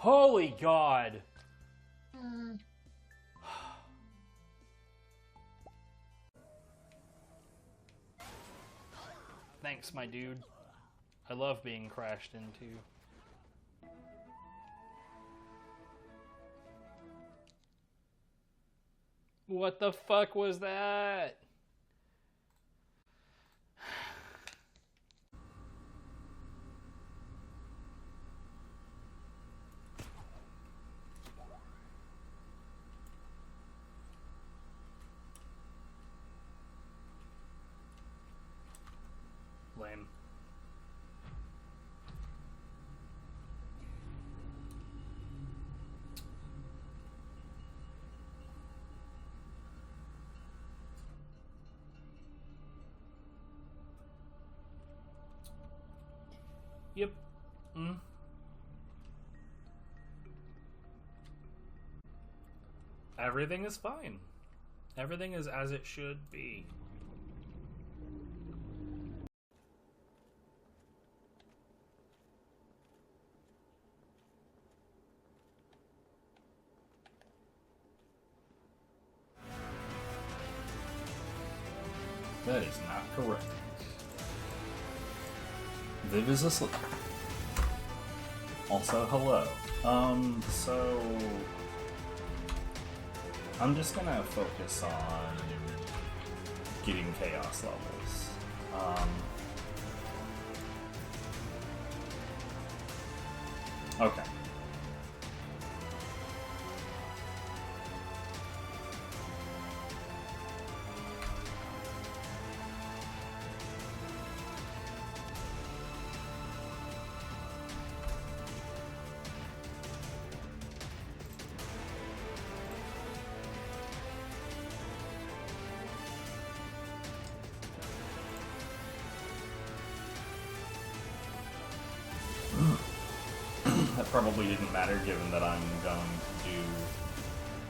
Holy God! Thanks, my dude. I love being crashed into. What the fuck was that? Lame. Yep. Everything is fine. Everything is as it should be. That is not correct. Viv is asleep. Also, hello. So I'm just gonna focus on getting chaos levels. Okay. That probably didn't matter given that I'm going to do...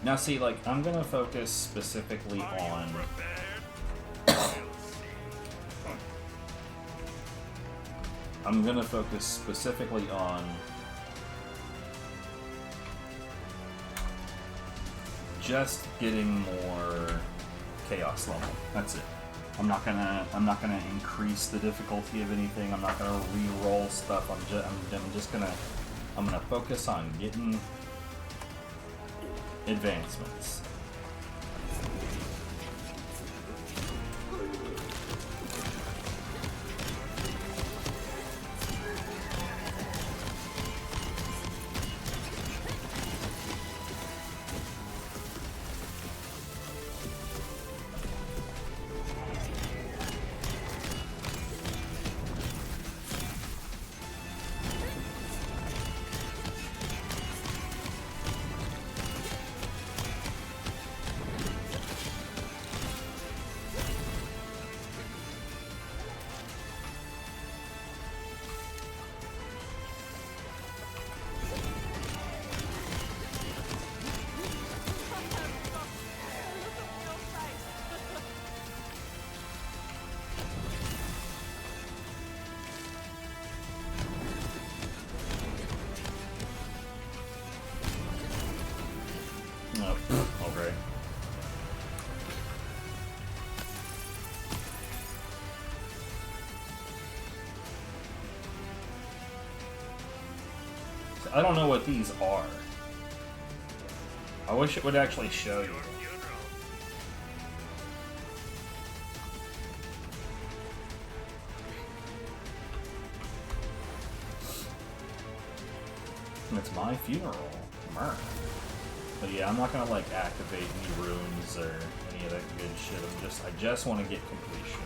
Now see, like, I'm going to focus specifically on... I'm going to focus specifically on... just getting more chaos level. That's it. I'm not gonna increase the difficulty of anything. I'm not gonna re-roll stuff. I'm gonna focus on getting advancements. Okay. I don't know what these are. I wish it would actually show you. It's my funeral. Murr. But yeah, I'm not gonna like activate any runes or any of that good shit. I just want to get completion.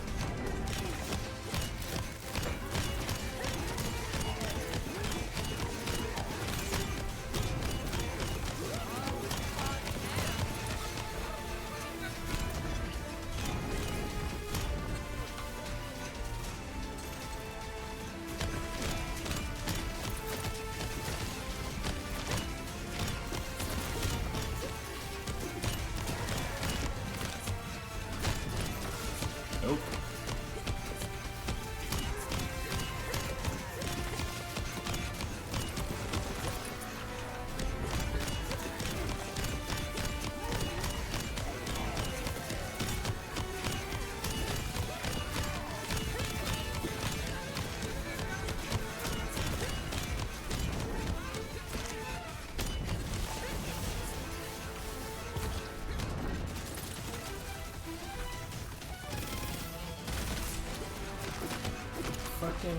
Nope. fucking...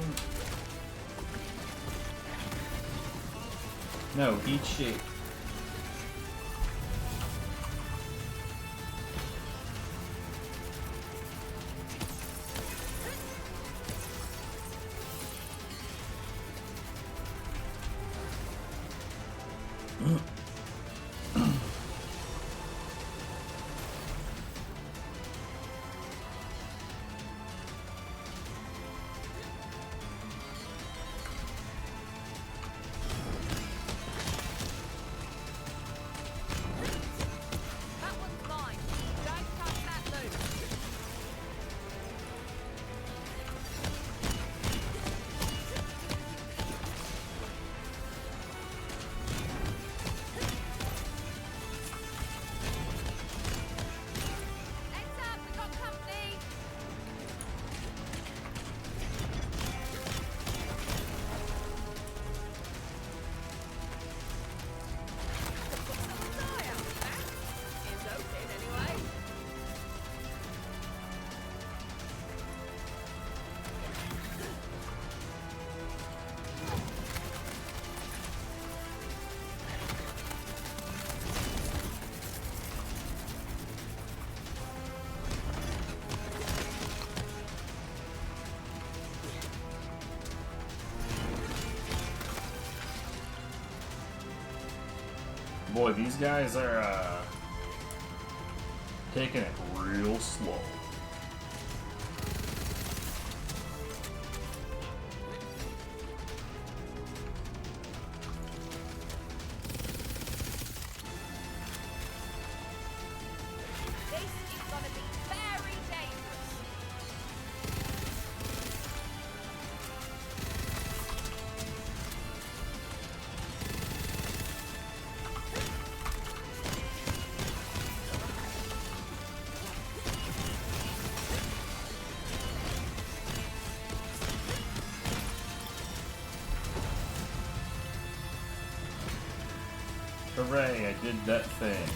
No, eat shit. Boy, these guys are taking it real slow. Hooray, I did that thing.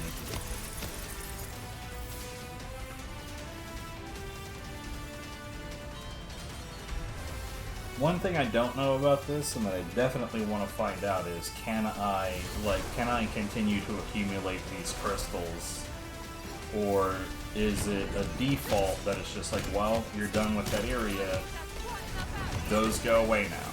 One thing I don't know about this, and that I definitely want to find out, is can I continue to accumulate these crystals? Or is it a default that it's just like, well, you're done with that area, those go away now?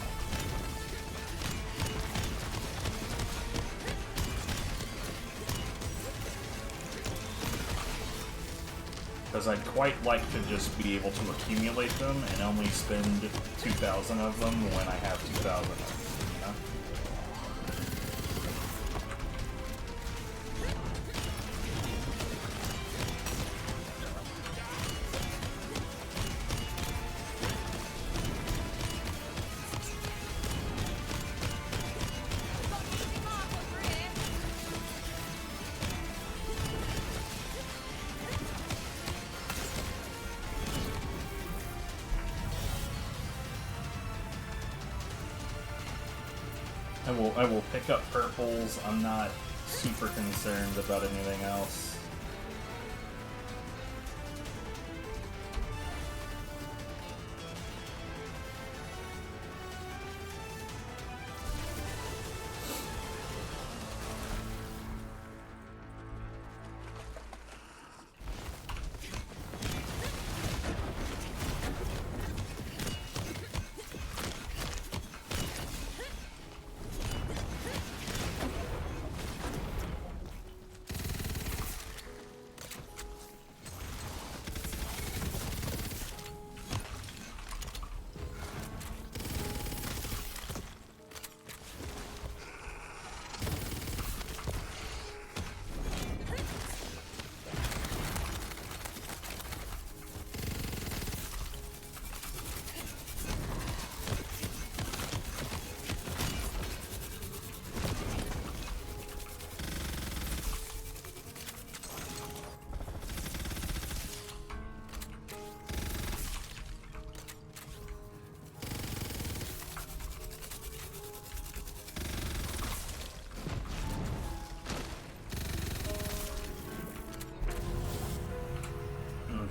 Because I'd quite like to just be able to accumulate them and only spend 2,000 of them when I have 2,000 of them, you know? I will pick up purples. I'm not super concerned about anything else.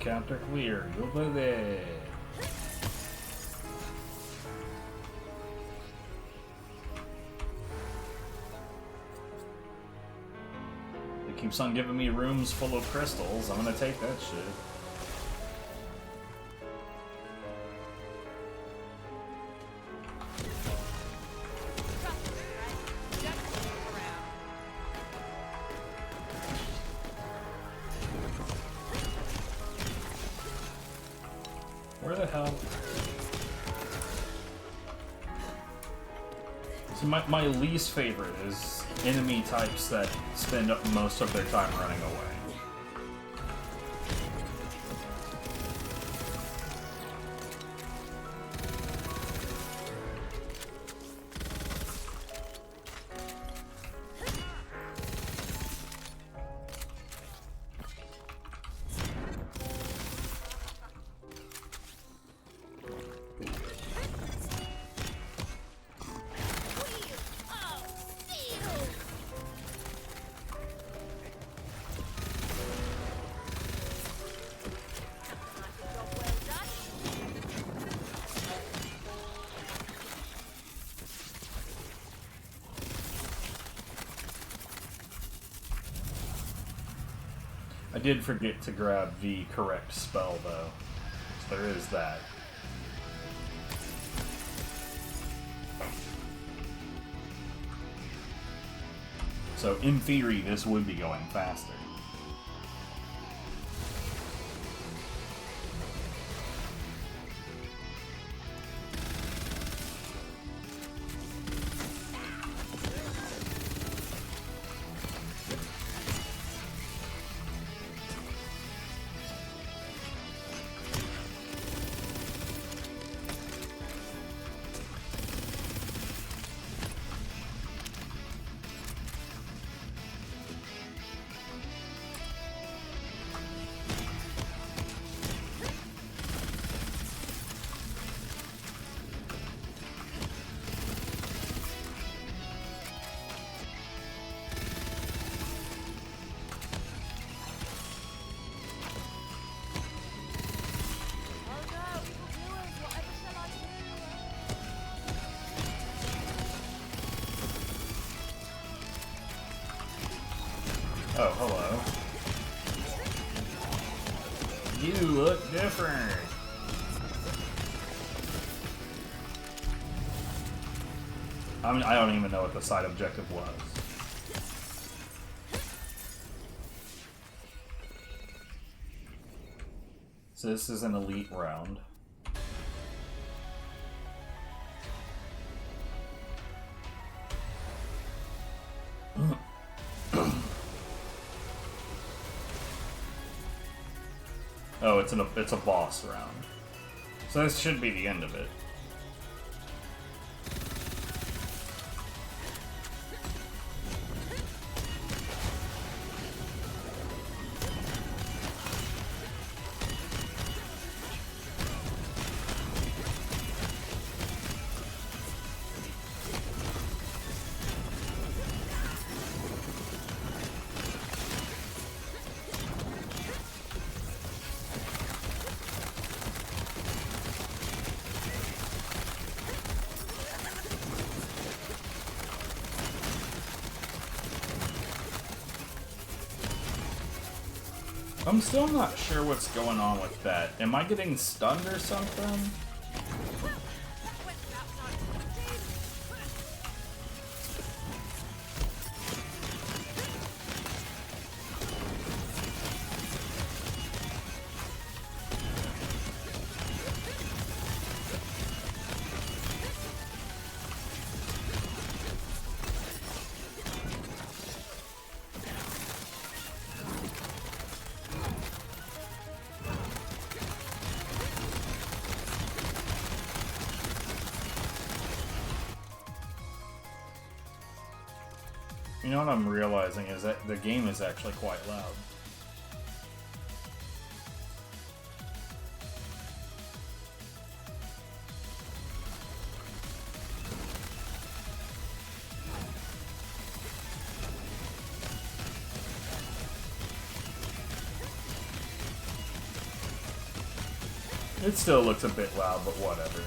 Encounter clear. Go there. keeps on giving me rooms full of crystals, I'm gonna take that shit. Where the hell? See, my least favorite is enemy types that spend most of their time running away. I did forget to grab the correct spell, though. So there is that. So, in theory, this would be going faster. Oh, hello. You look different. I mean, I don't even know what the side objective was. So this is an elite round. Oh, it's a boss round. So this should be the end of it. I'm still not sure what's going on with that. Am I getting stunned or something? You know what I'm realizing is that the game is actually quite loud. It still looks a bit loud, but whatever.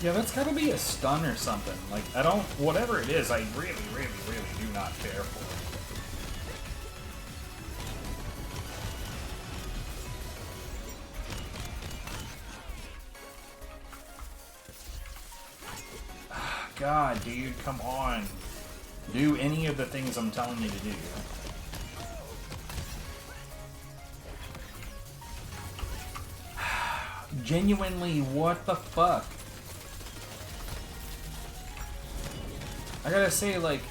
Yeah, that's gotta be a stun or something. Like, I don't... Whatever it is, I really, really, really do not care for it. God, dude, come on. Do any of the things I'm telling you to do. Genuinely, what the fuck? I gotta say, like,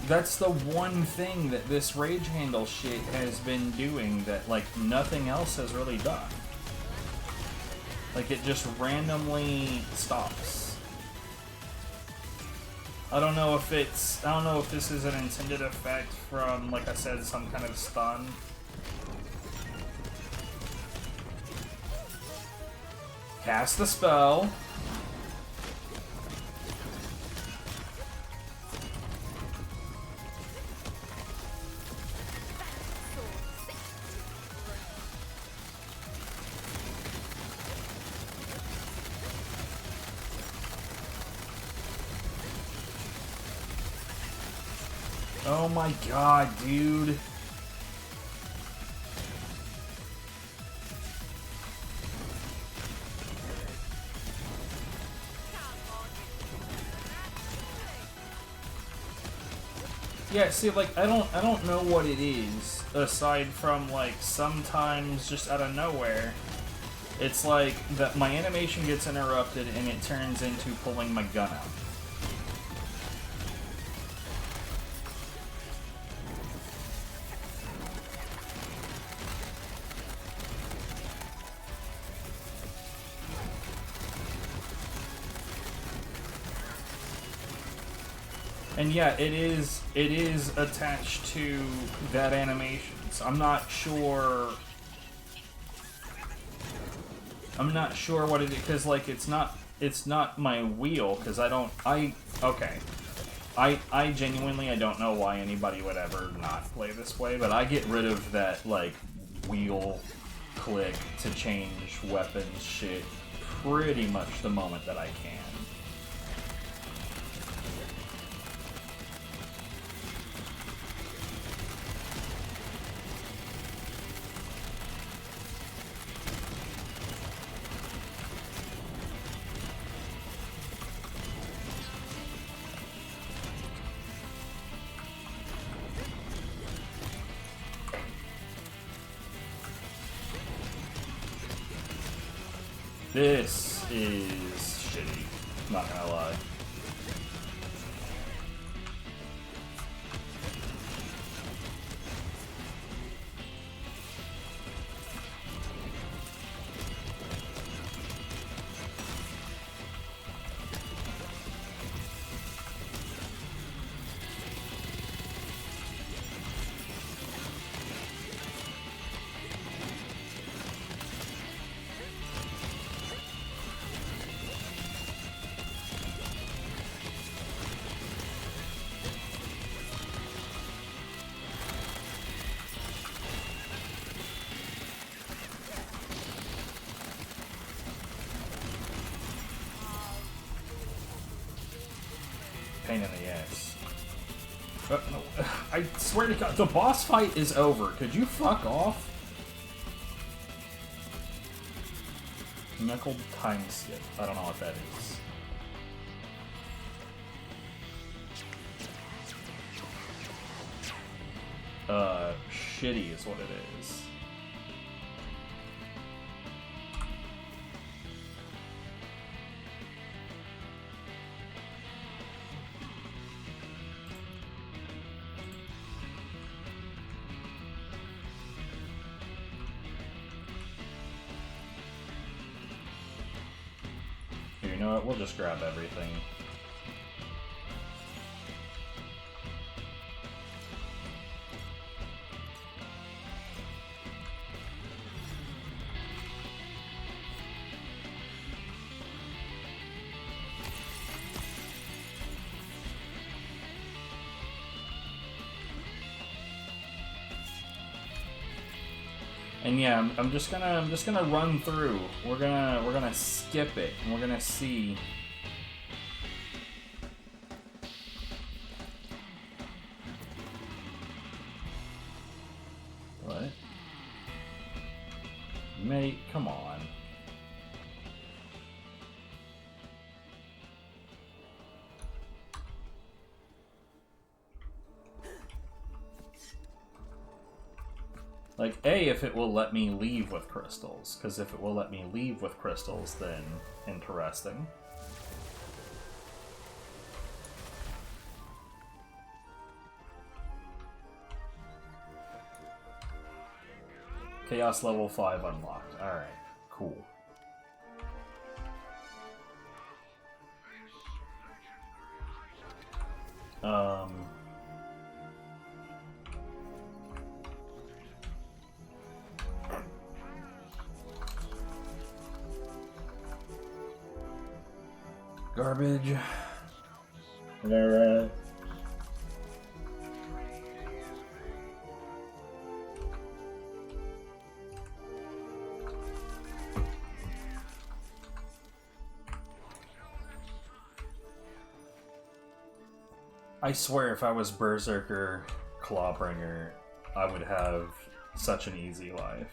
that's the one thing that this rage handle shit has been doing that, like, nothing else has really done. Like, it just randomly stops. I don't know if this is an intended effect from, like I said, some kind of stun. Cast the spell. Oh my god, dude. Yeah, see, like, I don't know what it is, aside from, like, sometimes just out of nowhere, it's like that my animation gets interrupted and it turns into pulling my gun out. And yeah, it is attached to that animation. So I'm not sure what it is, because like it's not my wheel, because I genuinely don't know why anybody would ever not play this way, but I get rid of that like wheel click to change weapons shit pretty much the moment that I can. This is shitty, not gonna lie. Pain in the ass. No, I swear to God, the boss fight is over. Could you fuck off? Knuckled time skip. I don't know what that is. Shitty is what it is. Here, you know what? We'll just grab everything. And yeah, I'm just gonna run through. We're gonna skip it, and we're gonna see. What? Mate, come on. Like, A, if it will let me leave with crystals. Because if it will let me leave with crystals, then interesting. Chaos level 5 unlocked. Alright, cool. Garbage. Alright. I swear if I was Berserker Clawbringer, I would have such an easy life.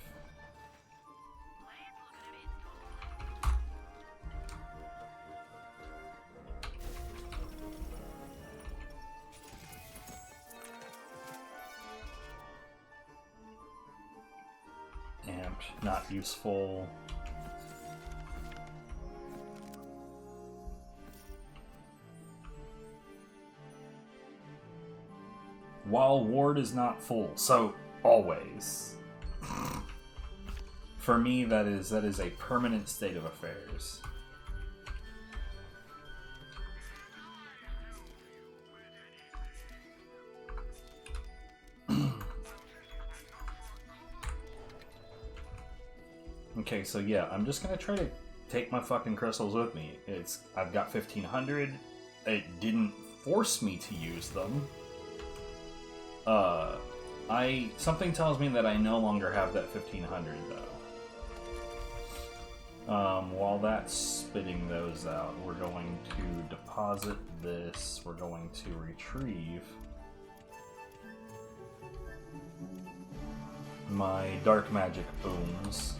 Amped, not useful. While ward is not full, so always. For me, that is a permanent state of affairs. Okay, so yeah, I'm just gonna try to take my fucking crystals with me. I've got 1500. It didn't force me to use them. Something tells me that I no longer have that 1500 though. While that's spitting those out, we're going to deposit this. We're going to retrieve my dark magic booms.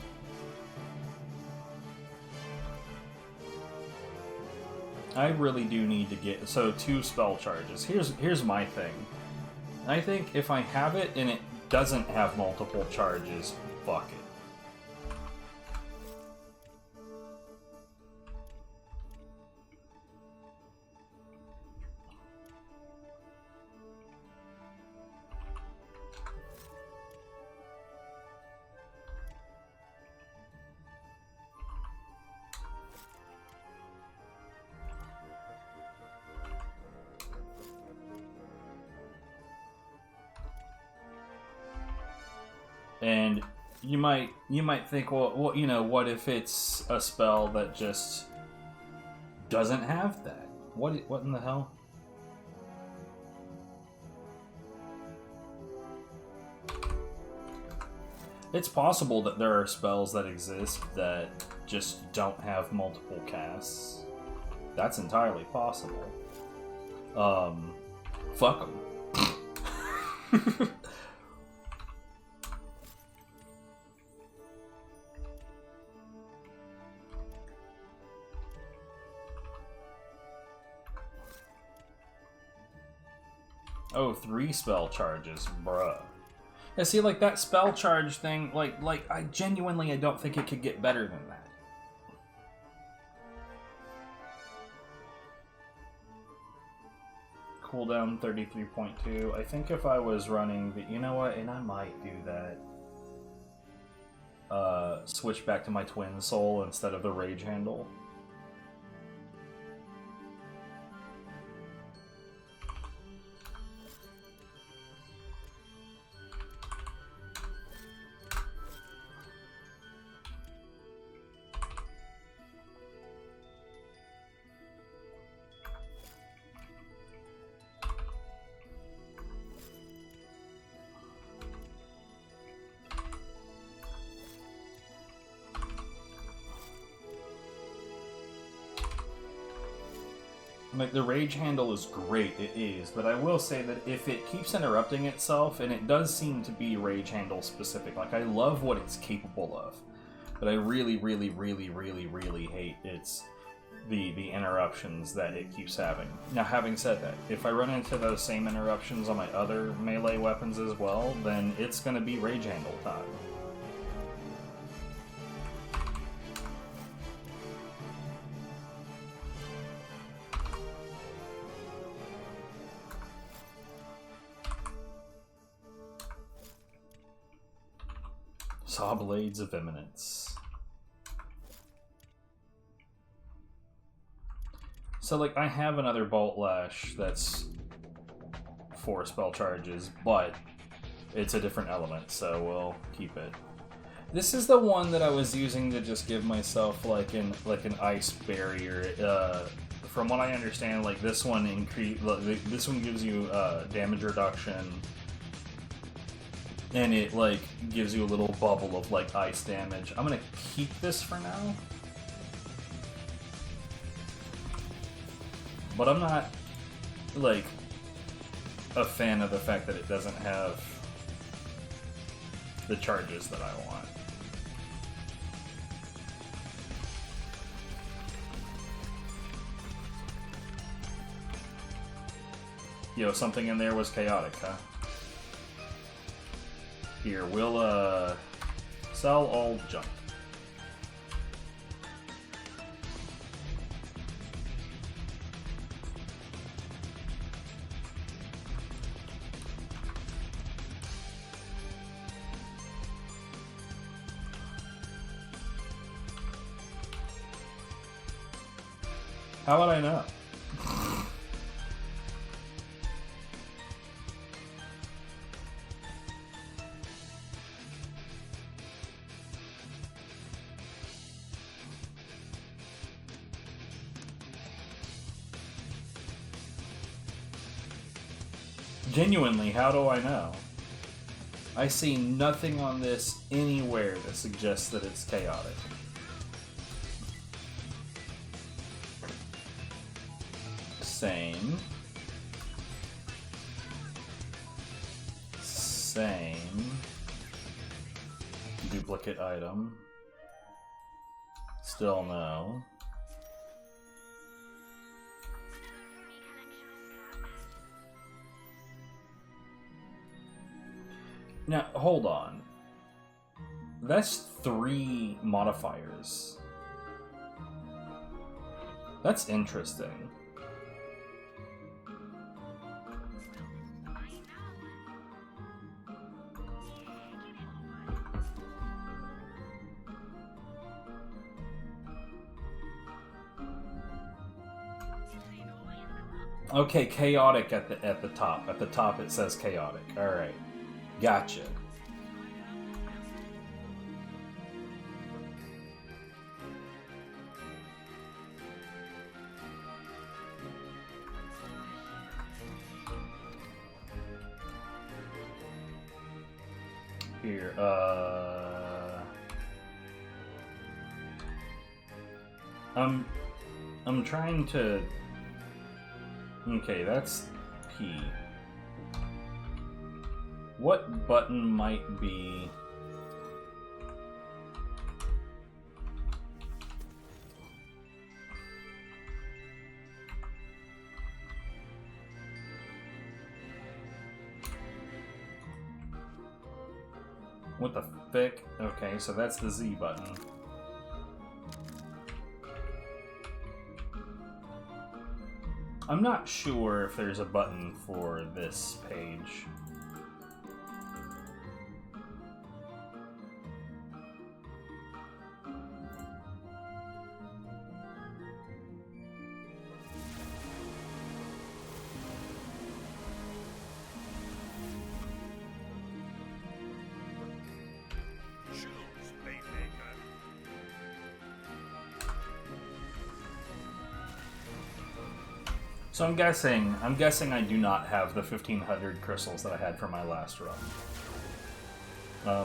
I really do need to get 2 spell charges. Here's my thing. I think if I have it and it doesn't have multiple charges, fuck it. And you might think, well, what if it's a spell that just doesn't have that? What in the hell? It's possible that there are spells that exist that just don't have multiple casts. That's entirely possible. Fuck them. Oh, 3 spell charges, bruh. Yeah, see, like, that spell charge thing, like, I genuinely don't think it could get better than that. Cooldown 33.2. I think if I was running the... You know what? And I might do that. Switch back to my Twin Soul instead of the Rage Handle. Like, the rage handle is great, it is, but I will say that if it keeps interrupting itself, and it does seem to be rage handle specific, like, I love what it's capable of, but I really, really, really, really, really hate the interruptions that it keeps having. Now, having said that, if I run into those same interruptions on my other melee weapons as well, then it's going to be rage handle time. Saw Blades of Eminence. So, like, I have another Bolt Lash that's 4 spell charges, but it's a different element, so we'll keep it. This is the one that I was using to just give myself, like an ice barrier. From what I understand, like, this one this one gives you damage reduction, and it, like, gives you a little bubble of, like, ice damage. I'm gonna keep this for now. But I'm not, like, a fan of the fact that it doesn't have the charges that I want. Yo, something in there was chaotic, huh? Here, we'll, sell all junk. How would I know? Genuinely, how do I know? I see nothing on this anywhere that suggests that it's chaotic. Same. Duplicate item. Still no. Now, hold on. That's 3 modifiers. That's interesting. Okay, chaotic at the top. At the top it says chaotic. Alright. Gotcha. Here, I'm trying to... Okay, that's P. What button might be... What the frick? Okay, so that's the Z button. I'm not sure if there's a button for this page. So I'm guessing I do not have the 1500 crystals that I had for my last run.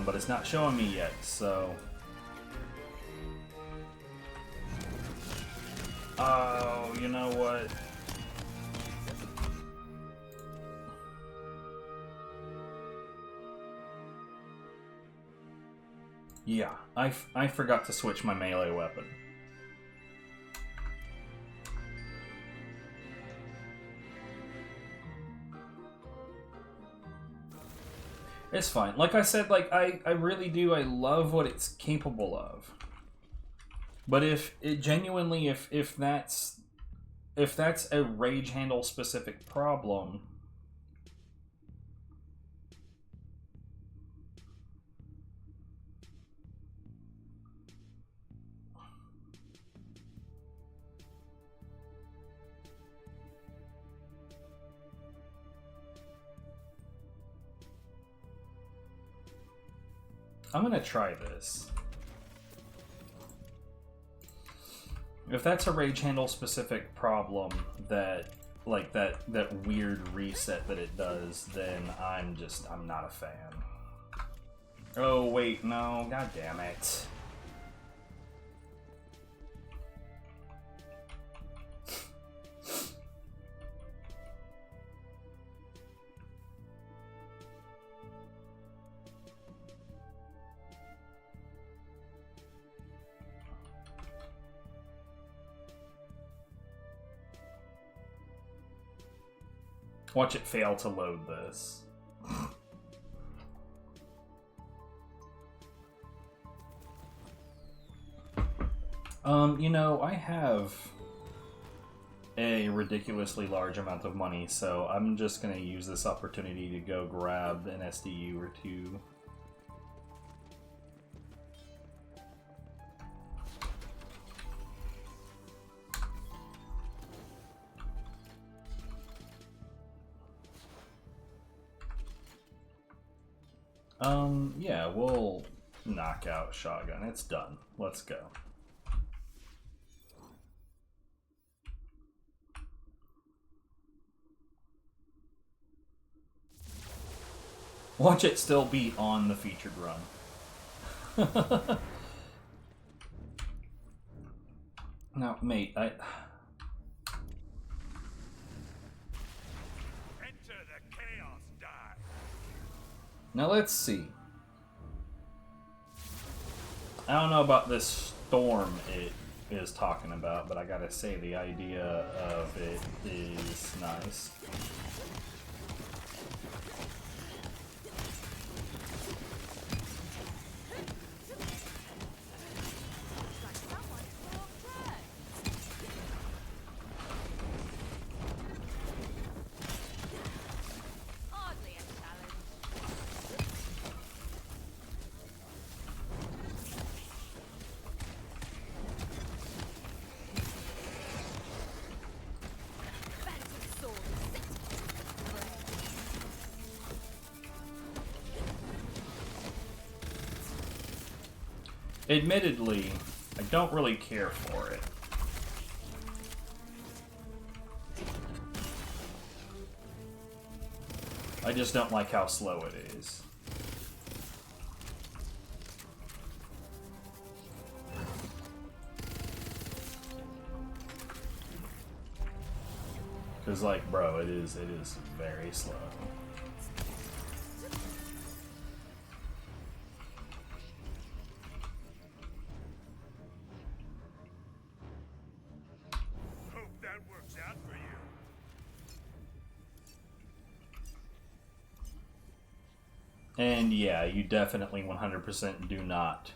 But it's not showing me yet, so... Oh, you know what? Yeah, I forgot to switch my melee weapon. It's fine. Like I said, like I really do. I love what it's capable of. But if it genuinely, if that's a rage handle specific problem, I'm gonna try this. If that's a rage handle specific problem that like that weird reset that it does, then I'm not a fan. Oh wait, no, god damn it. Watch it fail to load this. You know, I have a ridiculously large amount of money, so I'm just gonna use this opportunity to go grab an SDU or two. Yeah, we'll knock out shotgun. It's done. Let's go. Watch it still be on the featured run. Now, mate, Enter the chaos die. Now let's see. I don't know about this storm it is talking about, but I gotta say the idea of it is nice. Admittedly, I don't really care for it. I just don't like how slow it is. Cause like, bro, it is very slow. And yeah, you definitely 100% do not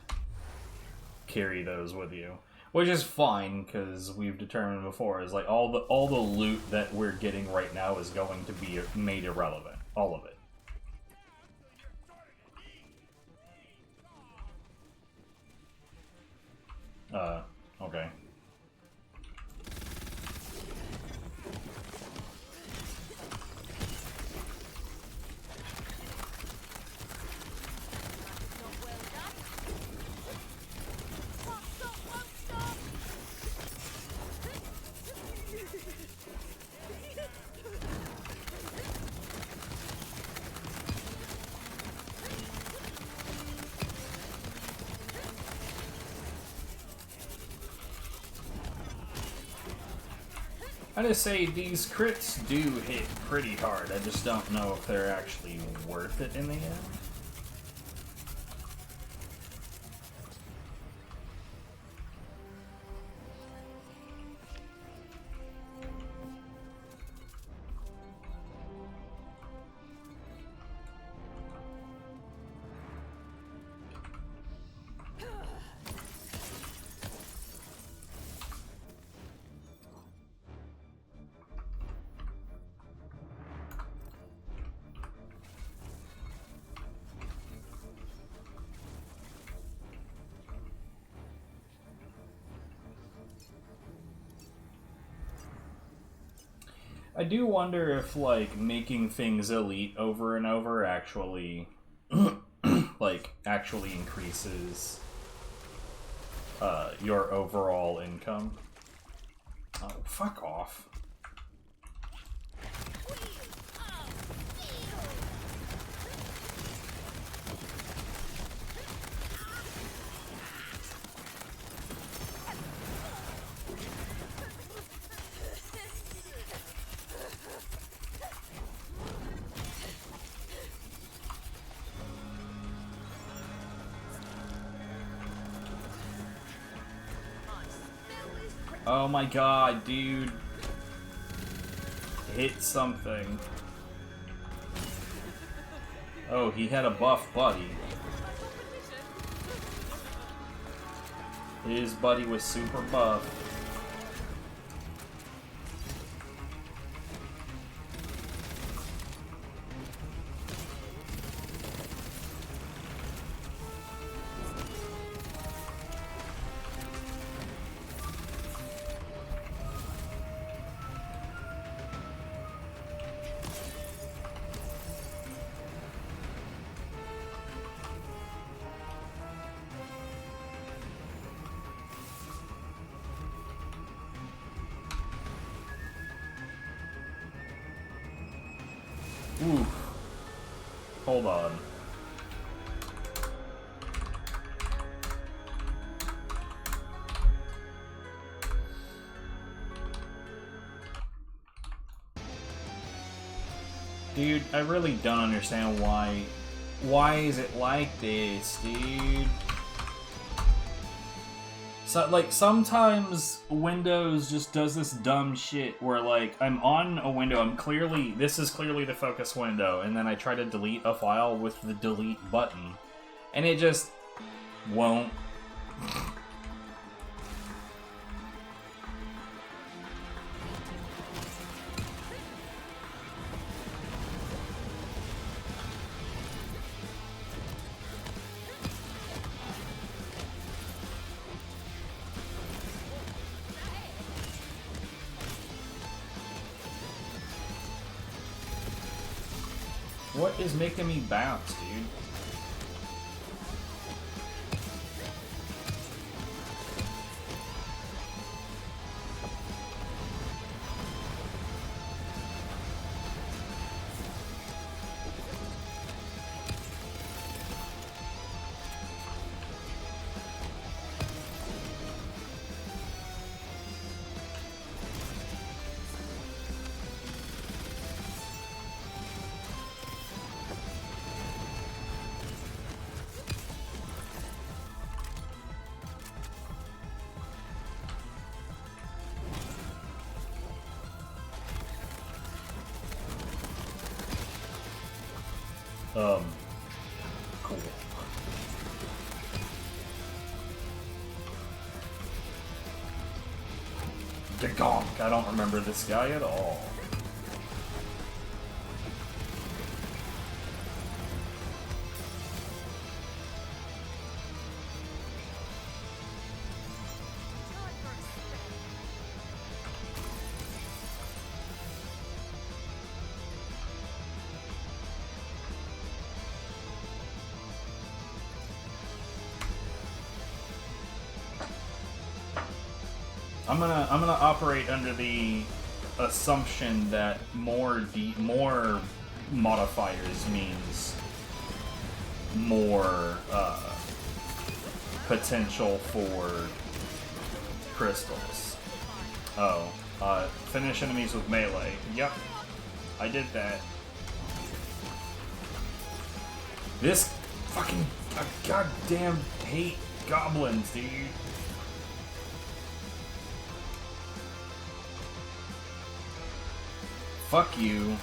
carry those with you, which is fine because we've determined before is like all the loot that we're getting right now is going to be made irrelevant, all of it. Okay. I just say these crits do hit pretty hard. I just don't know if they're actually worth it in the end. I do wonder if, like, making things elite over and over actually, like, actually increases your overall income. Oh, fuck off. Oh my god, dude. Hit something. Oh, he had a buff buddy. His buddy was super buff. Oof. Hold on. Dude, I really don't understand why. Why is it like this, dude? So, like, sometimes Windows just does this dumb shit where, like, I'm on a window, this is clearly the focus window, and then I try to delete a file with the delete button, and it just won't. What is making me bounce, dude? Cool. Dagonk. I don't remember this guy at all. I'm gonna operate under the assumption that more modifiers means more potential for crystals. Oh, finish enemies with melee. Yep, I did that. This fucking goddamn hate goblins, dude. Fuck you.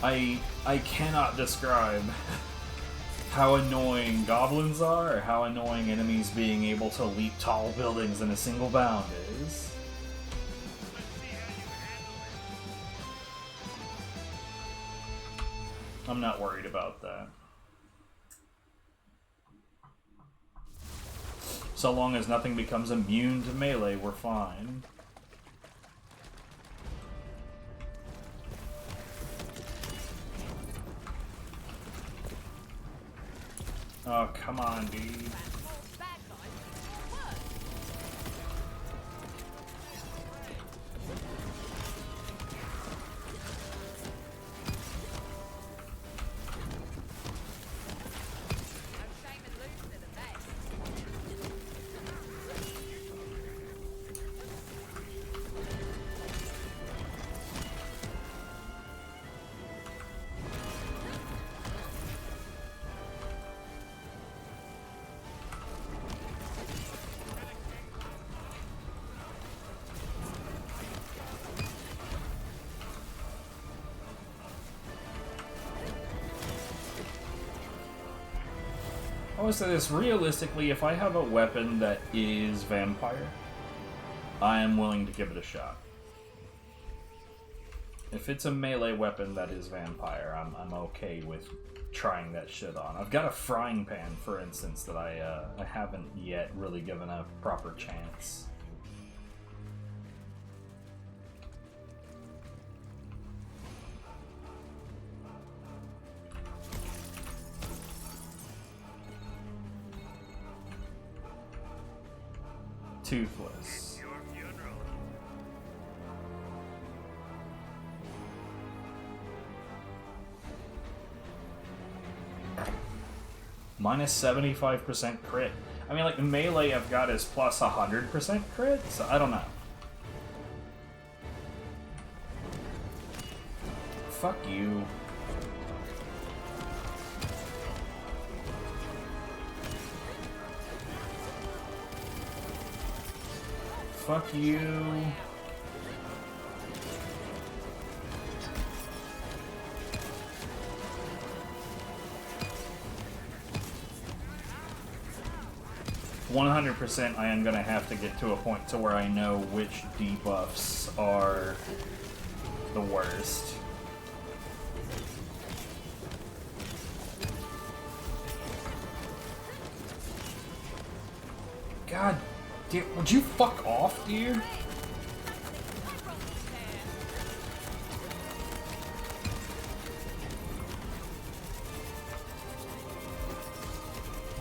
I cannot describe how annoying goblins are, or how annoying enemies being able to leap tall buildings in a single bound is. I'm not worried about that. So long as nothing becomes immune to melee, we're fine. Oh, come on, dude. I would say this, realistically, if I have a weapon that is vampire, I am willing to give it a shot. If it's a melee weapon that is vampire, I'm okay with trying that shit on. I've got a frying pan, for instance, that I haven't yet really given a proper chance. Toothless. Minus 75% crit. I mean, like, melee I've got is plus 100% crit, so I don't know. Fuck you. Fuck you. %, I am gonna have to get to a point to where I know which debuffs are the worst. God damn, would you fuck off, dude?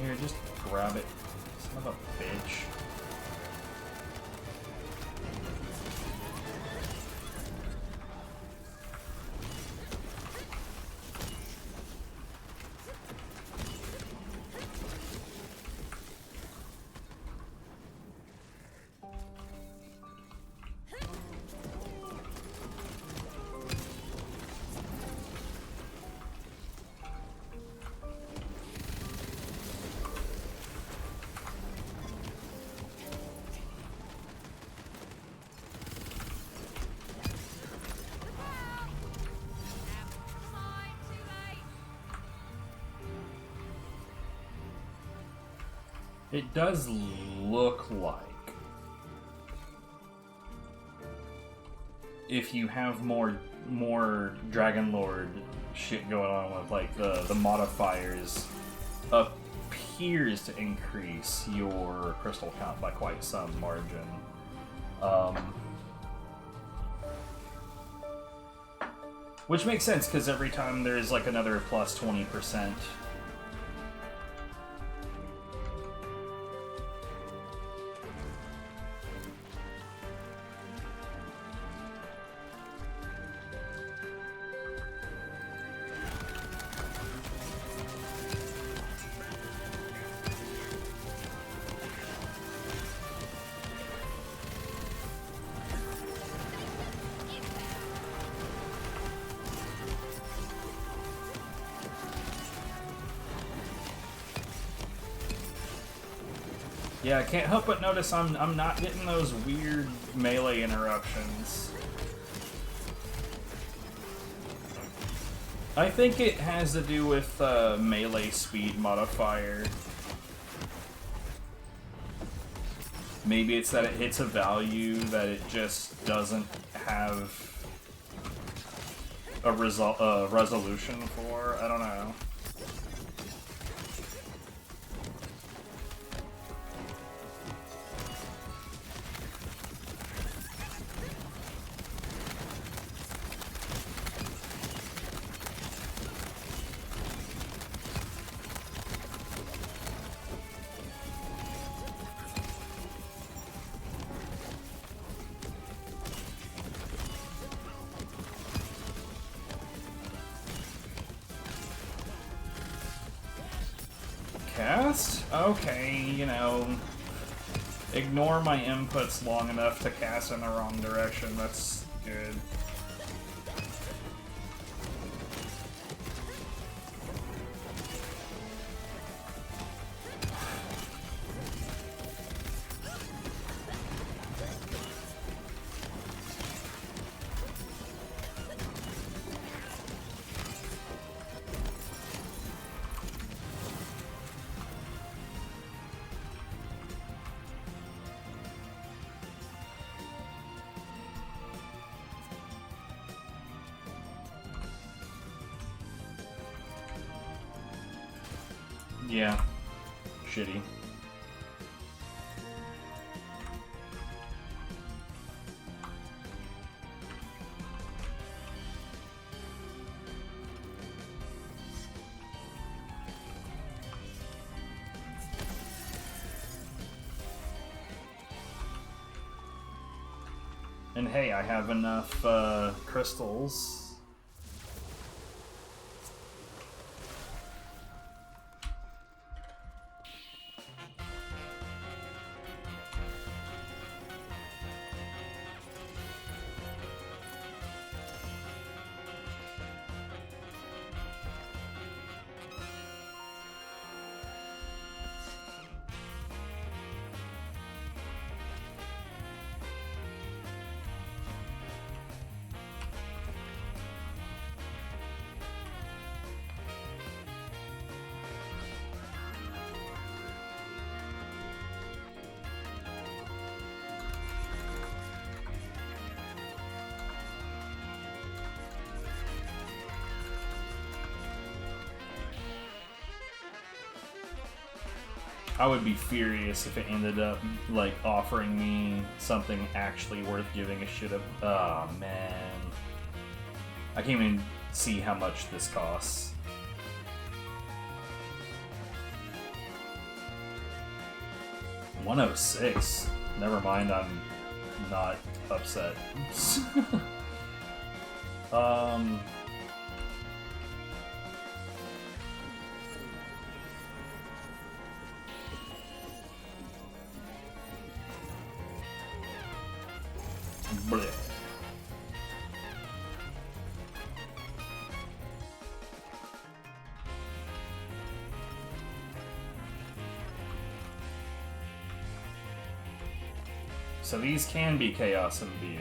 Here, just grab it. Son of a bitch. It does look like if you have more Dragon Lord shit going on with like the modifiers, appears to increase your crystal count by quite some margin. Which makes sense because every time there's like another plus 20%. Yeah, I can't help but notice I'm not getting those weird melee interruptions. I think it has to do with melee speed modifier. Maybe it's that it hits a value that it just doesn't have a resolution for. I don't know. cast? Okay, you know, ignore my inputs long enough to cast in the wrong direction. That's good. Yeah. Shitty. And hey, I have enough crystals. I would be furious if it ended up, like, offering me something actually worth giving a shit of. Oh, man. I can't even see how much this costs. $106. Never mind, I'm not upset. Blech. So these can be Chaos imbued.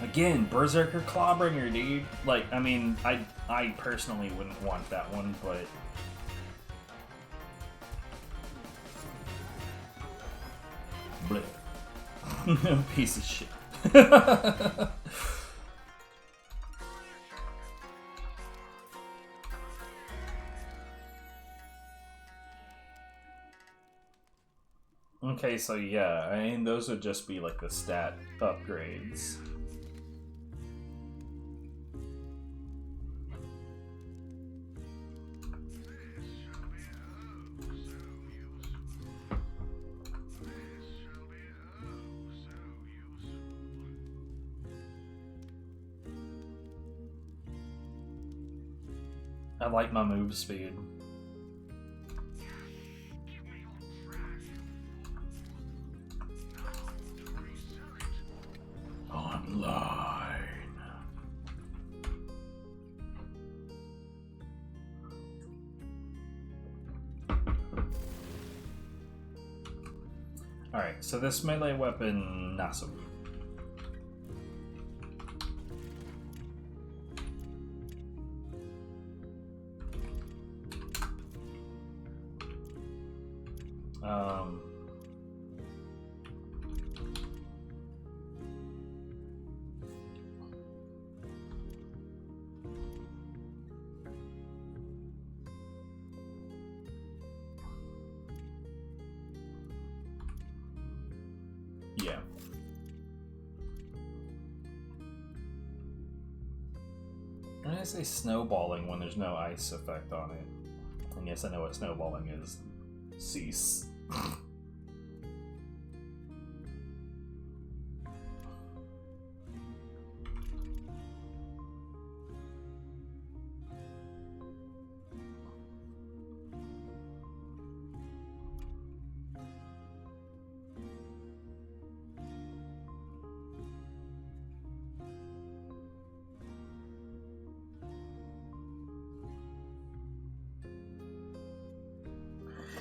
Again, Berserker Clawbringer, dude. Like, I mean, I personally wouldn't want that one, but... Blech. Piece of shit. Okay, so yeah, I mean, those would just be like the stat upgrades. I like my move speed. Online. Alright, so this melee weapon, Nasu. Yeah. When I say snowballing when there's no ice effect on it, and yes, I know what snowballing is. Cease.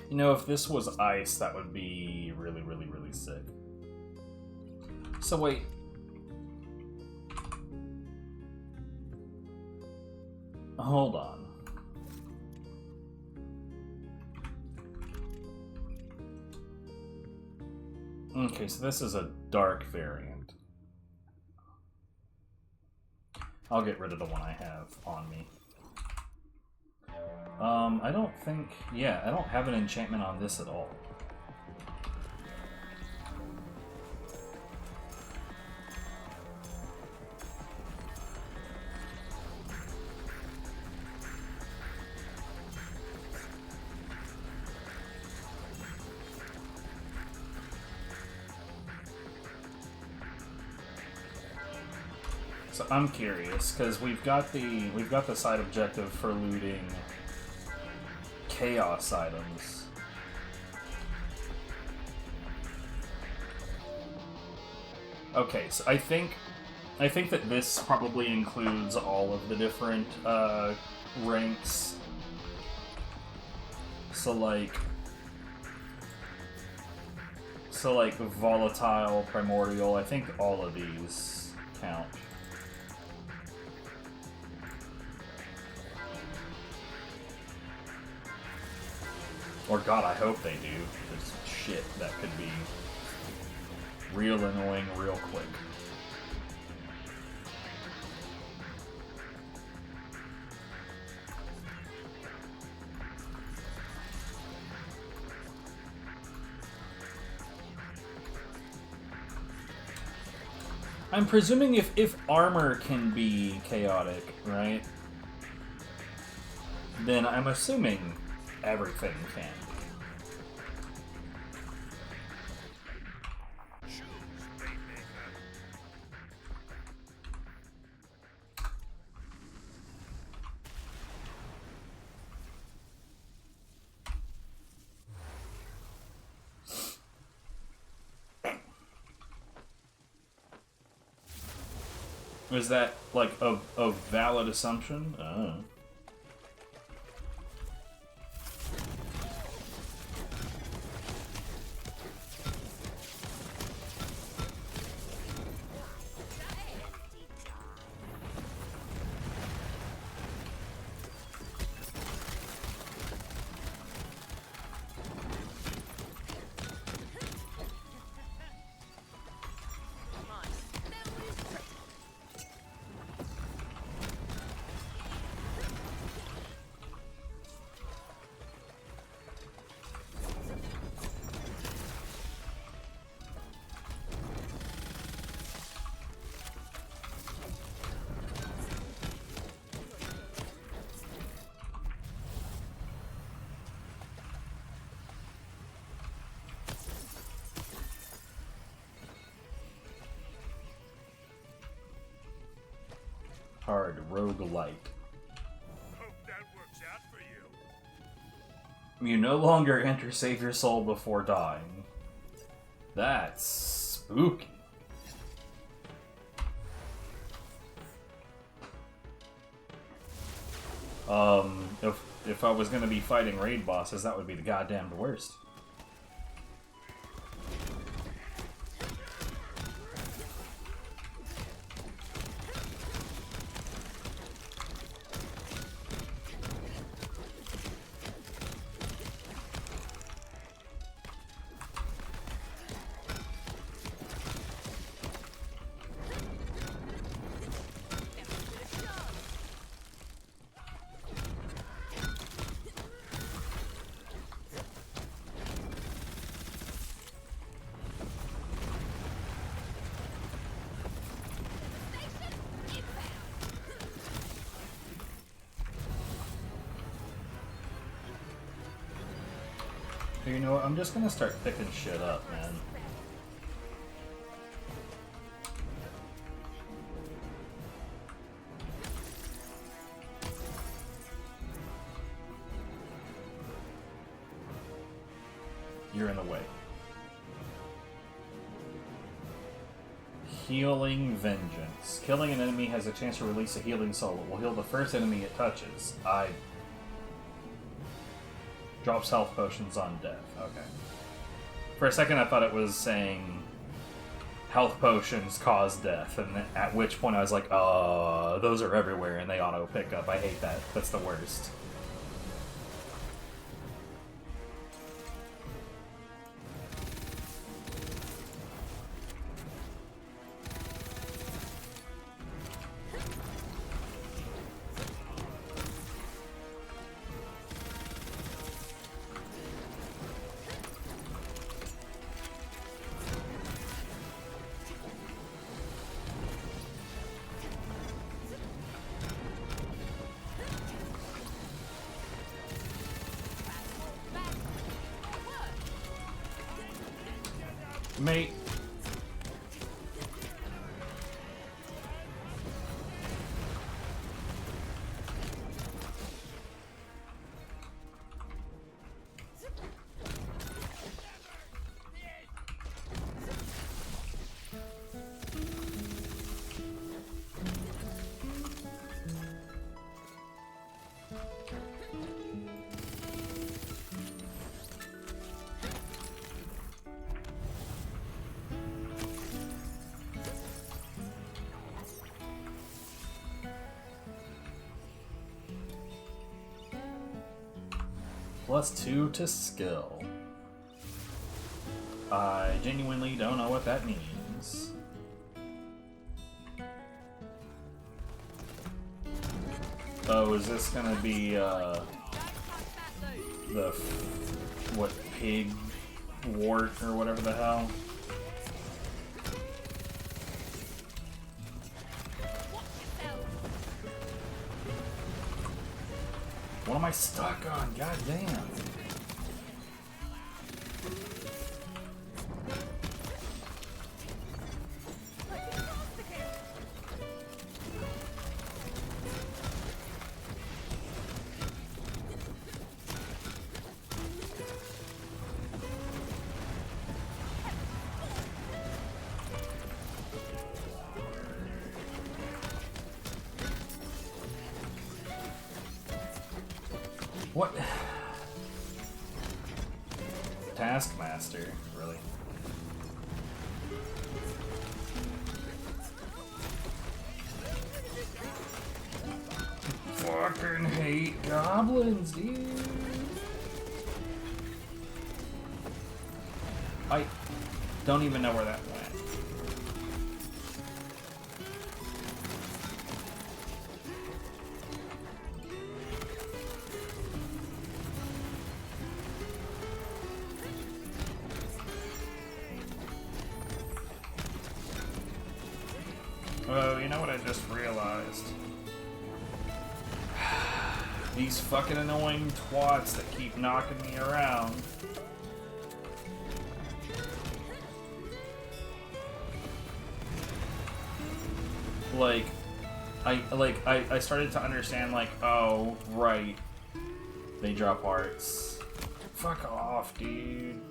You know, if this was ice, that would be really, really, really sick. So wait. Hold on. Okay, so this is a dark variant. I'll get rid of the one I have on me. I don't think... Yeah, I don't have an enchantment on this at all. So I'm curious because we've got the side objective for looting chaos items. Okay, so I think that this probably includes all of the different ranks. So like volatile, primordial. I think all of these count. Or God, I hope they do, because shit, that could be real annoying real quick. I'm presuming if armor can be chaotic, right? Then I'm assuming everything can be. Is that like a valid assumption? Oh. Hard roguelike. Hope that works out for you. You no longer enter Save Your Soul before dying. That's spooky. If I was gonna be fighting raid bosses, that would be the goddamn worst. You know what? I'm just gonna start picking shit up, man. You're in the way. Healing Vengeance. Killing an enemy has a chance to release a healing soul. It will heal the first enemy it touches. Drops health potions on death. Okay. For a second, I thought it was saying health potions cause death, and at which point I was like, those are everywhere and they auto pick up. I hate that. That's the worst. Mate. +2 to skill. I genuinely don't know what that means. Oh, is this gonna be, what, pig wart or whatever the hell? What am I stuck on? God damn. What? Taskmaster, really? Fucking hate goblins, dude. I don't even know where that went. Oh, you know what I just realized? These fucking annoying twats that keep knocking me around. I started to understand, like, oh, right. They drop arts. Fuck off, dude.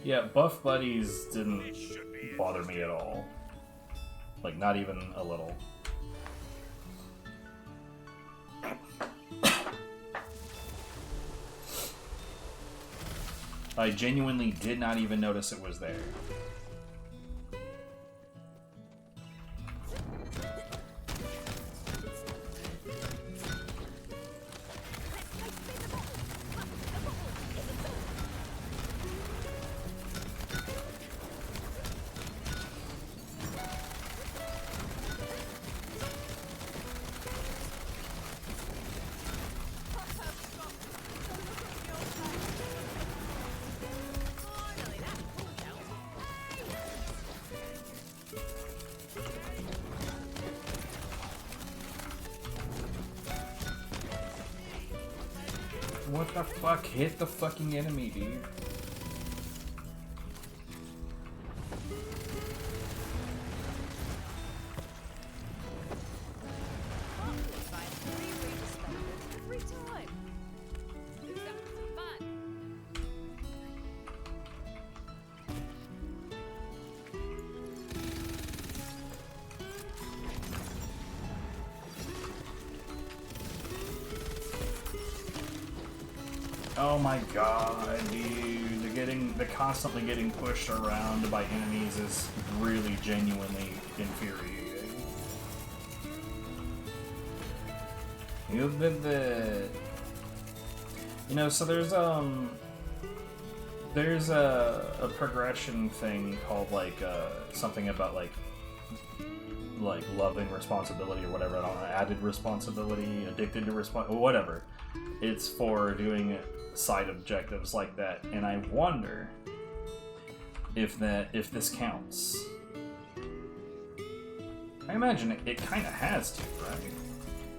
Yeah, buff buddies didn't bother me at all. Like, not even a little. I genuinely did not even notice it was there. What the fuck? Hit the fucking enemy, dude. Oh my god, dude. The constantly getting pushed around by enemies is really genuinely infuriating. You did the... You know, so there's a progression thing called like something about like loving responsibility or whatever. I don't know, added responsibility, addicted to whatever. It's for doing side objectives like that, and I wonder if this counts. I imagine it kind of has to, right?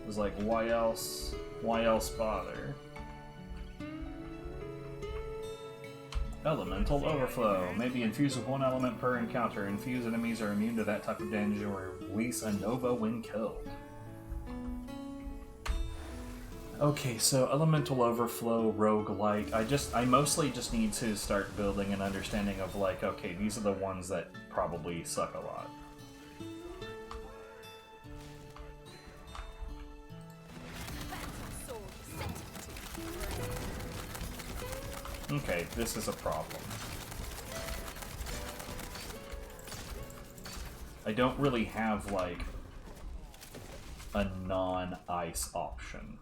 It's like, why else bother? Elemental Overflow. Maybe infused with one element per encounter. Infused enemies are immune to that type of damage or release a nova when killed. Okay, so Elemental Overflow, roguelike. I mostly just need to start building an understanding of like, okay, these are the ones that probably suck a lot. Okay, this is a problem. I don't really have, like, a non-ice option.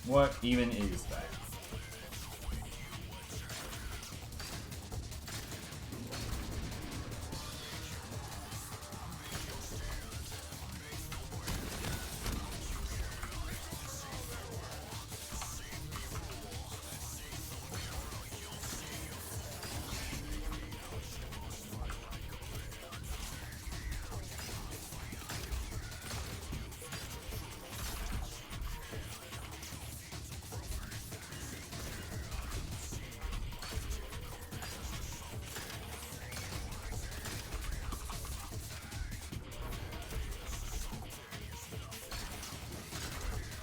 What even is that?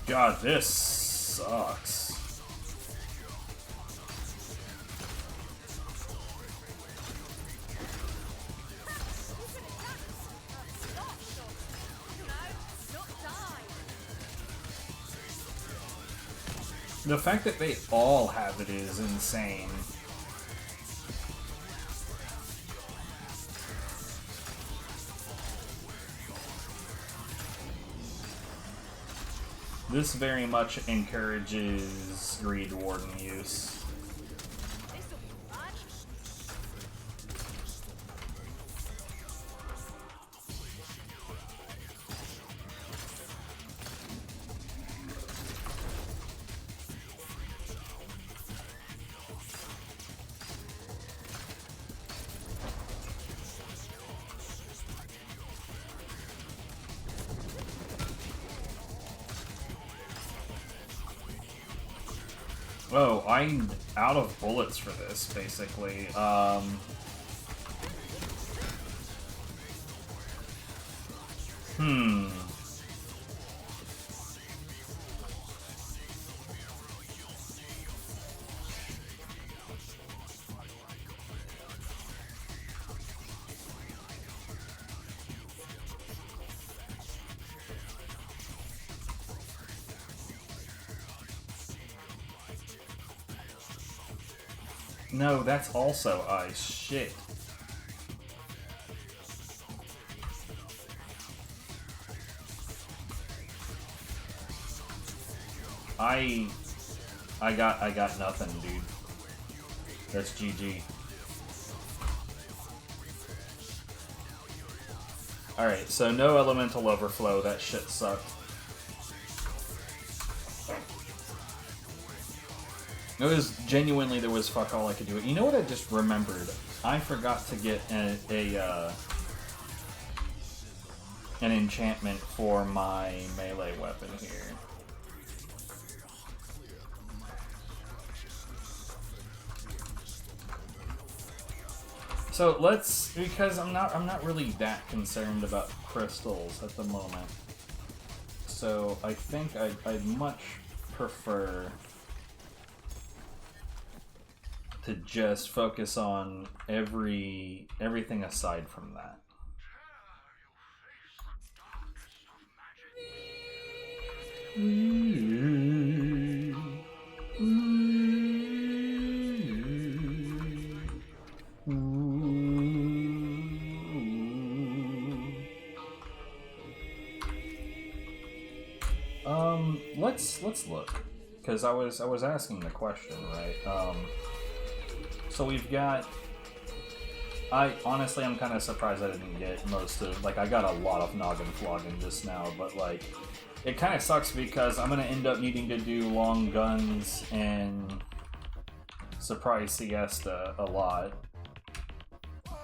God, this sucks. The fact that they all have it is insane. This very much encourages Greed Warden use. Oh, I'm out of bullets for this, basically. No, that's also ice. Shit. I got nothing, dude. That's GG. Alright, so no elemental overflow. That shit sucked. It was genuinely, there was fuck all I could do. You know what I just remembered? I forgot to get an enchantment for my melee weapon here. So let's, because I'm not really that concerned about crystals at the moment. So I think I'd much prefer to just focus on everything aside from that. Let's look, because I was asking the question, right? So we've got. Honestly, I'm kind of surprised I didn't get most of. Like, I got a lot of noggin flogging just now, but like, it kind of sucks because I'm gonna end up needing to do long guns and surprise siesta a lot.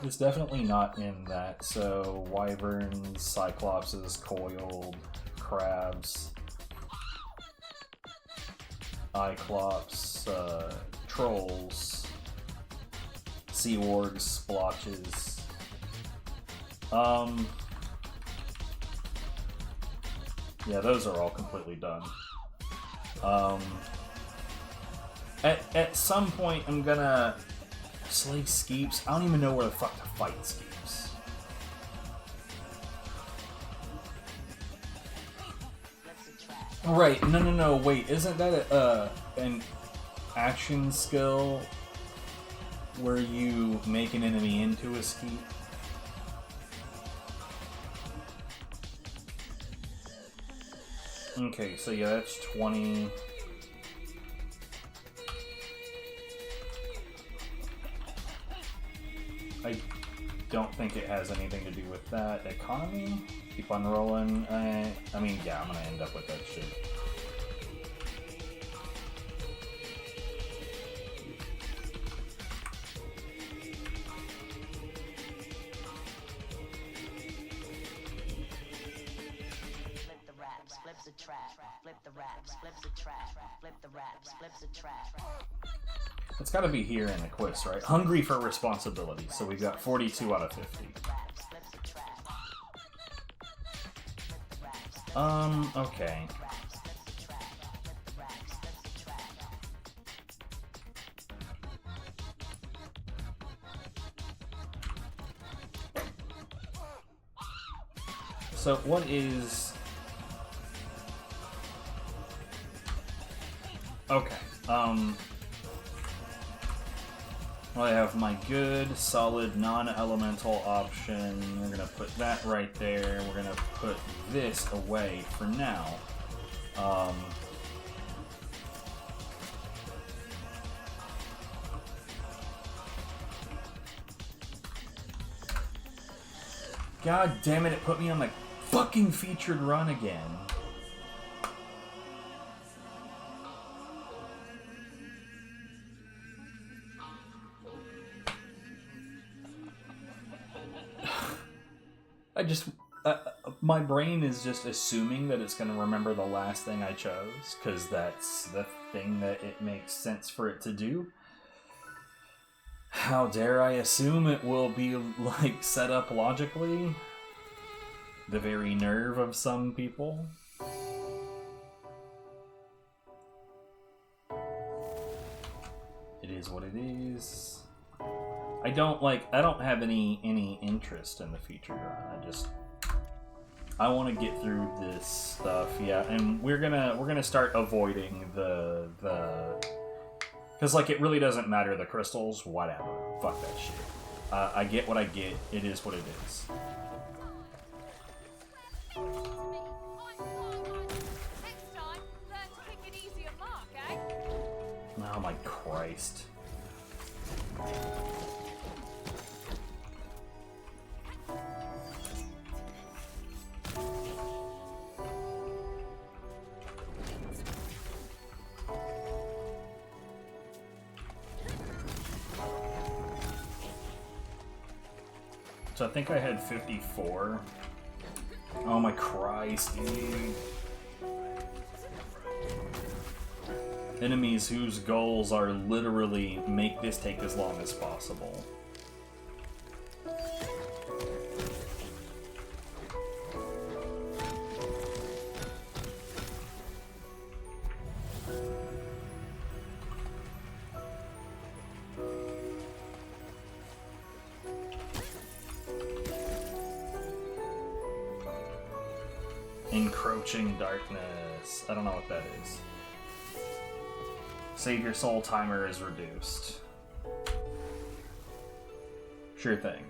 It's definitely not in that. So wyverns, cyclopses, coiled crabs. Cyclops, trolls, sea wargs, splotches. Yeah, those are all completely done. At some point, I'm gonna slay skeeps. I don't even know where the fuck to fight skeeps. Right, no, wait, isn't that an action skill where you make an enemy into a skeep? Okay, so yeah, that's 20. I don't think it has anything to do with that. Economy? Keep on rolling. I mean, yeah, I'm gonna end up with that shit. Flip the raps, flips a trap. Flip the raps, flips a trap. Flip the raps, flips a trap. It's gotta be here in the quiz, right? Hungry for responsibility. So we've got 42 out of 50. Okay. So what is... Okay, well, I have my good, solid, non-elemental option. We're gonna put that right there. We're gonna put this away for now. God damn it, it put me on the fucking featured run again. My brain is just assuming that it's going to remember the last thing I chose, because that's the thing that it makes sense for it to do. How dare I assume it will be, like, set up logically? The very nerve of some people. It is what it is. I don't have any interest in the feature run. I want to get through this stuff, yeah, and we're gonna start avoiding the because like it really doesn't matter the crystals, whatever, fuck that shit. I get what I get. It is what it is. Oh my Christ. So I think I had 54. Oh my Christ, dude. Enemies whose goals are literally make this take as long as possible. Encroaching darkness. I don't know what that is. Save your soul timer is reduced. Sure thing.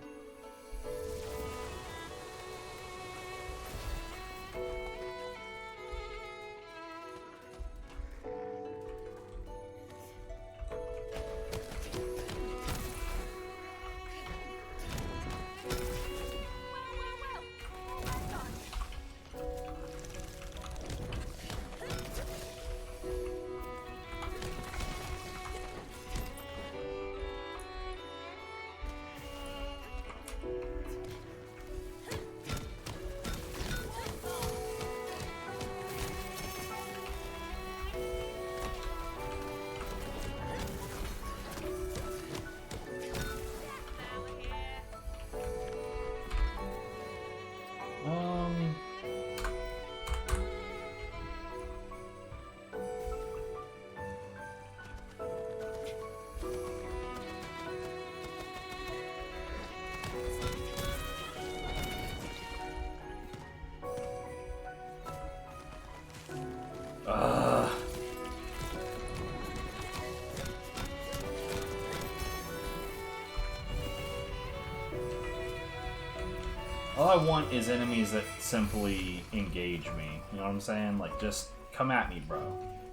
All I want is enemies that simply engage me. You know what I'm saying? Like, just come at me, bro.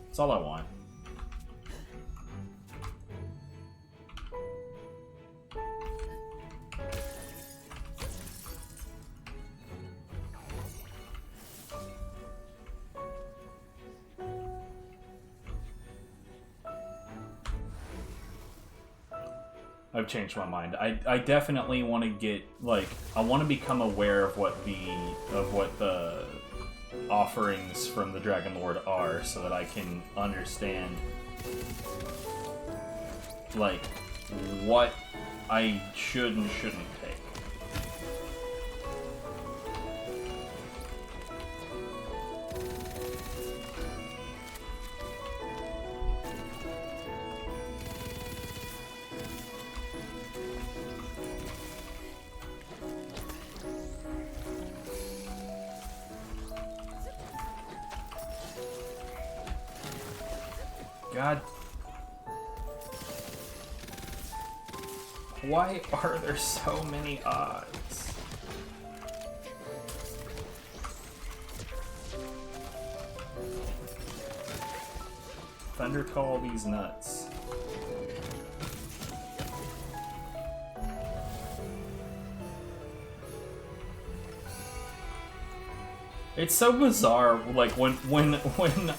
That's all I want. I've changed my mind. I definitely want to get, like, I want to become aware of what the offerings from the Dragon Lord are, so that I can understand, like, what I should and shouldn't take. God. Why are there so many odds? Thunder call these nuts. It's so bizarre, like, when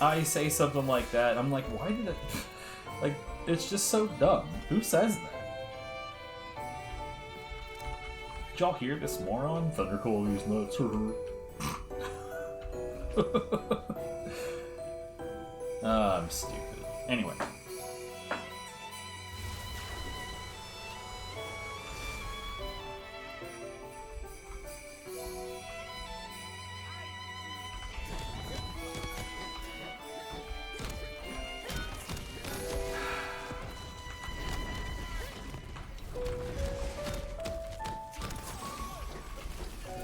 I say something like that, I'm like, why did it... Like, it's just so dumb. Who says that? Did y'all hear this moron? Thundercall these nuts. I'm stupid. Anyway.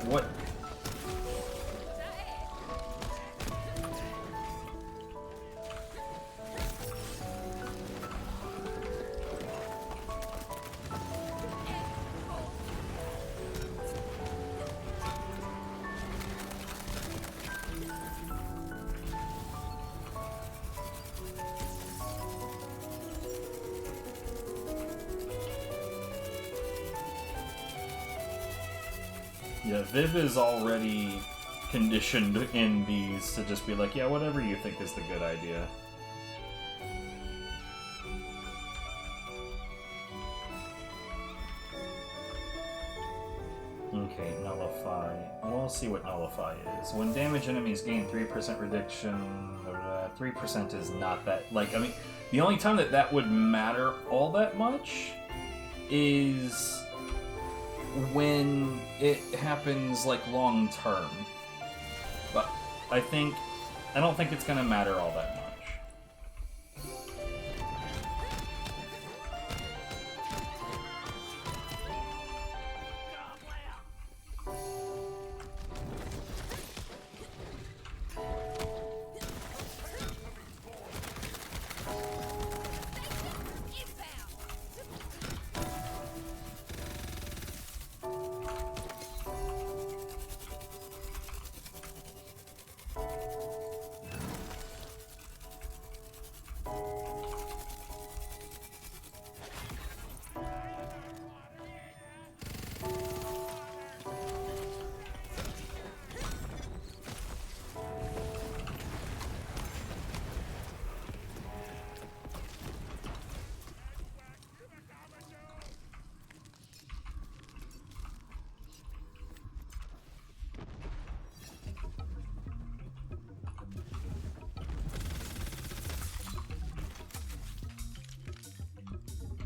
What? Yeah, Viv is already conditioned in these to just be like, yeah, whatever you think is the good idea. Okay, nullify. Well, we'll see what nullify is. When damaged enemies gain 3% reduction, 3% is not that... Like, I mean, the only time that would matter all that much is when it happens, like, long term. But I don't think it's gonna matter all that much.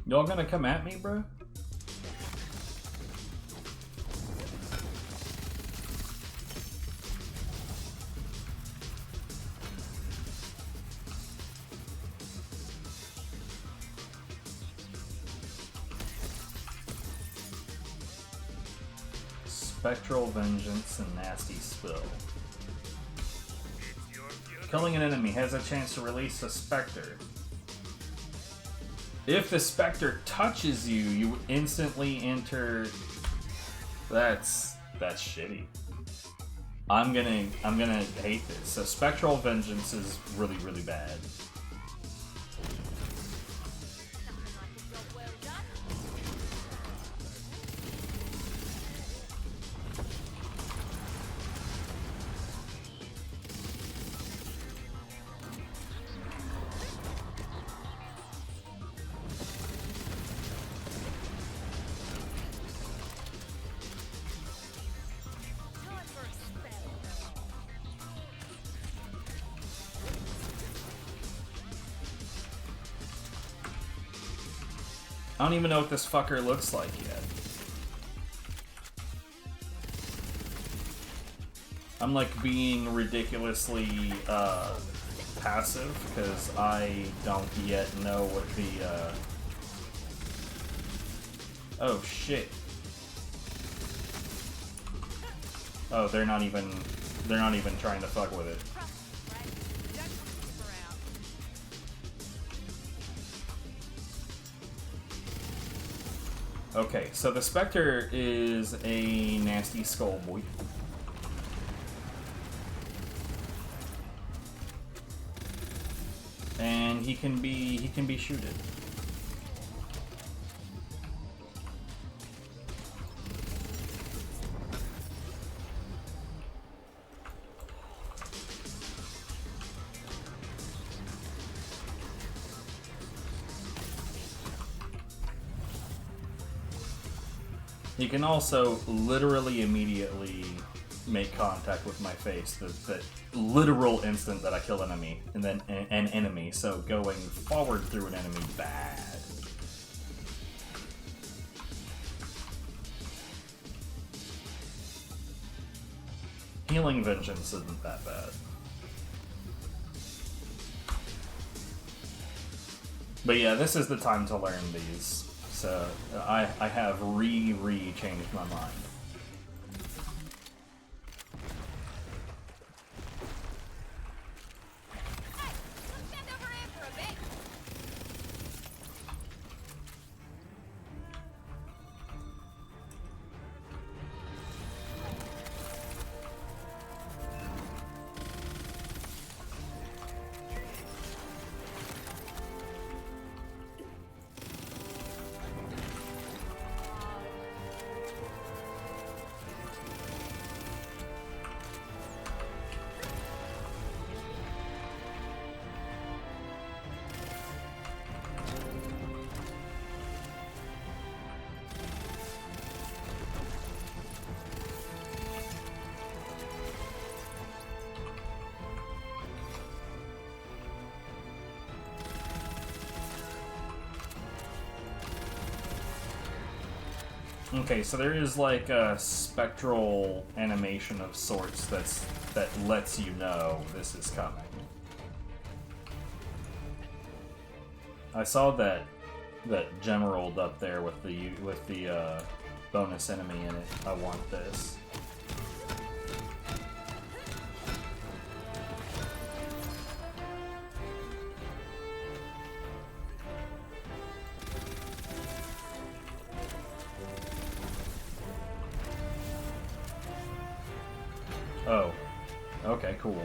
Y'all gonna come at me, bro? Spectral Vengeance and Nasty Spill. It's your funeral. Killing an enemy has a chance to release a Spectre. If the Spectre touches you, you instantly enter. That's shitty. I'm gonna hate this. So Spectral Vengeance is really, really bad. I don't even know what this fucker looks like yet. I'm like being ridiculously passive because I don't yet know what the oh shit. Oh, they're not even trying to fuck with it. Okay, so the Spectre is a nasty skull boy. And he can be shooted. He can also literally immediately make contact with my face. The literal instant that I kill an enemy, and then an enemy. So going forward through an enemy, bad. Healing Vengeance isn't that bad. But yeah, this is the time to learn these. So I have changed my mind. Okay, so there is like a spectral animation of sorts that lets you know this is coming. I saw that Gemerald up there with the bonus enemy in it. I want this. Oh, okay, cool.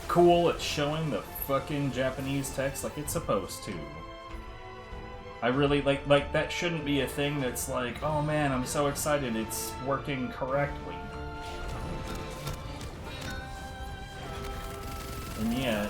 Cool, it's showing the fucking Japanese text like it's supposed to. I really like that shouldn't be a thing that's like, oh man, I'm so excited it's working correctly. And yet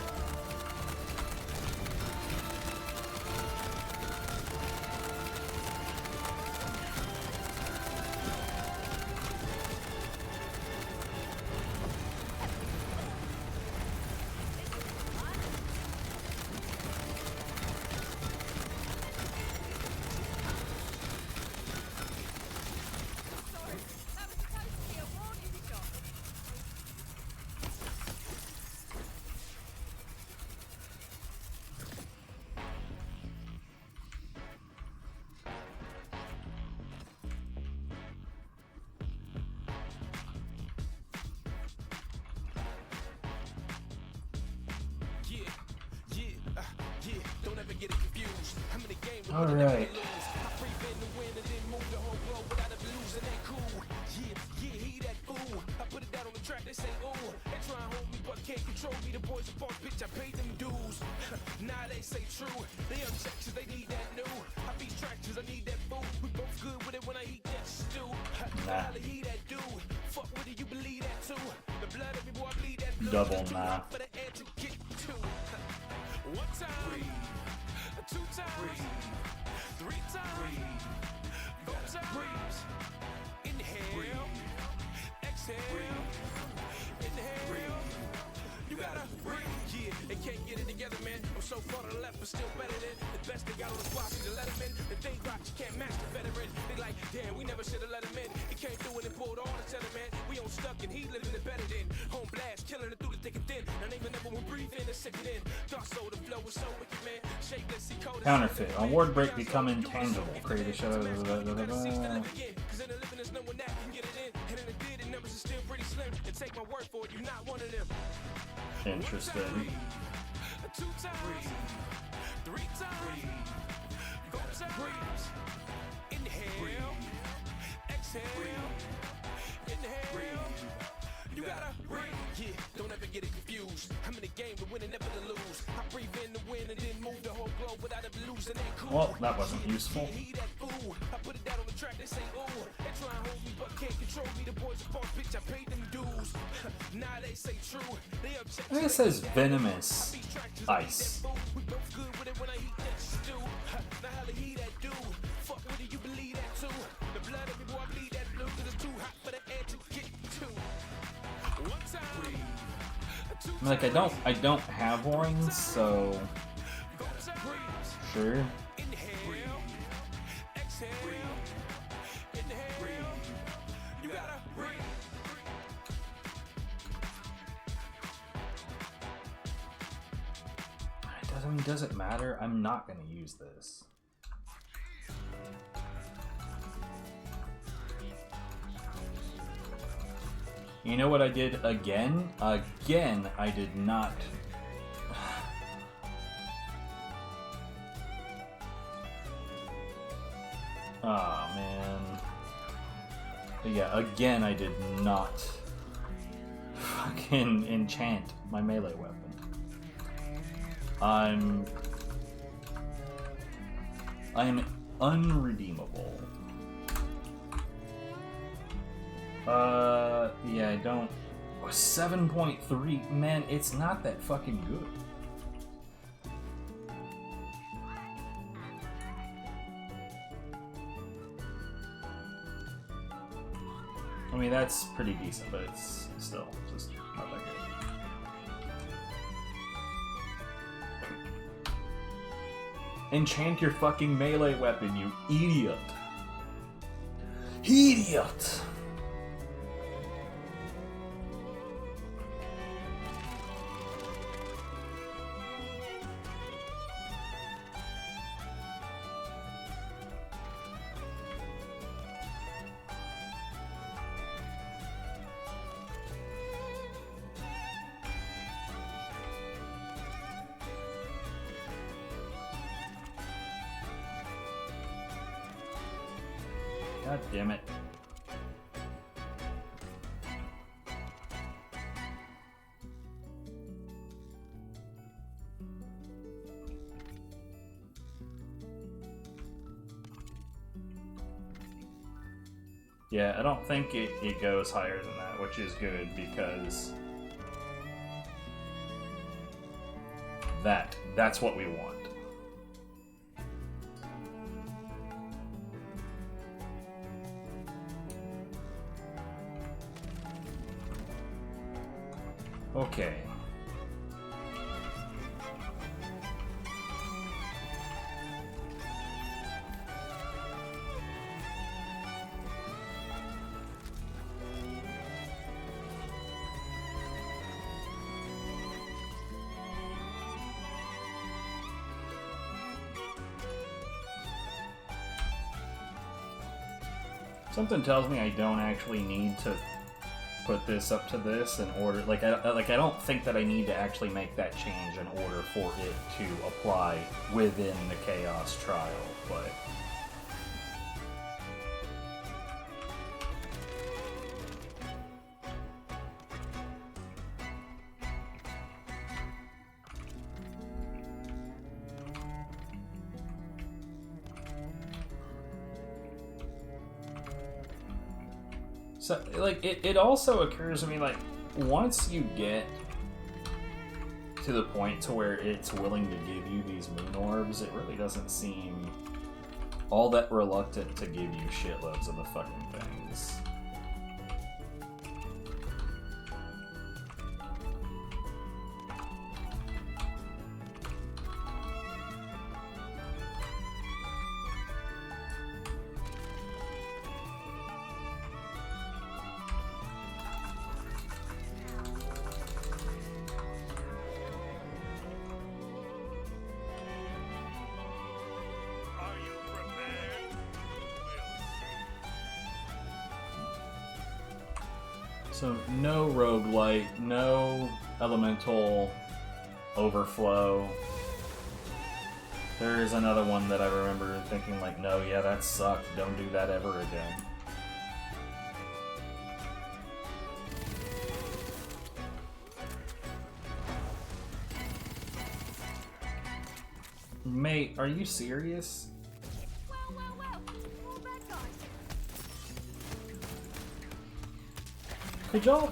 All right. Nah. Double nah. They can't get it together, man. I'm so far to the left, but still better than the best they got on the spot. See the letterman, the thing rock, you can't match the veteran. They like, damn, we never should have let him in. He came through and pulled all the cheddar, man. We on stuck and he living it better than home blast, killing it through the thick and thin. Now name another one, breathe in and sick it in. Thought so, the flow was so wicked, man. Shapeless, see cold. Counterfeit. On word break, become intangible. Create a show. Take my word for it, you're not one of them. Interesting. 2 times, 3 times, 4 times. Inhale, exhale, inhale. You gotta breathe, yeah. Don't ever get it confused. I'm in the game to win and never to lose. I breathe in the win and then move the whole globe without ever losing that cool. Well, that wasn't useful. I put it down on the track, they say, ooh. They try and hold me, but can't control me. The boys are false, bitch, I paid them dues. Now they say true. They object. I think it says venomous ice. We both good with it when I eat that stew. Now how to heat that dude. Fuck with it, you believe that too. The blood of me, boy, I bleed that blue, cause it's too hot for the air to get to. One time. Like I don't have one, so sure. Inhale, exhale, inhale. You gotta breathe. Does it matter? I'm not gonna use this. You know what I did again? Again, I did not. Oh man. But yeah, again, I did not fucking enchant my melee weapon. I'm unredeemable. Yeah, I don't. 7.3, man, it's not that fucking good. I mean, that's pretty decent, but it's still just not that good. Enchant your fucking melee weapon, you idiot. Idiot! God damn it. Yeah, I don't think it goes higher than that, which is good because that's what we want. Okay. Something tells me I don't actually need to put this up to this in order. Like I don't think that I need to actually make that change in order for it to apply within the Chaos Trial, but. So, like, it also occurs to me, like, once you get to the point to where it's willing to give you these moon orbs, it really doesn't seem all that reluctant to give you shitloads of the fucking things. Are you prepared? We'll see. So, no roguelite, no elemental overflow. There is another one that I remember thinking, like, no, yeah, that sucked. Don't do that ever again. Mate, are you serious? Could y'all?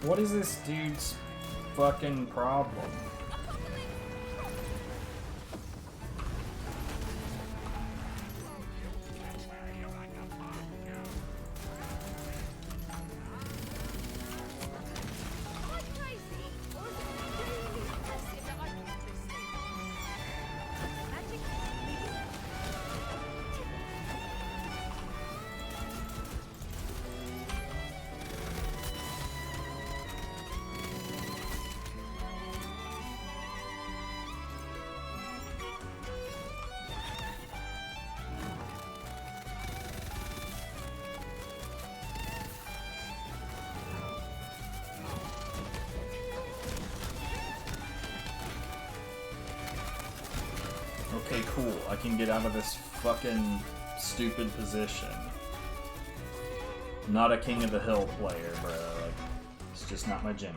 What is this dude's fucking problem? Okay, cool. I can get out of this fucking stupid position. Not a King of the Hill player, bro. Like, it's just not my jam.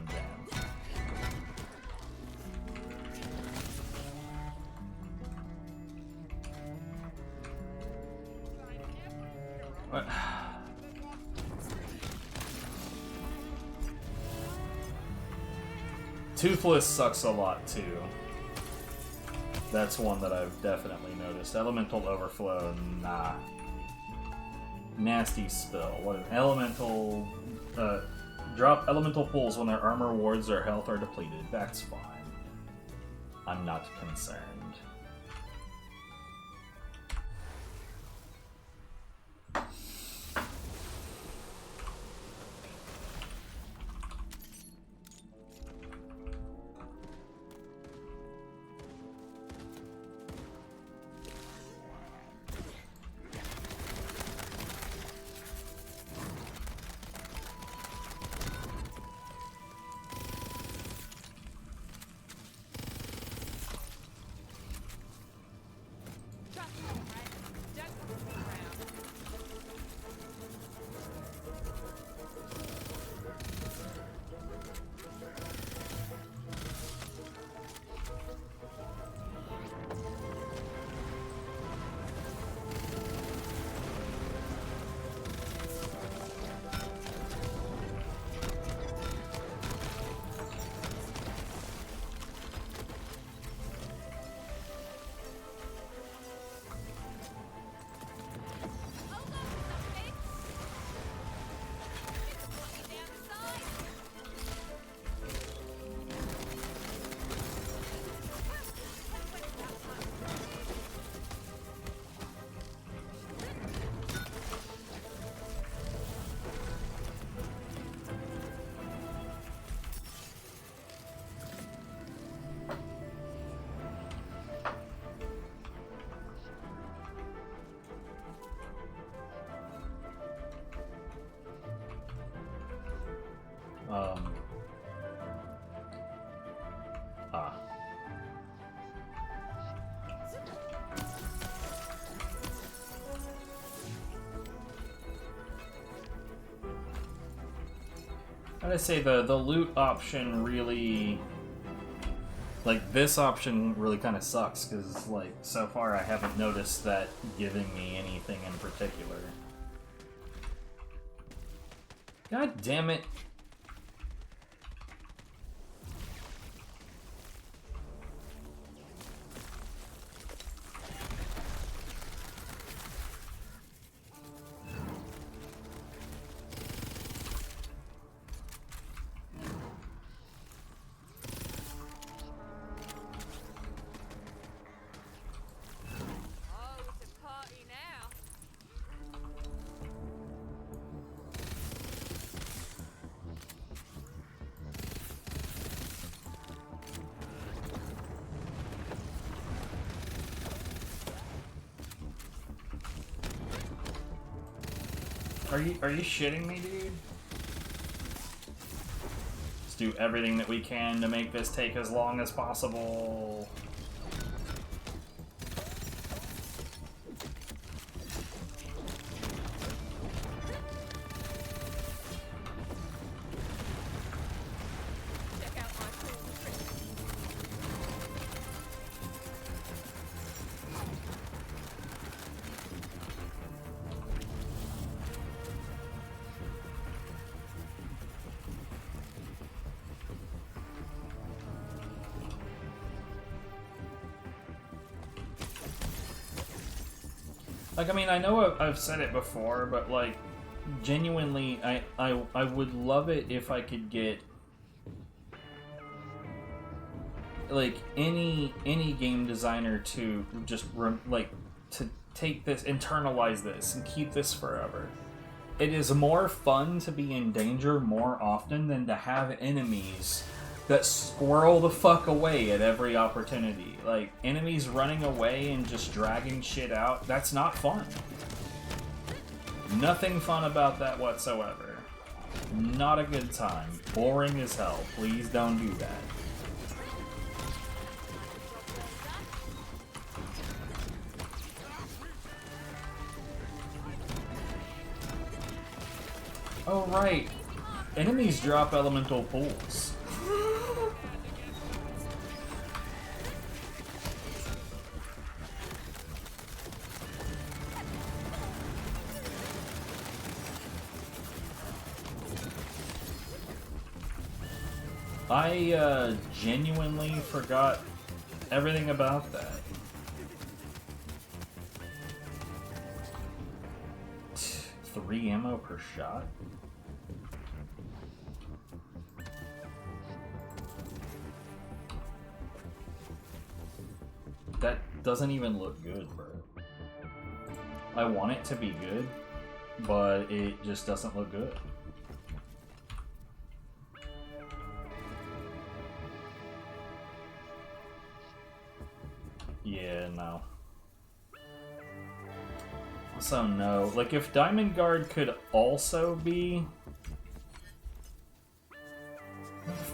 What? Toothless sucks a lot too. That's one that I've definitely noticed. Elemental Overflow, nah. Nasty Spill. What an elemental... drop elemental pools when their armor, wards, or health are depleted. That's fine. I'm not concerned. Ah. I gotta say the loot option really, like, this option really kind of sucks because, like, so far I haven't noticed that giving me anything in particular. God damn it. Oh, it's a party now. Are you shitting me, dude? Let's do everything that we can to make this take as long as possible. Check out my cool trick. Like, I mean, I know I've said it before, but, like, genuinely, I would love it if I could get, like, any game designer to just, to take this, internalize this, and keep this forever. It is more fun to be in danger more often than to have enemies that squirrel the fuck away at every opportunity. Like, enemies running away and just dragging shit out, that's not fun. Nothing fun about that whatsoever. Not a good time. Boring as hell. Please don't do that. Oh, right. Enemies drop elemental pools. I genuinely forgot everything about that. Three ammo per shot? That doesn't even look good, bro. I want it to be good, but it just doesn't look good. Yeah, no. So no. Like, if Diamond Guard could also be...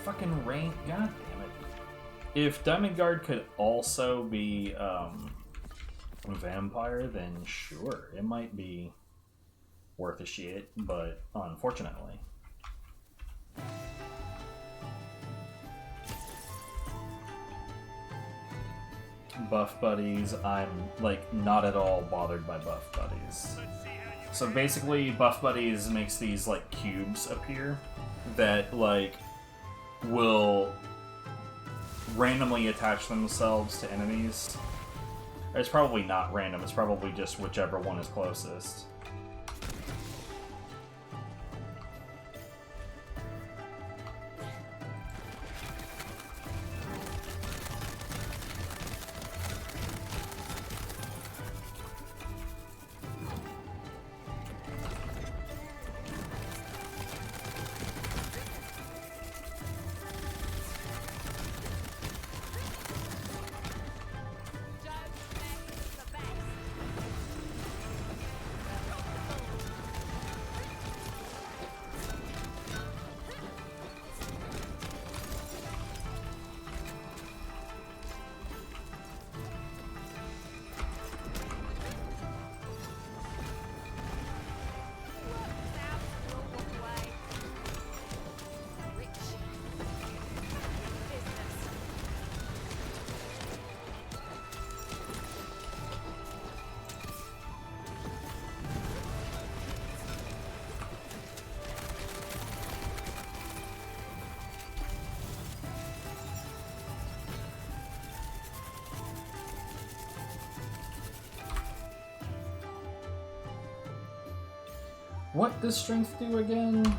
fucking rain... God damn it. If Diamond Guard could also be, Vampire, then sure. It might be worth a shit, but unfortunately... Buff buddies, I'm, like, not at all bothered by buff buddies. So basically, buff buddies makes these, like, cubes appear that, like, will randomly attach themselves to enemies. It's probably not random, it's probably just whichever one is closest. What does strength do again?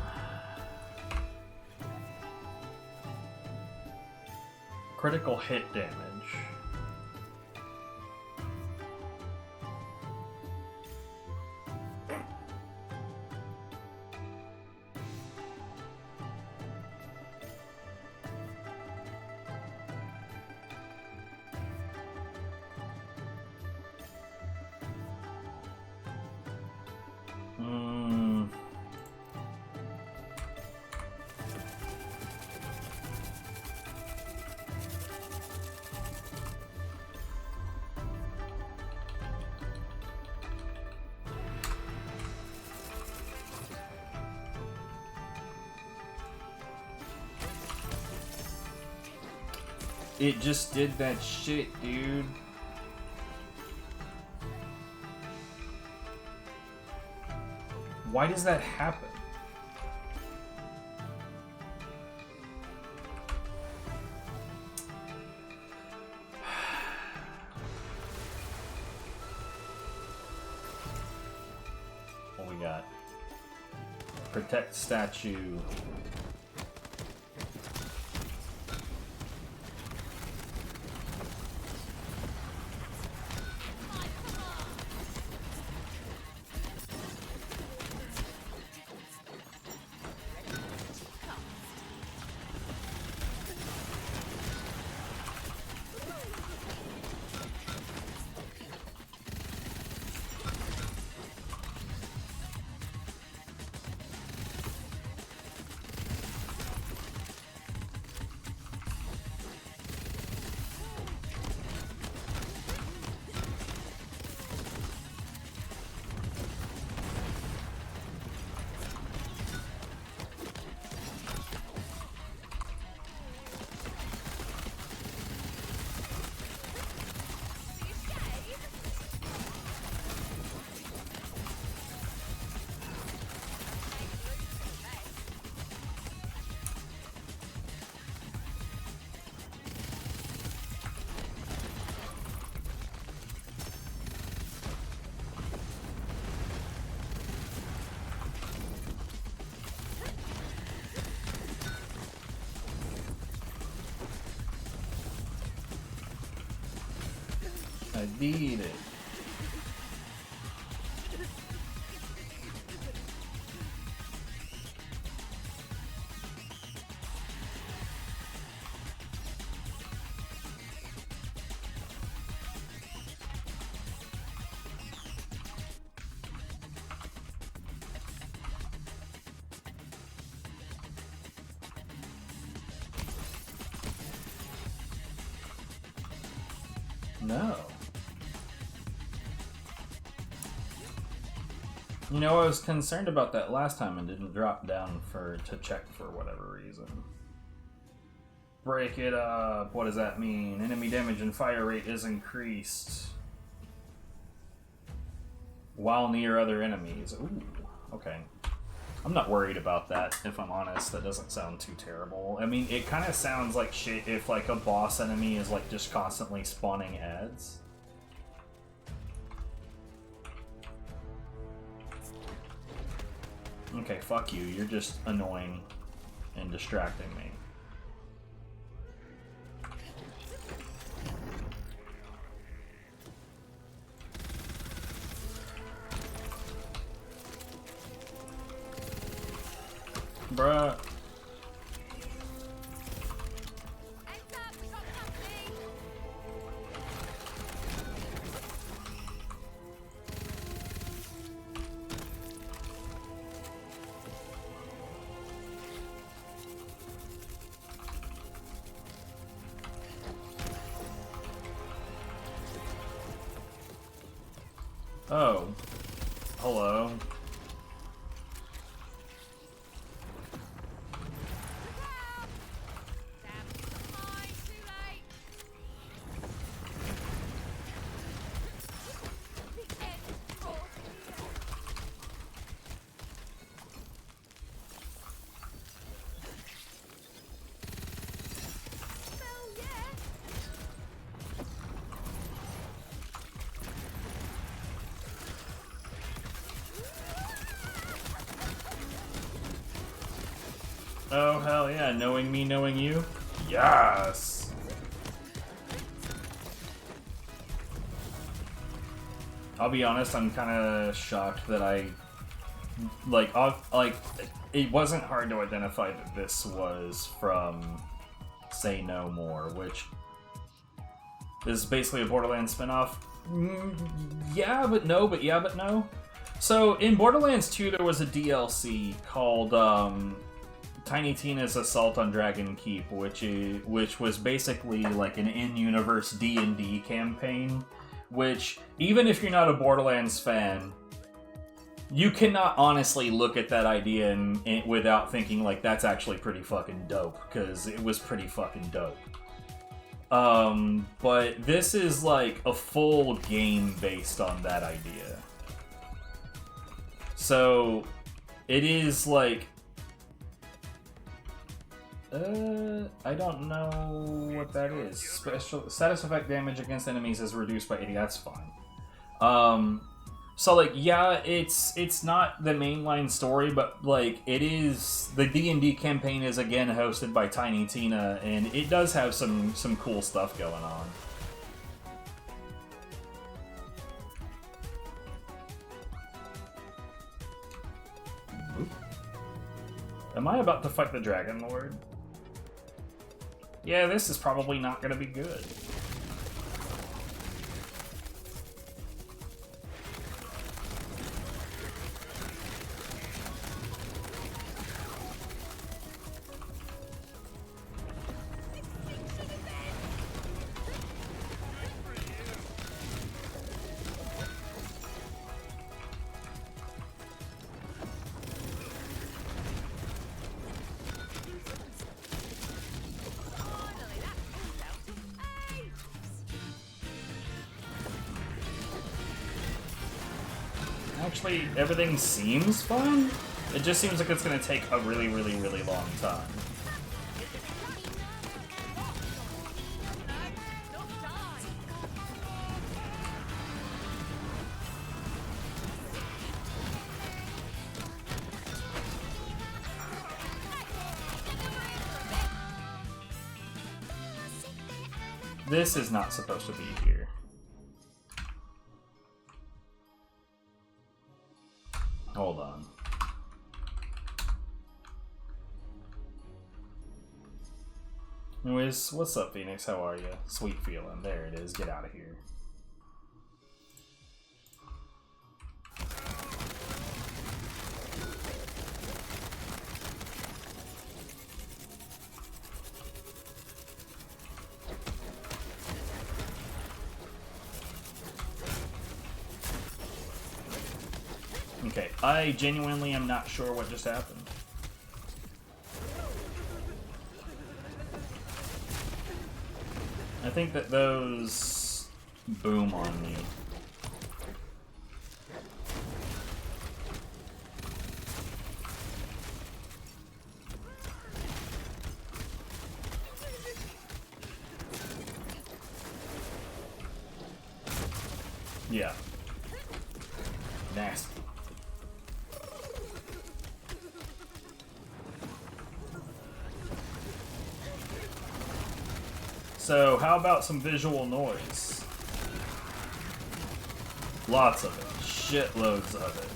Critical hit damage. It just did that shit, dude. Why does that happen? What we got? Protect statue. I did it. No. You know, I was concerned about that last time and didn't drop down to check for whatever reason. Break it up. What does that mean? Enemy damage and fire rate is increased while near other enemies. Ooh, okay. I'm not worried about that, if I'm honest. That doesn't sound too terrible. I mean, it kind of sounds like shit if, like, a boss enemy is, like, just constantly spawning ads. Okay, fuck you. You're just annoying and distracting me. Bruh. Oh. Hello. Oh, hell yeah. Knowing me, knowing you? Yes! I'll be honest, I'm kind of shocked that it wasn't hard to identify that this was from Say No More, which is basically a Borderlands spinoff. Yeah, but no, but yeah, but no. So, in Borderlands 2, there was a DLC called Tiny Tina's Assault on Dragon Keep, which was basically like an in-universe D&D campaign, which, even if you're not a Borderlands fan, you cannot honestly look at that idea without thinking, like, that's actually pretty fucking dope, because it was pretty fucking dope. But this is, like, a full game based on that idea. So, it is, like... I don't know what that is. Special status effect damage against enemies is reduced by 80. That's fine. So like, yeah, it's not the mainline story, but like it is. The D&D campaign is again hosted by Tiny Tina, and it does have some cool stuff going on. Oop. Am I about to fight the Dragon Lord? Yeah, this is probably not going to be good. Actually, everything seems fine. It just seems like it's going to take a really, really, really long time. This is not supposed to be here. Hold on. Anyways, what's up, Phoenix? How are you? Sweet feeling. There it is. Get out of here. Okay, I genuinely am not sure what just happened. I think that those boom on me. Yeah. Nasty. So, how about some visual noise? Lots of it. Shitloads of it.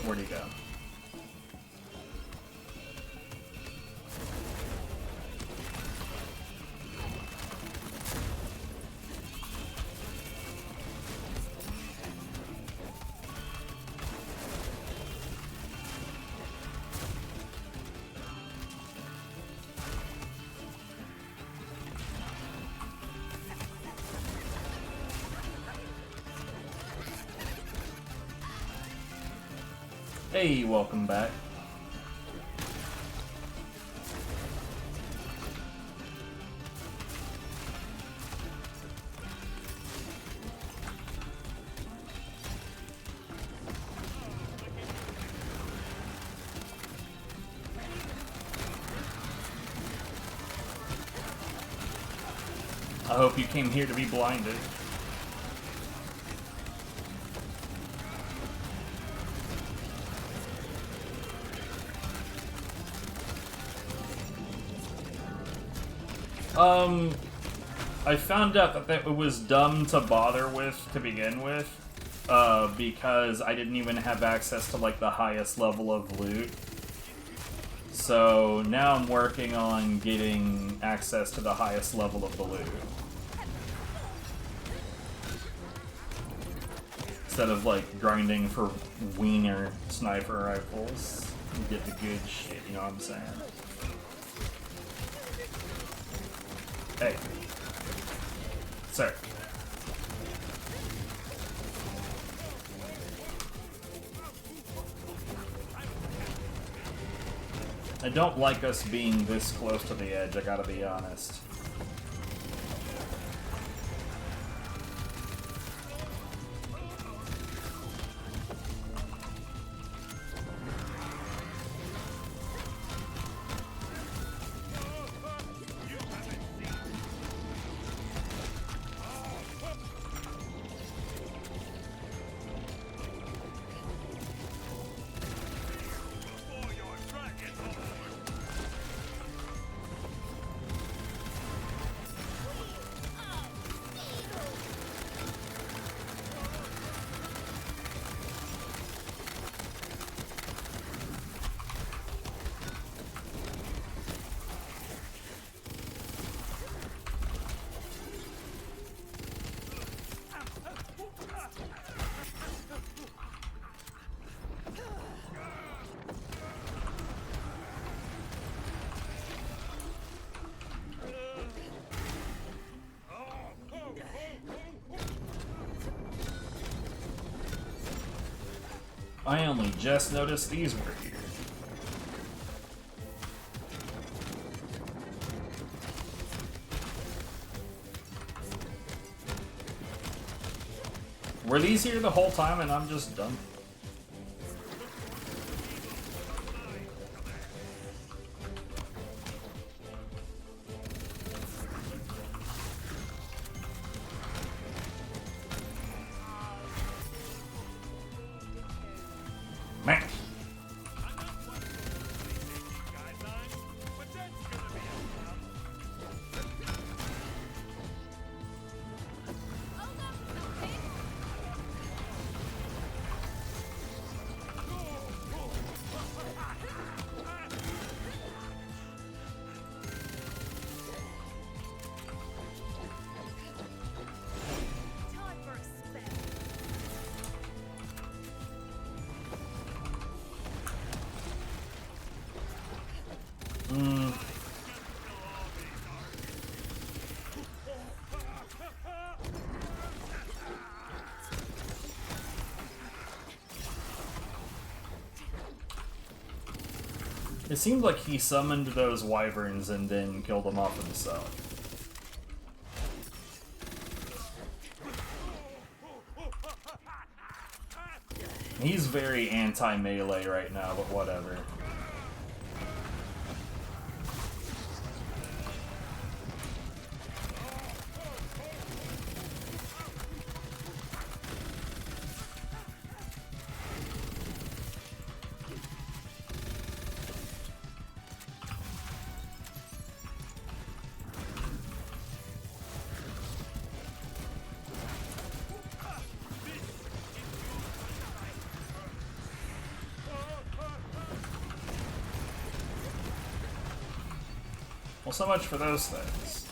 Where'd he go? Hey, welcome back. I hope you came here to be blinded. I found out that it was dumb to bother with to begin with, because I didn't even have access to, like, the highest level of loot. So now I'm working on getting access to the highest level of the loot. Instead of, like, grinding for wiener sniper rifles, you get the good shit, you know what I'm saying? Hey. Sir. I don't like us being this close to the edge, I gotta be honest. I only just noticed these were here. Were these here the whole time and I'm just dumb? Man. Time for a spell. It seemed like he summoned those wyverns and then killed them off himself. He's very anti-melee right now, but whatever. Well, so much for those things.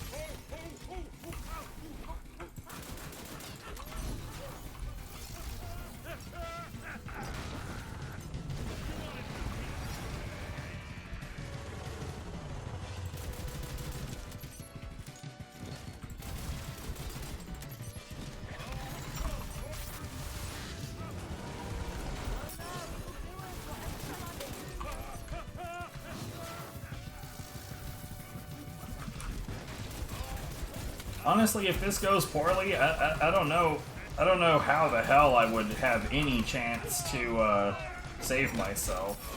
Honestly, if this goes poorly, I don't know. I don't know how the hell I would have any chance to save myself.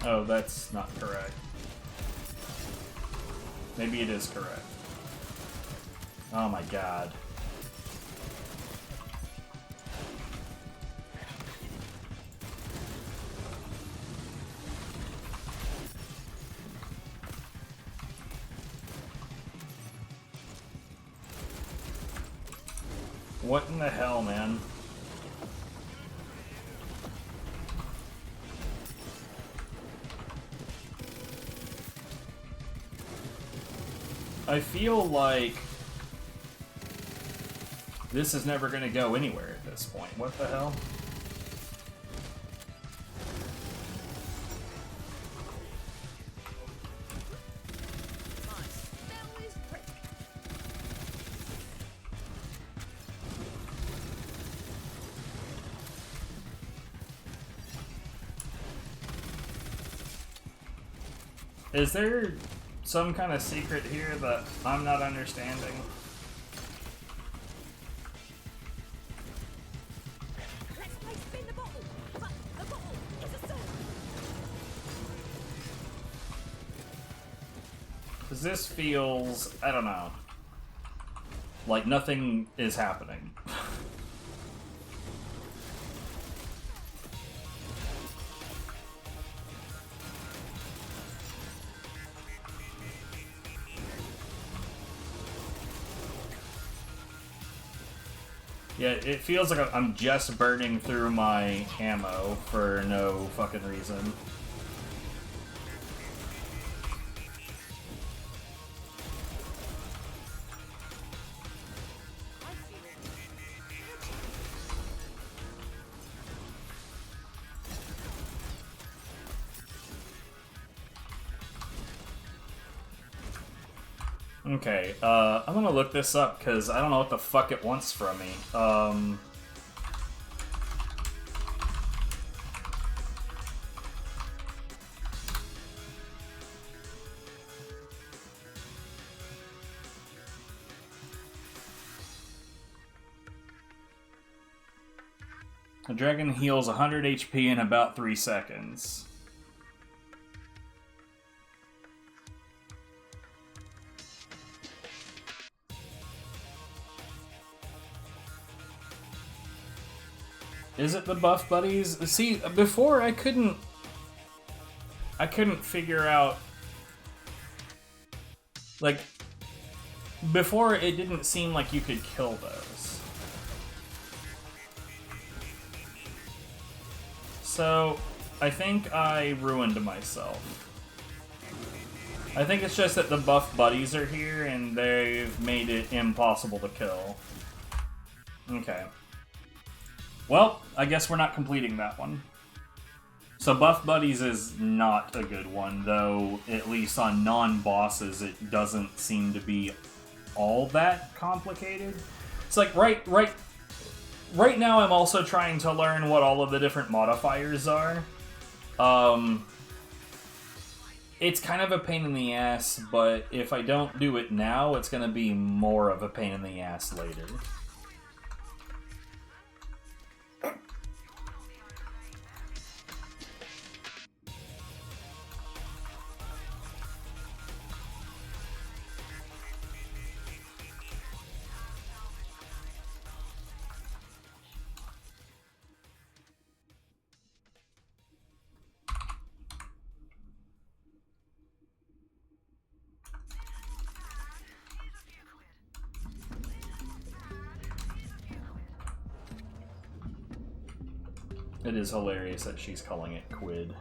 Oh, that's not correct. Maybe it is correct. Oh my god. What in the hell, man? I feel like this is never going to go anywhere at this point. What the hell? Is there some kind of secret here that I'm not understanding? Let's play spin the bottle. But the bottle is a soul. Because this feels, I don't know, like nothing is happening. Yeah, it feels like I'm just burning through my ammo for no fucking reason. Okay, I'm gonna look this up because I don't know what the fuck it wants from me. A dragon heals 100 HP in about 3 seconds. Is it the buff buddies? See, before I couldn't figure out, like, before it didn't seem like you could kill those. So, I think I ruined myself. I think it's just that the buff buddies are here and they've made it impossible to kill. Okay. Well, I guess we're not completing that one. So buff buddies is not a good one, though at least on non-bosses it doesn't seem to be all that complicated. It's like right now I'm also trying to learn what all of the different modifiers are. It's kind of a pain in the ass, but if I don't do it now, it's going to be more of a pain in the ass later. It is hilarious that she's calling it quid.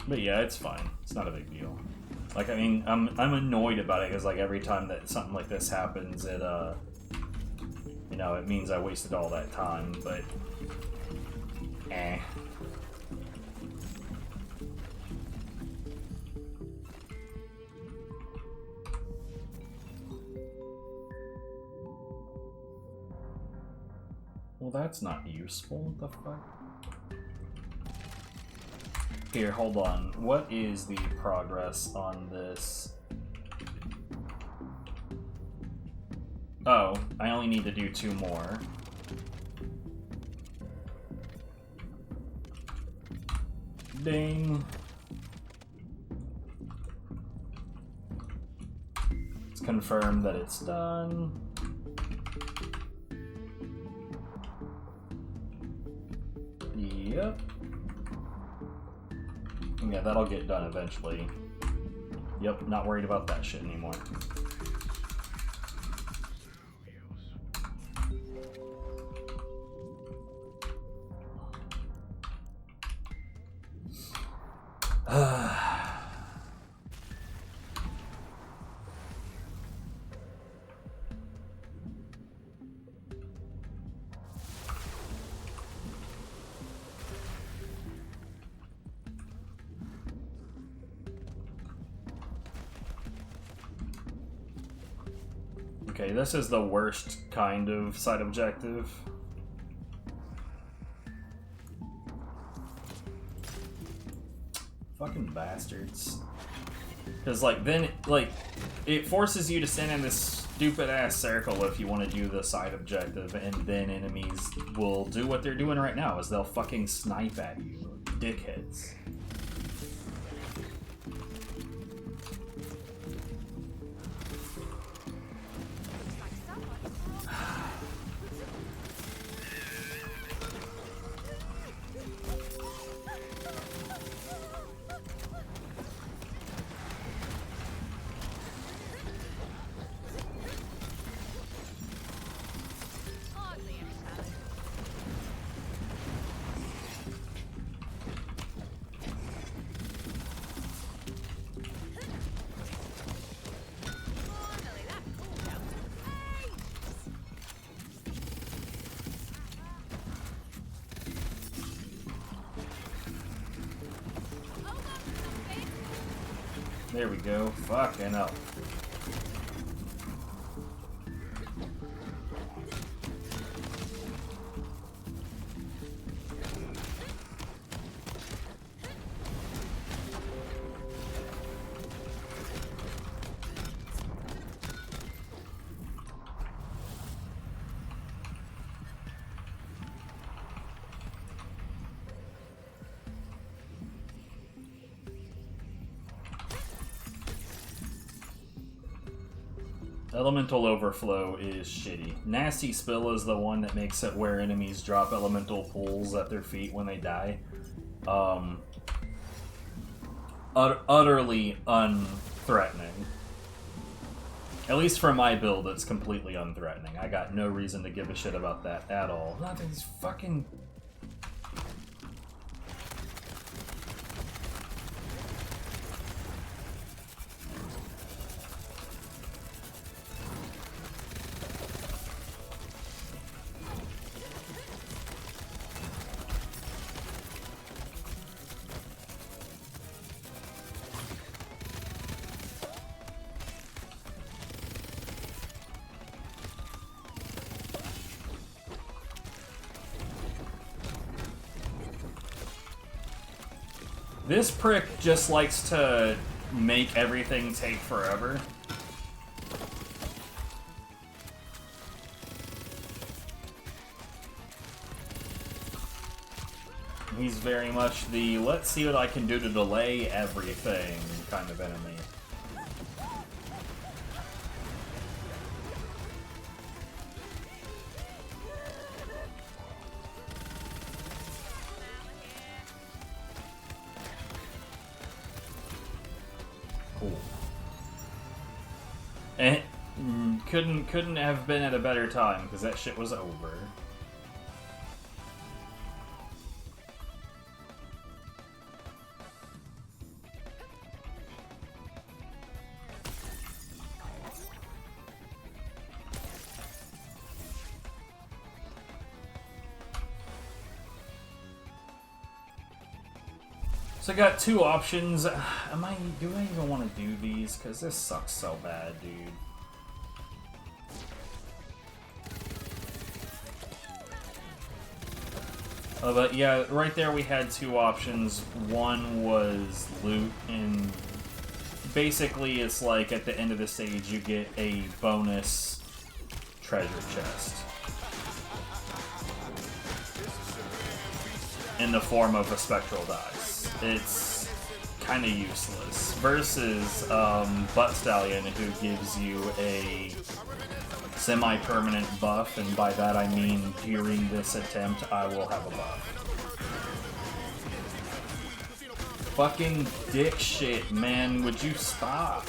But yeah, it's fine. It's not a big deal. Like, I mean, I'm annoyed about it because, like, every time that something like this happens, it, you know, it means I wasted all that time, but... eh. Well, that's not useful. What the fuck? Here, hold on. What is the progress on this? Oh, I only need to do 2 more. Ding. Let's confirm that it's done. Yep. Yeah, that'll get done eventually. Yep, not worried about that shit anymore. Okay, this is the worst kind of side objective. Fucking bastards. Because, like, then, like, it forces you to stand in this stupid-ass circle if you want to do the side objective, and then enemies will do what they're doing right now, is they'll fucking snipe at you. Dickheads. There we go. Fucking hell. Elemental Overflow is shitty. Nasty Spill is the one that makes it where enemies drop elemental pools at their feet when they die. Utterly unthreatening. At least for my build, it's completely unthreatening. I got no reason to give a shit about that at all. Not these fucking... This prick just likes to make everything take forever. He's very much the let's see what I can do to delay everything kind of enemy. And couldn't have been at a better time because that shit was over. So I got two options. Do I even want to do these? Because this sucks so bad, dude. But yeah, right there we had two options. One was loot, and basically it's like at the end of the stage you get a bonus treasure chest in the form of a spectral dice. It's kind of useless. Versus Butt Stallion, who gives you a semi-permanent buff, and by that I mean during this attempt I will have a buff. Fucking dick shit, man, would you stop?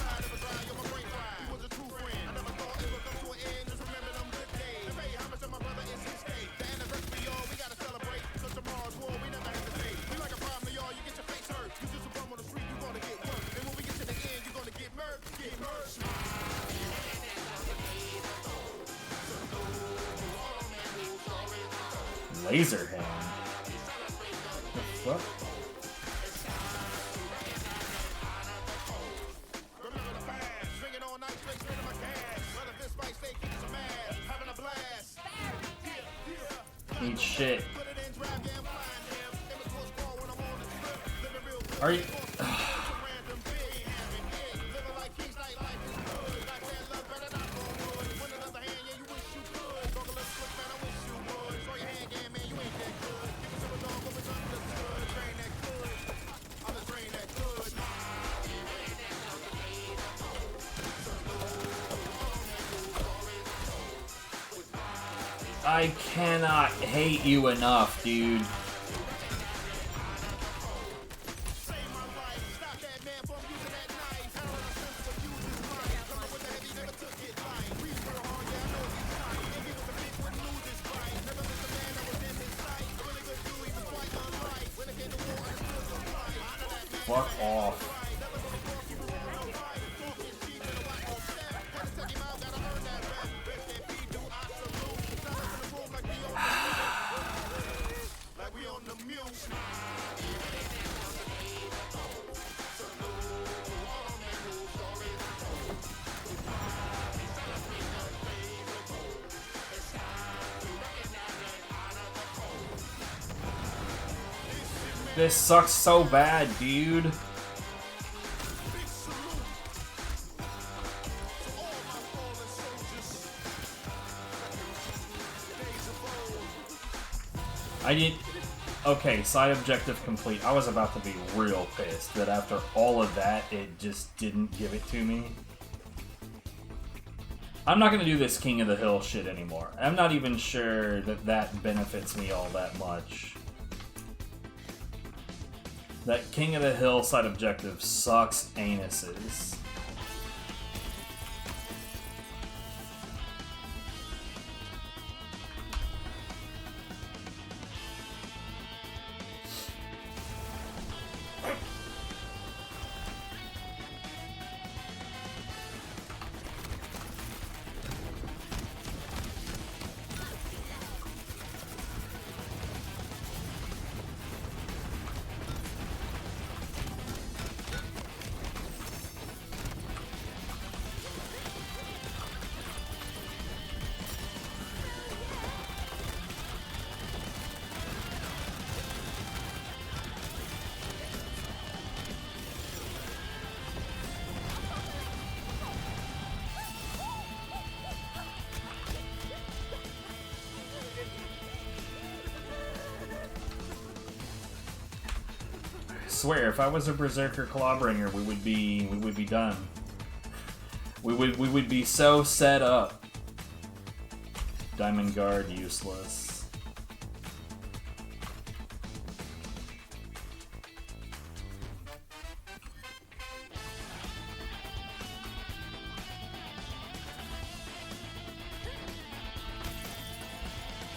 Laser hand. The fuck? Eat shit. Are you? I cannot hate you enough, dude. Fuck off. This sucks so bad, dude. I didn't... Okay, side objective complete. I was about to be real pissed that after all of that, it just didn't give it to me. I'm not going to do this King of the Hill shit anymore. I'm not even sure that that benefits me all that much. That King of the Hill side objective sucks anuses. Swear, if I was a Berserker Clawbringer, we would be done. We would be so set up. Diamond Guard useless.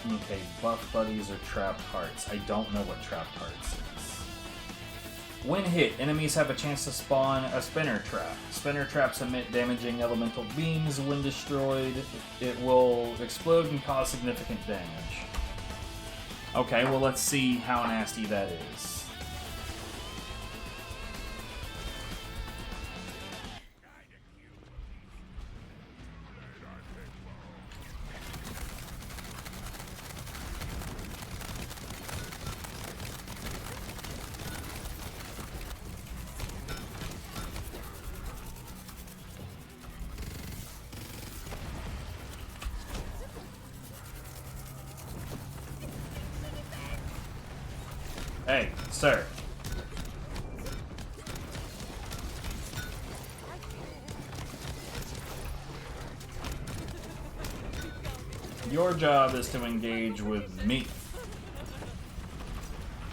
Okay, buff buddies or trapped hearts. I don't know what trapped hearts is. When hit, enemies have a chance to spawn a spinner trap. Spinner traps emit damaging elemental beams. When destroyed, it will explode and cause significant damage. Okay, well let's see how nasty that is. Hey, sir. Your job is to engage with me.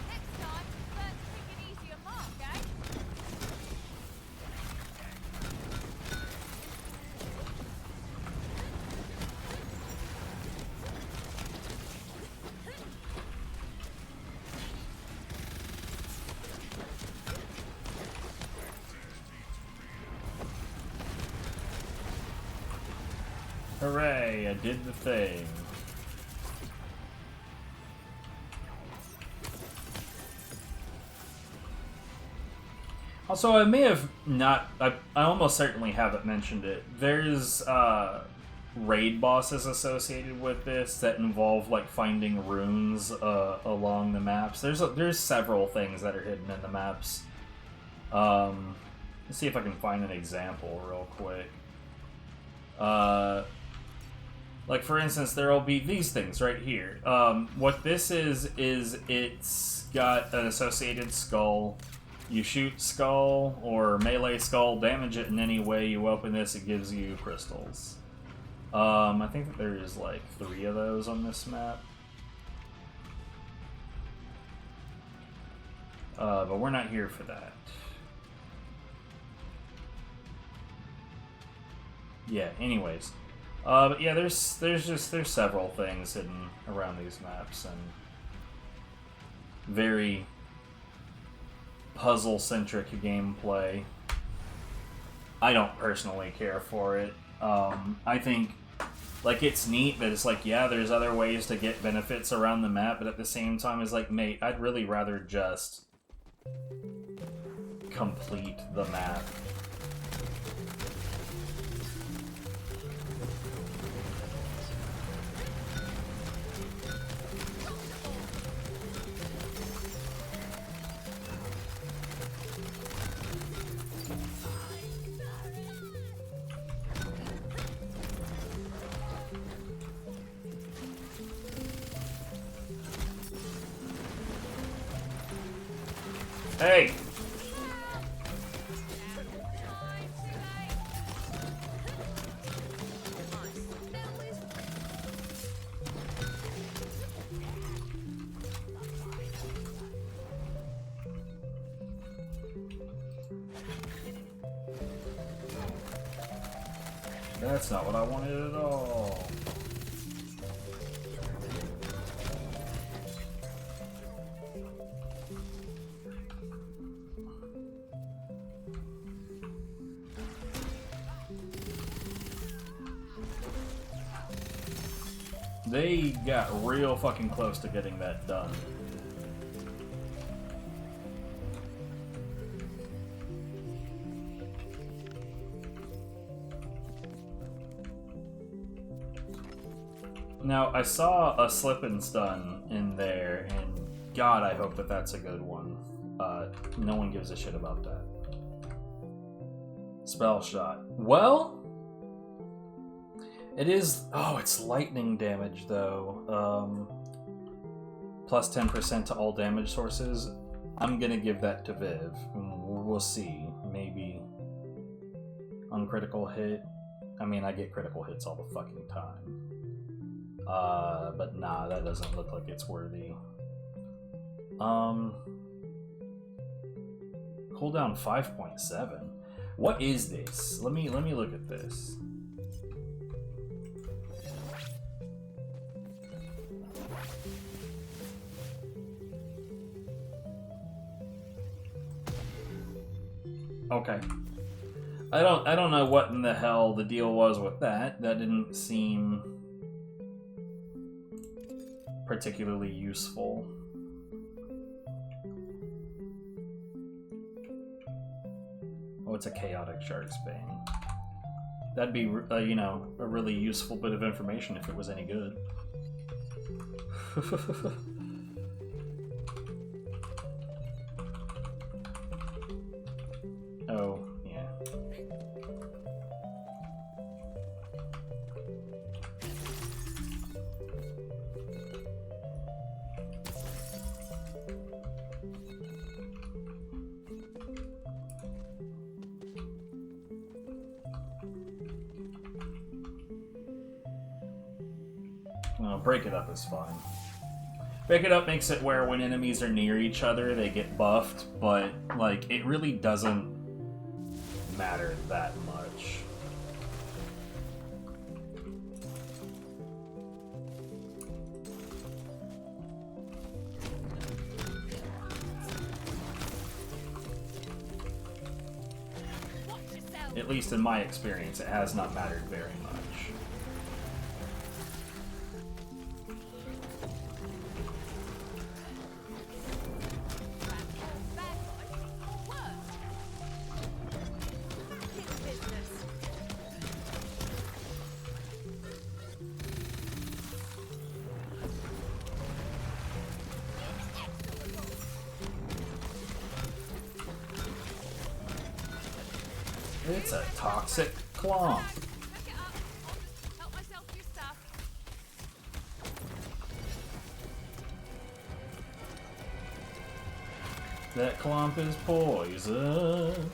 Next time, learn to pick an easier mark, eh? Hooray, I did the thing. Also, I may have not... I almost certainly haven't mentioned it. There's raid bosses associated with this that involve, like, finding runes along the maps. There's several things that are hidden in the maps. Let's see if I can find an example real quick. Like, for instance, there will be these things right here. What this is it's got an associated skull. You shoot skull or melee skull, damage it in any way you open this, it gives you crystals. I think that there is like 3 of those on this map. But we're not here for that. Yeah, anyways. But yeah, there's several things hidden around these maps, and very puzzle-centric gameplay. I don't personally care for it. I think, like, it's neat that it's like, yeah, there's other ways to get benefits around the map, but at the same time, it's like, mate, I'd really rather just complete the map. Hey! That's not what I wanted at all. They got real fucking close to getting that done. Now, I saw a slip and stun in there, and God, I hope that that's a good one. No one gives a shit about that. Spell shot. Well, it is... Oh, it's lightning damage, though. Plus 10% to all damage sources. I'm gonna give that to Viv. We'll see. Maybe on critical hit. I mean, I get critical hits all the fucking time. But nah, that doesn't look like it's worthy. Cooldown 5.7. What is this? Let me look at this. Okay. I don't know what in the hell the deal was with that. That didn't seem particularly useful. Oh, it's a chaotic shark's bane. That'd be, you know, a really useful bit of information if it was any good. Oh, yeah. Well, break it up is fine. Break it up makes it where when enemies are near each other, they get buffed, but, like, it really doesn't matter that much. At least in my experience, it has not mattered very much. It's a toxic clump. Pick it up. Help myself to your stuff. That clump is poison.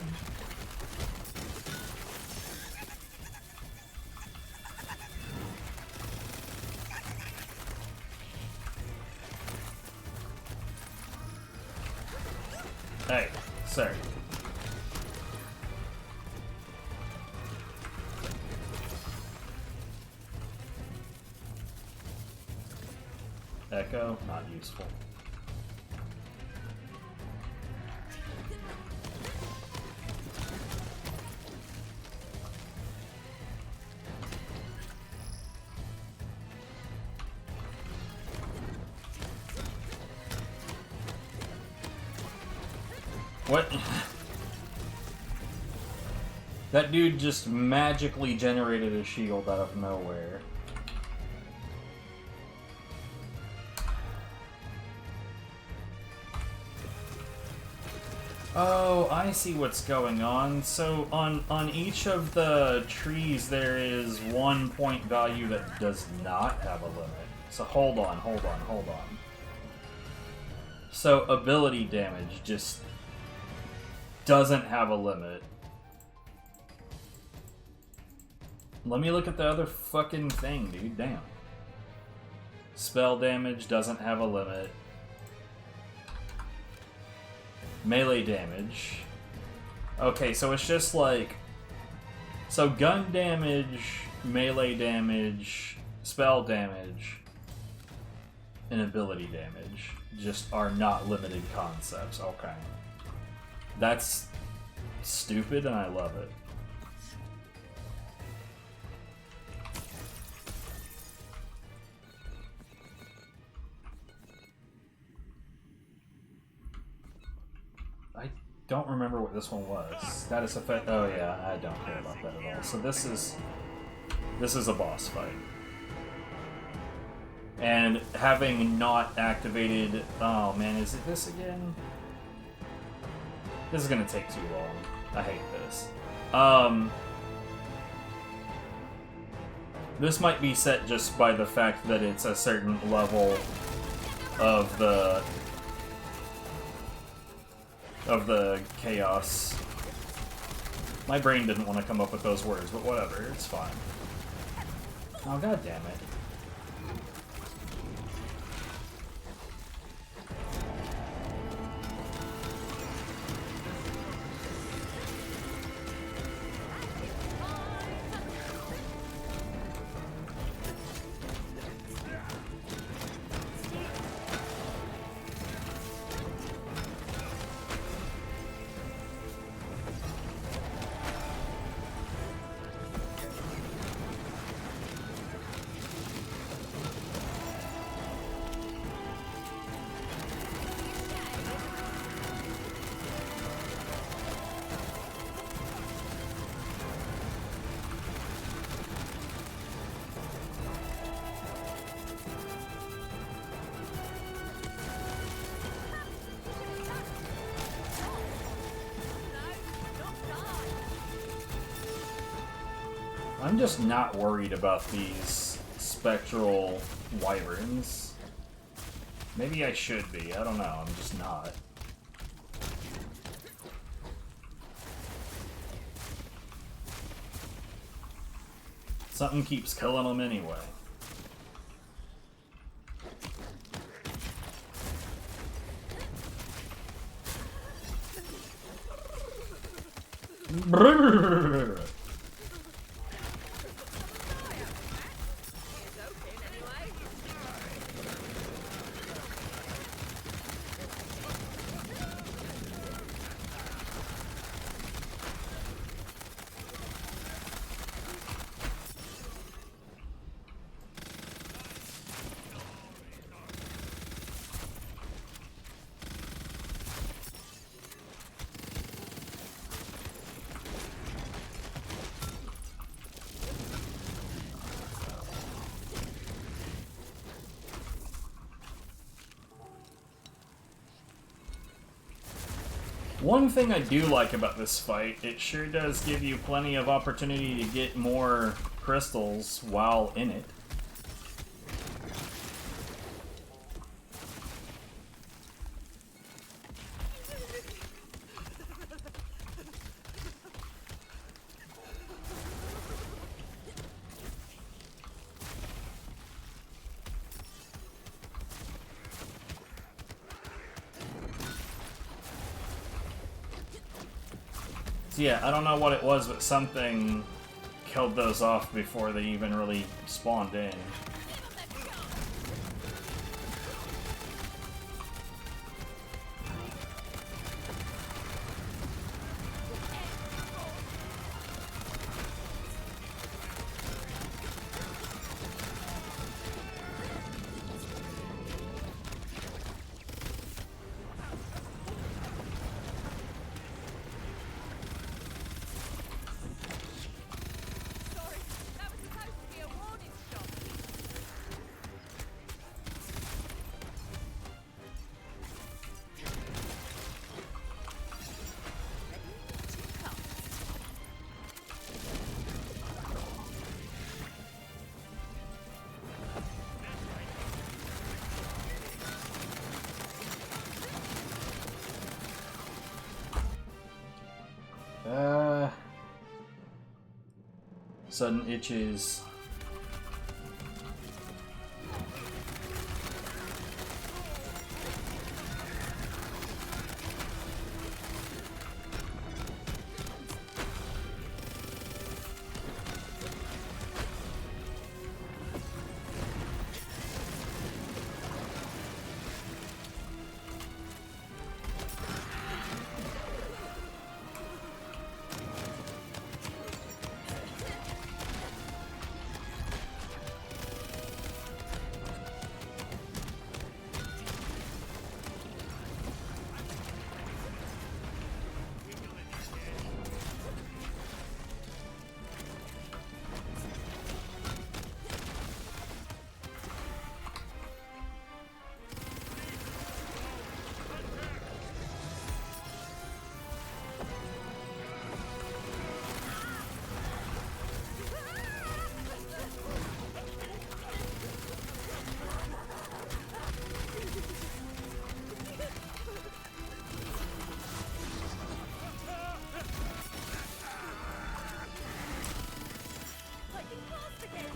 Hey, sir. Echo, not useful. What? That dude just magically generated a shield out of nowhere. Oh, I see what's going on. So on each of the trees there is 1 point value that does not have a limit. So hold on. So ability damage just doesn't have a limit. Let me look at the other fucking thing, dude. Damn. Spell damage doesn't have a limit. Melee damage. Okay, so it's just like... So gun damage, melee damage, spell damage, and ability damage just are not limited concepts. Okay. That's stupid and I love it. I don't remember what this one was. Status effect. Oh yeah, I don't care about that at all. So this is a boss fight. And having not activated, oh man, is it this again? This is gonna take too long. I hate this. This might be set just by the fact that it's a certain level of the chaos. My brain didn't want to come up with those words, but whatever, it's fine. Oh, god damn it. I'm just not worried about these spectral wyverns. Maybe I should be, I don't know, I'm just not. Something keeps killing them anyway. Brrr. Here's hoping, anyway. One thing I do like about this fight, it sure does give you plenty of opportunity to get more crystals while in it. So yeah, I don't know what it was, but something killed those off before they even really spawned in. Sorry, that was supposed to be a warning shot. Ready to come. Sudden itches. Lightning fast again.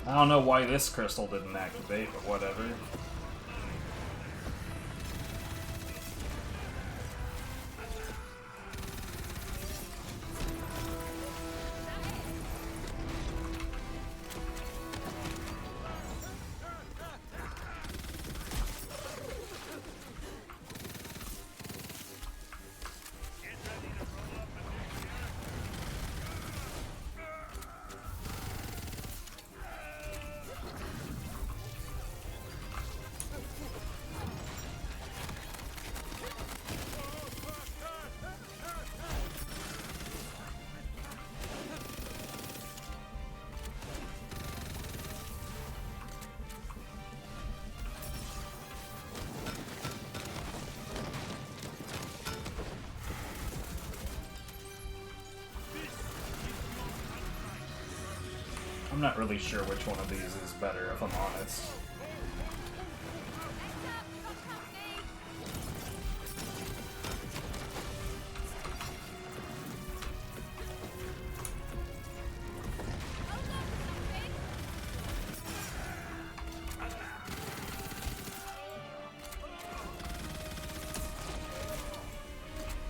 I don't know why this crystal didn't activate, but whatever. I'm not really sure which one of these is better, if I'm honest. Heads up, got company.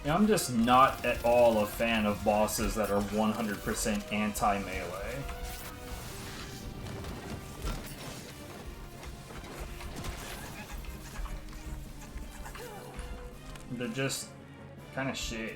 I'm just not at all a fan of bosses that are 100% anti-melee. They're just kind of shit.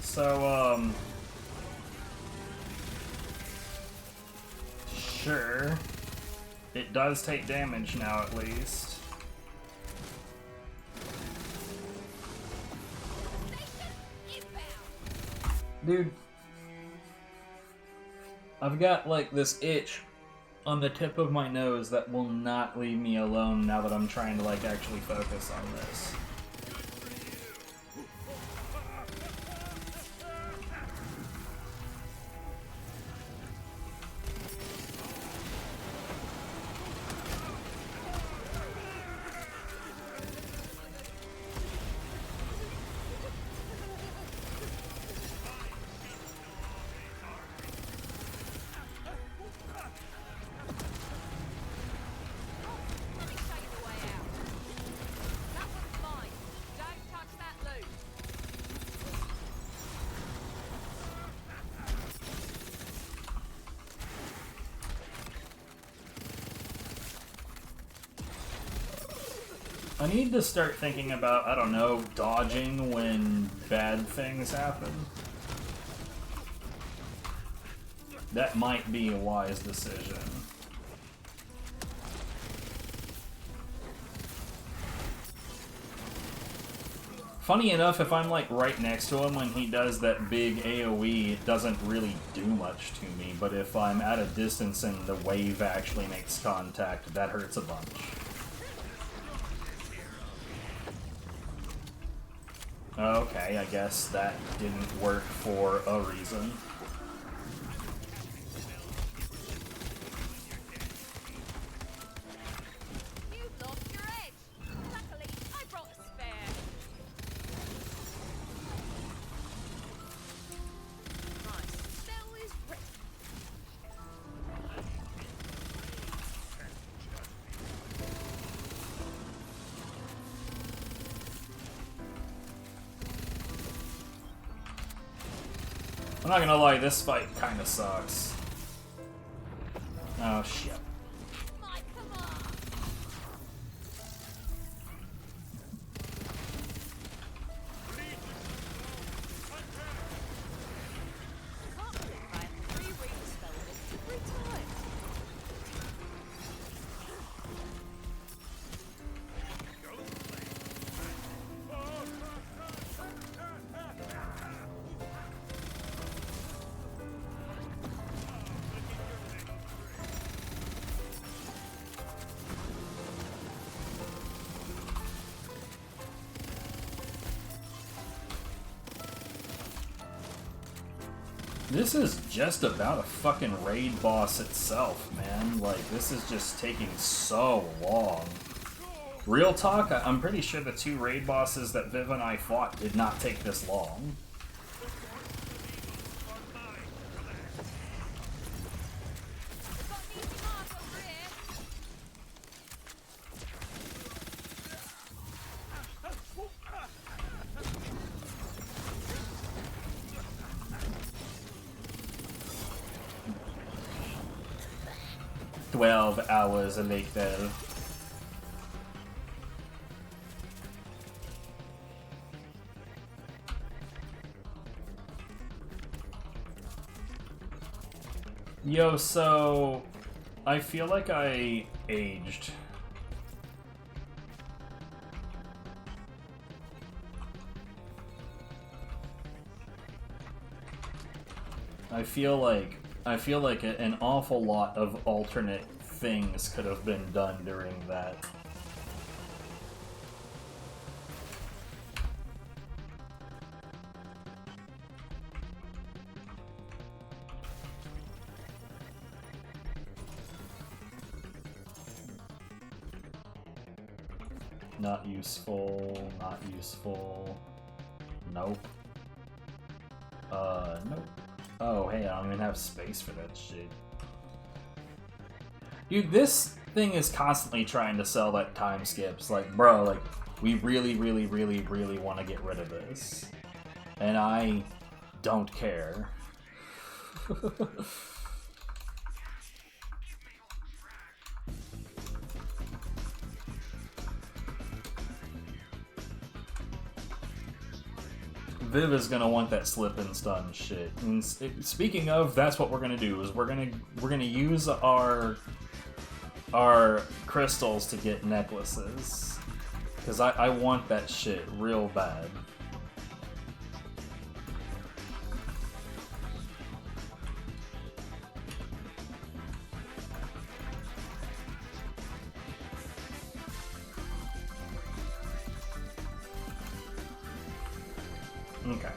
So, sure. It does take damage now, at least. Dude. I've got, like, this itch on the tip of my nose that will not leave me alone now that I'm trying to, like, actually focus on this. I need to start thinking about, I don't know, dodging when bad things happen. That might be a wise decision. Funny enough, if I'm like right next to him when he does that big AoE, it doesn't really do much to me, but if I'm at a distance and the wave actually makes contact, that hurts a bunch. Okay, I guess that didn't work for a reason. You've lost your edge. Luckily, I brought a spare. My spell is ready. I'm not gonna lie, this fight kinda sucks. Oh shit. My command. Can't believe I have 3 read spell bits every time. This is just about a fucking raid boss itself, man. Like, this is just taking so long. Real talk, I'm pretty sure the 2 raid bosses that Viv and I fought did not take this long. We've got an easy mark over here. 12 hours later. Yo, so I feel like I aged. I feel like an awful lot of alternate things could have been done during that. Not useful, not useful. Nope. Nope. Oh, hey, I don't even have space for that shit. Dude, this thing is constantly trying to sell that time skips. Like, bro, like, we really, really, really, really want to get rid of this. And I don't care. Viv is gonna want that slip and stun shit. And speaking of, that's what we're gonna do. Is we're gonna use our crystals to get necklaces, because I want that shit real bad. Okay.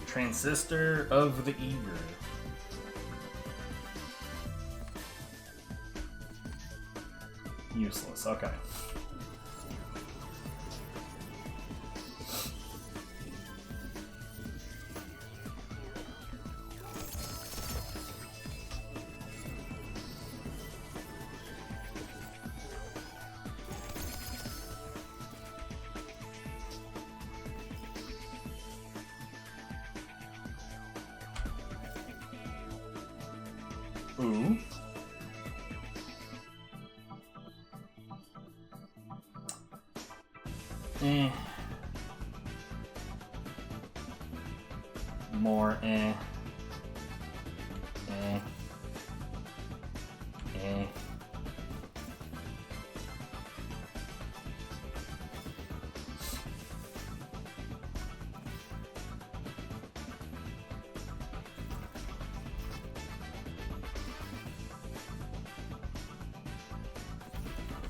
Transistor of the Eager. Useless, okay. Ooh. More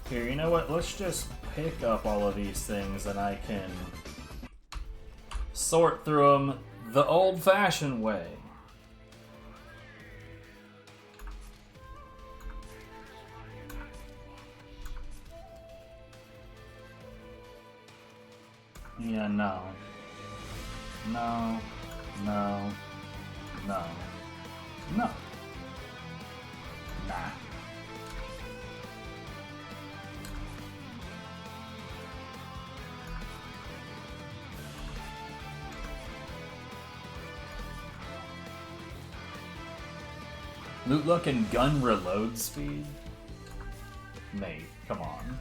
Here, you know what? Let's just pick up all of these things and I can sort through them the old-fashioned way. Yeah, no. No. No. No. No. Nah. Loot luck and gun reload speed? Mate, come on.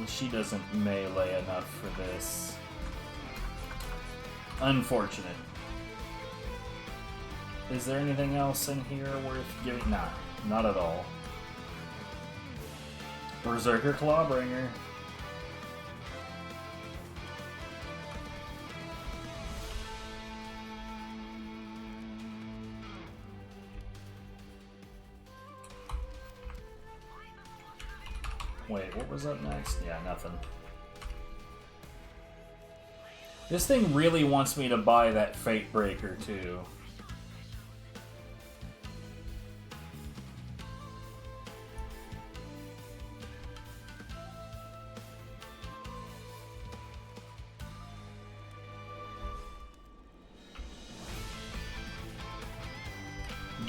She doesn't melee enough for this. Unfortunate. Is there anything else in here worth giving? Nah, not at all. Berserker Clawbringer. Wait, what was up next? Yeah, nothing. This thing really wants me to buy that Fate Breaker too.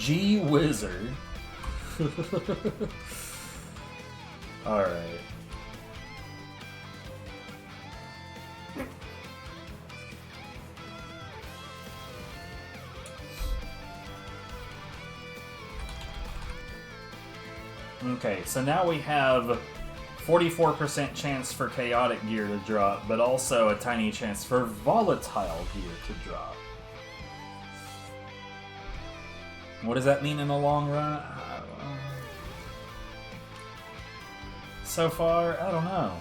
G Wizard. Alright. Okay, so now we have 44% chance for chaotic gear to drop, but also a tiny chance for volatile gear to drop. What does that mean in the long run? I don't know. So far, I don't know.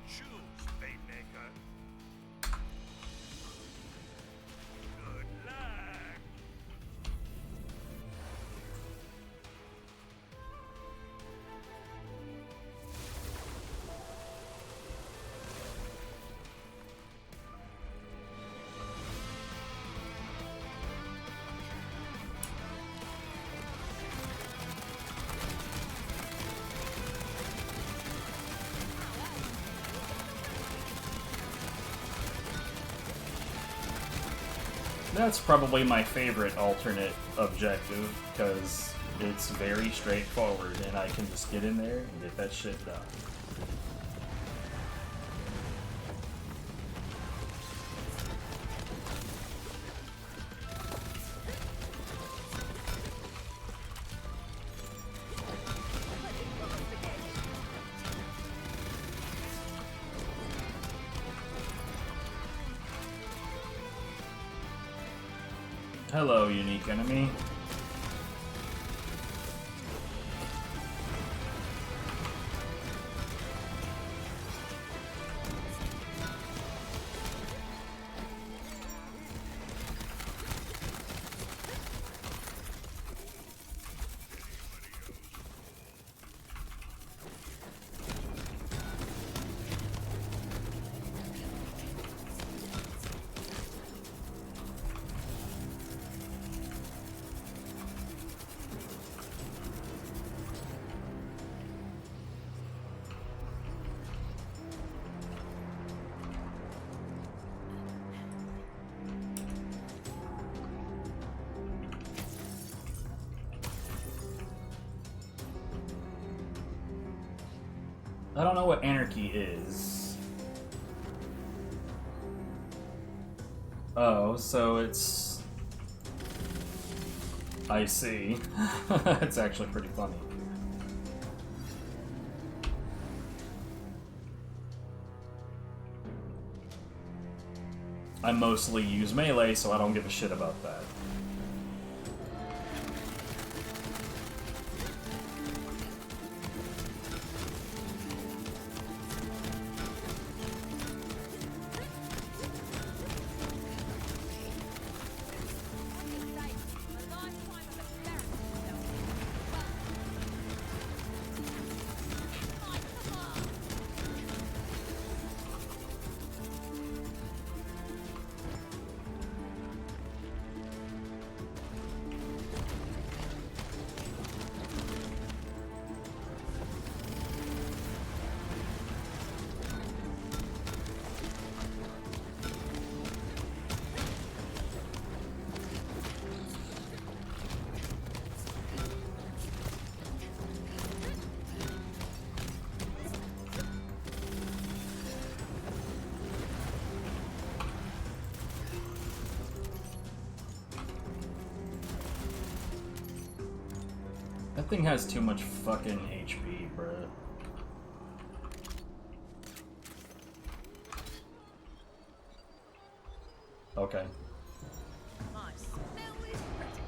Choose, Baymaker. Good luck. That's probably my favorite alternate objective, because it's very straightforward, and I can just get in there and get that shit done. Hello, unique enemy. I don't know what anarchy is. Oh, so it's... I see. It's actually pretty funny. I mostly use melee, so I don't give a shit about that. That thing has too much fucking HP, bruh. Okay. My smell is pretty.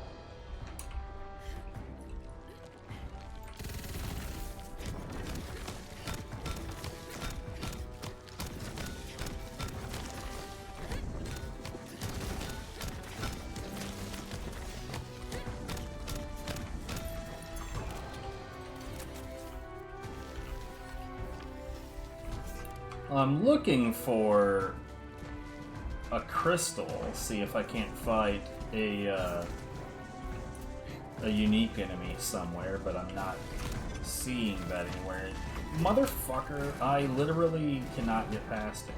I'm looking for a crystal. See if I can't fight a unique enemy somewhere, but I'm not seeing that anywhere. Motherfucker, I literally cannot get past him.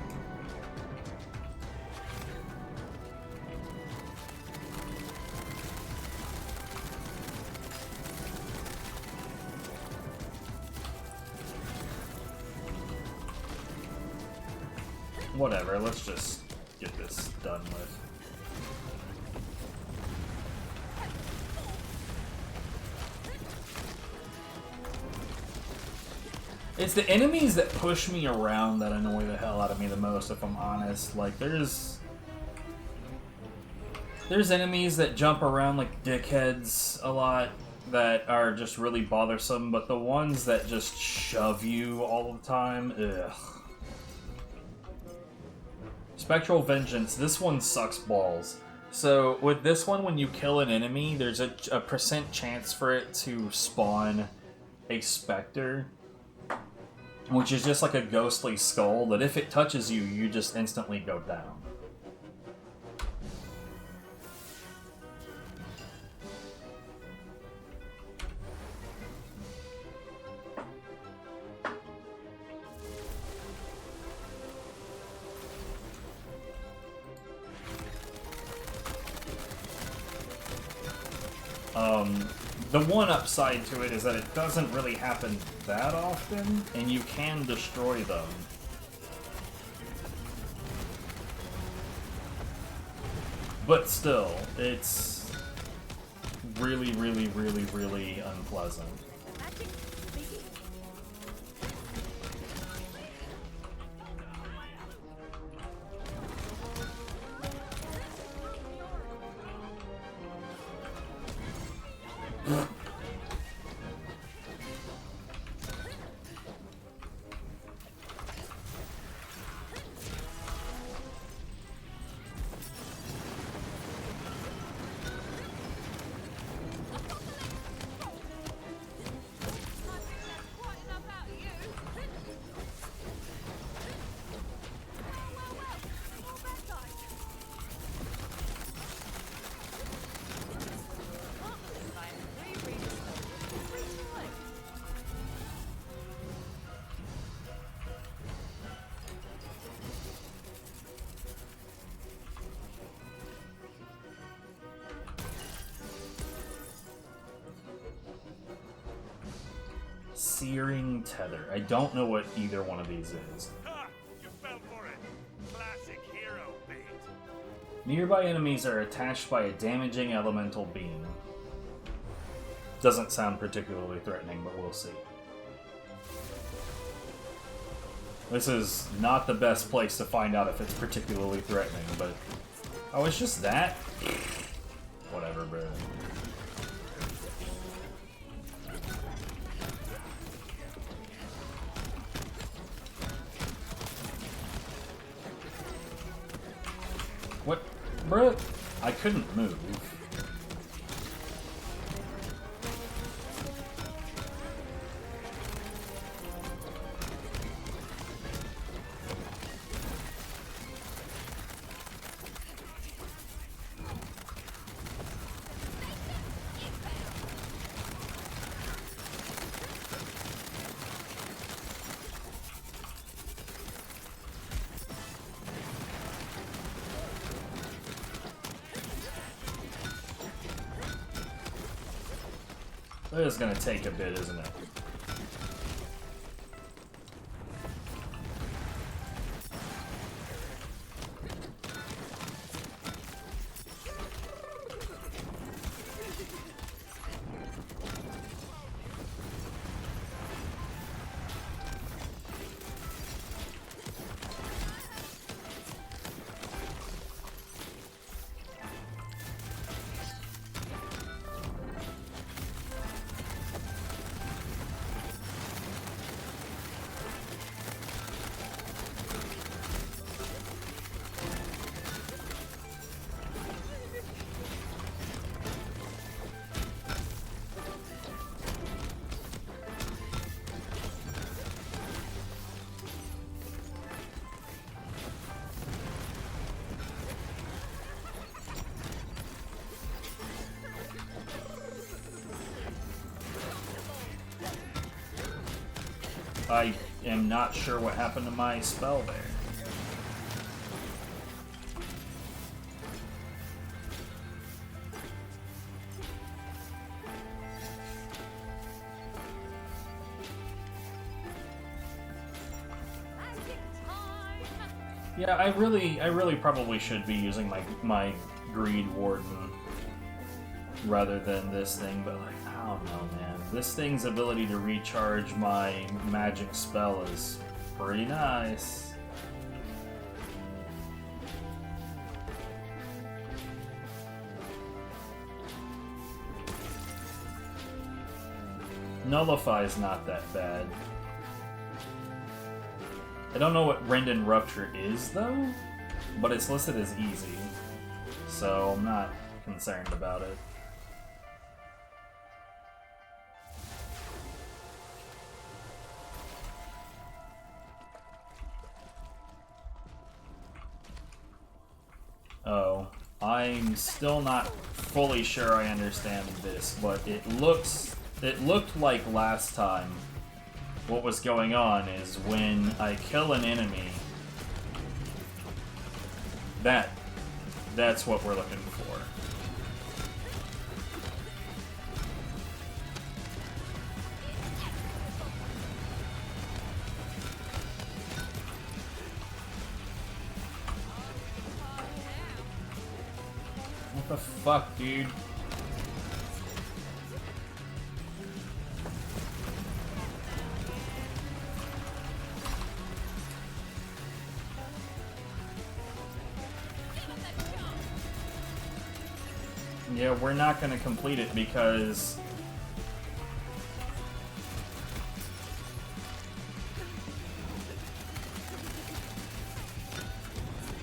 Whatever, let's just get this done with. It's the enemies that push me around that annoy the hell out of me the most, if I'm honest. Like, there's enemies that jump around like dickheads a lot that are just really bothersome, but the ones that just shove you all the time, ugh. Spectral Vengeance, this one sucks balls. So, with this one, when you kill an enemy, there's a % chance for it to spawn a Spectre, which is just like a ghostly skull that if it touches you, you just instantly go down. The one upside to it is that it doesn't really happen that often, and you can destroy them. But still, it's really, really, really, really unpleasant. Searing Tether. I don't know what either one of these is. Ha! You fell for it. Classic hero bait. Nearby enemies are attached by a damaging elemental beam. Doesn't sound particularly threatening, but we'll see. This is not the best place to find out if it's particularly threatening, but... Oh, it's just that? Whatever, bro. What? Bruh? I couldn't move. This is gonna take a bit, isn't it? I am not sure what happened to my spell there. Yeah, I really probably should be using my Greed Warden rather than this thing, but like, I don't know, man. This thing's ability to recharge my magic spell is pretty nice. Nullify is not that bad. I don't know what Rend and Rupture is, though, but it's listed as easy, so I'm not concerned about it. Oh, I'm still not fully sure I understand this, but it looked like last time what was going on is when I kill an enemy, that's what we're looking for. What the fuck, dude? Yeah, we're not going to complete it because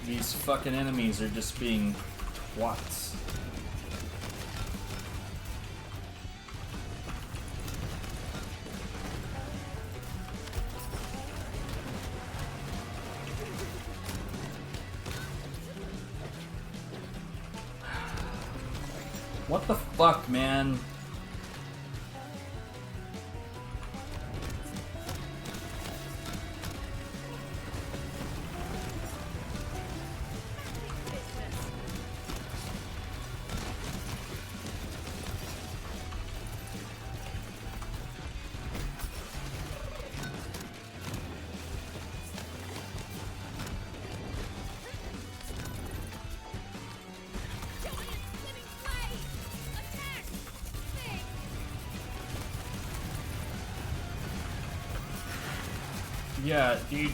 these fucking enemies are just being twats. What the fuck, man? Yeah, dude,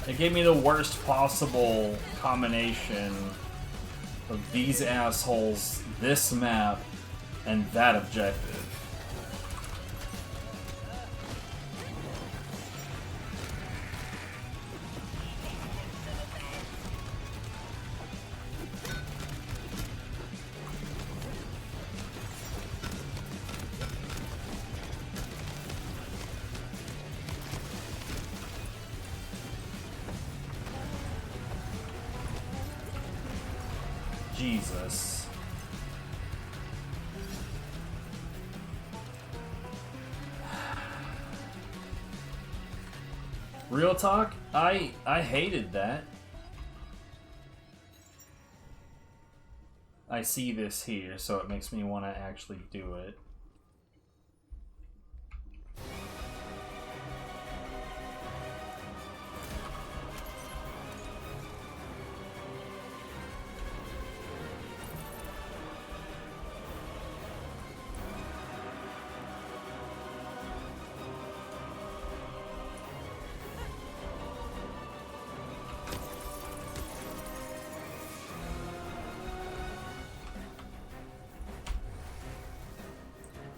it gave me the worst possible combination of these assholes, this map, and that objective. Jesus. Real talk, I hated that. I see this here, so it makes me want to actually do it.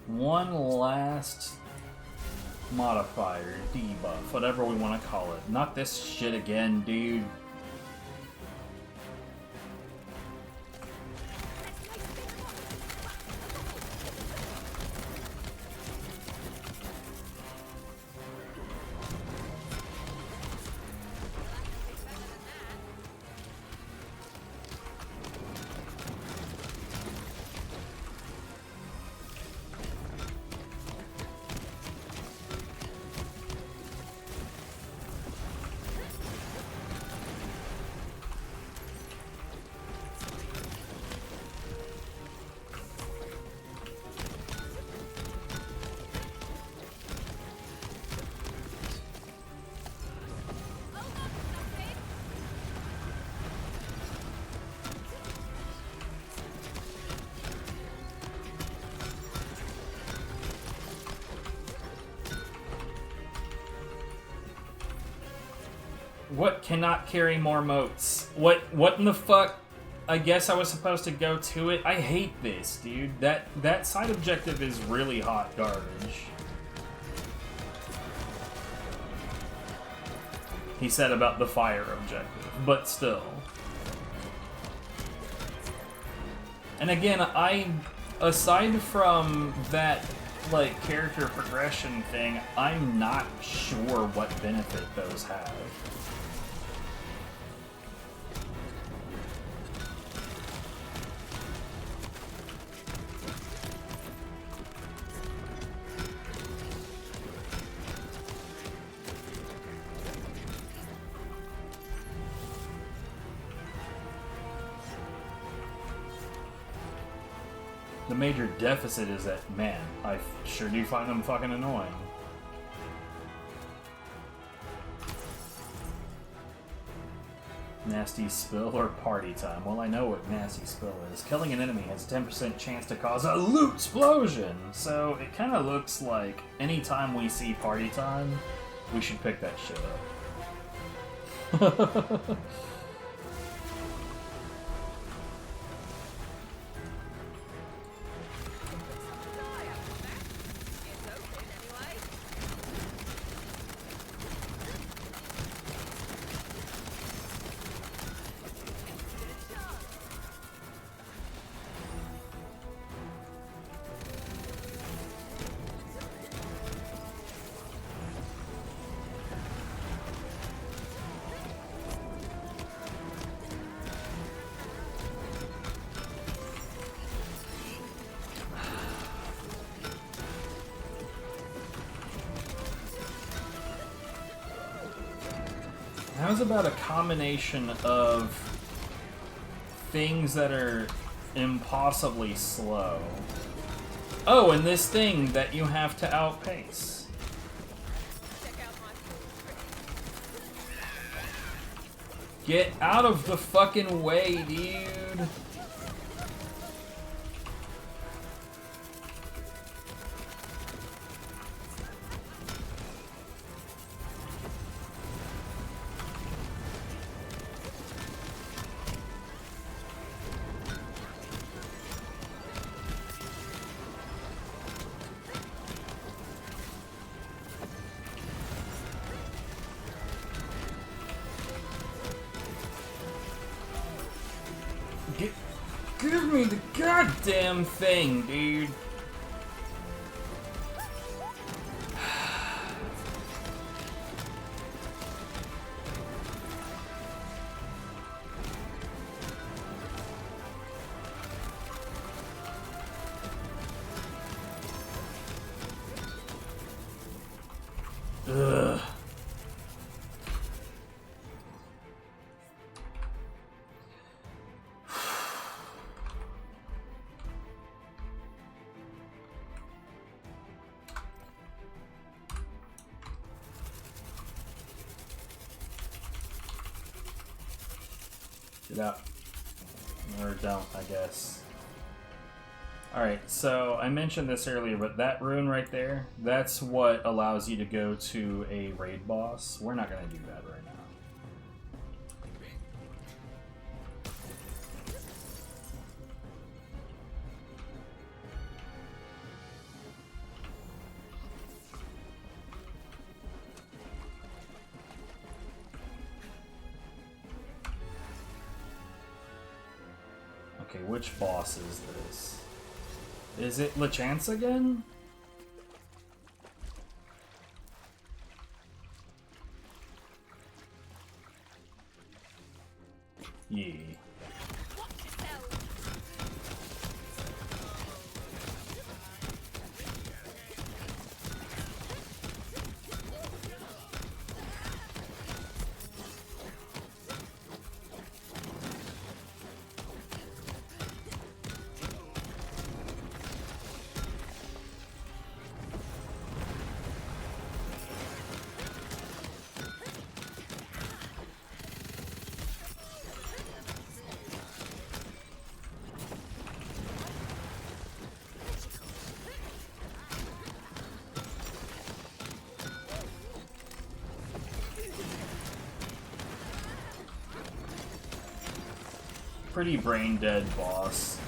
One last modifier, debuff, whatever we want to call it. Not this shit again, dude. What? Cannot carry more motes. What in the fuck? I guess I was supposed to go to it. I hate this, dude. That side objective is really hot garbage. He said about the fire objective, but still. And again, aside from that, like, character progression thing, I'm not sure what benefit those have. The major deficit is that, man, I sure do find them fucking annoying. Nasty spill or party time? Well, I know what nasty spill is. Killing an enemy has a 10% chance to cause a loot explosion! So it kind of looks like anytime we see party time, we should pick that shit up. How's about a combination of things that are impossibly slow? Oh, and this thing that you have to outpace. Get out of the fucking way, dude. Give me the goddamn thing, dude. Ugh. Get out. Or don't, I guess. Alright, so I mentioned this earlier, but that rune right there, that's what allows you to go to a raid boss. We're not going to do that right now. Okay, which boss is this? Is it LeChance again? Yeah. Pretty brain dead boss.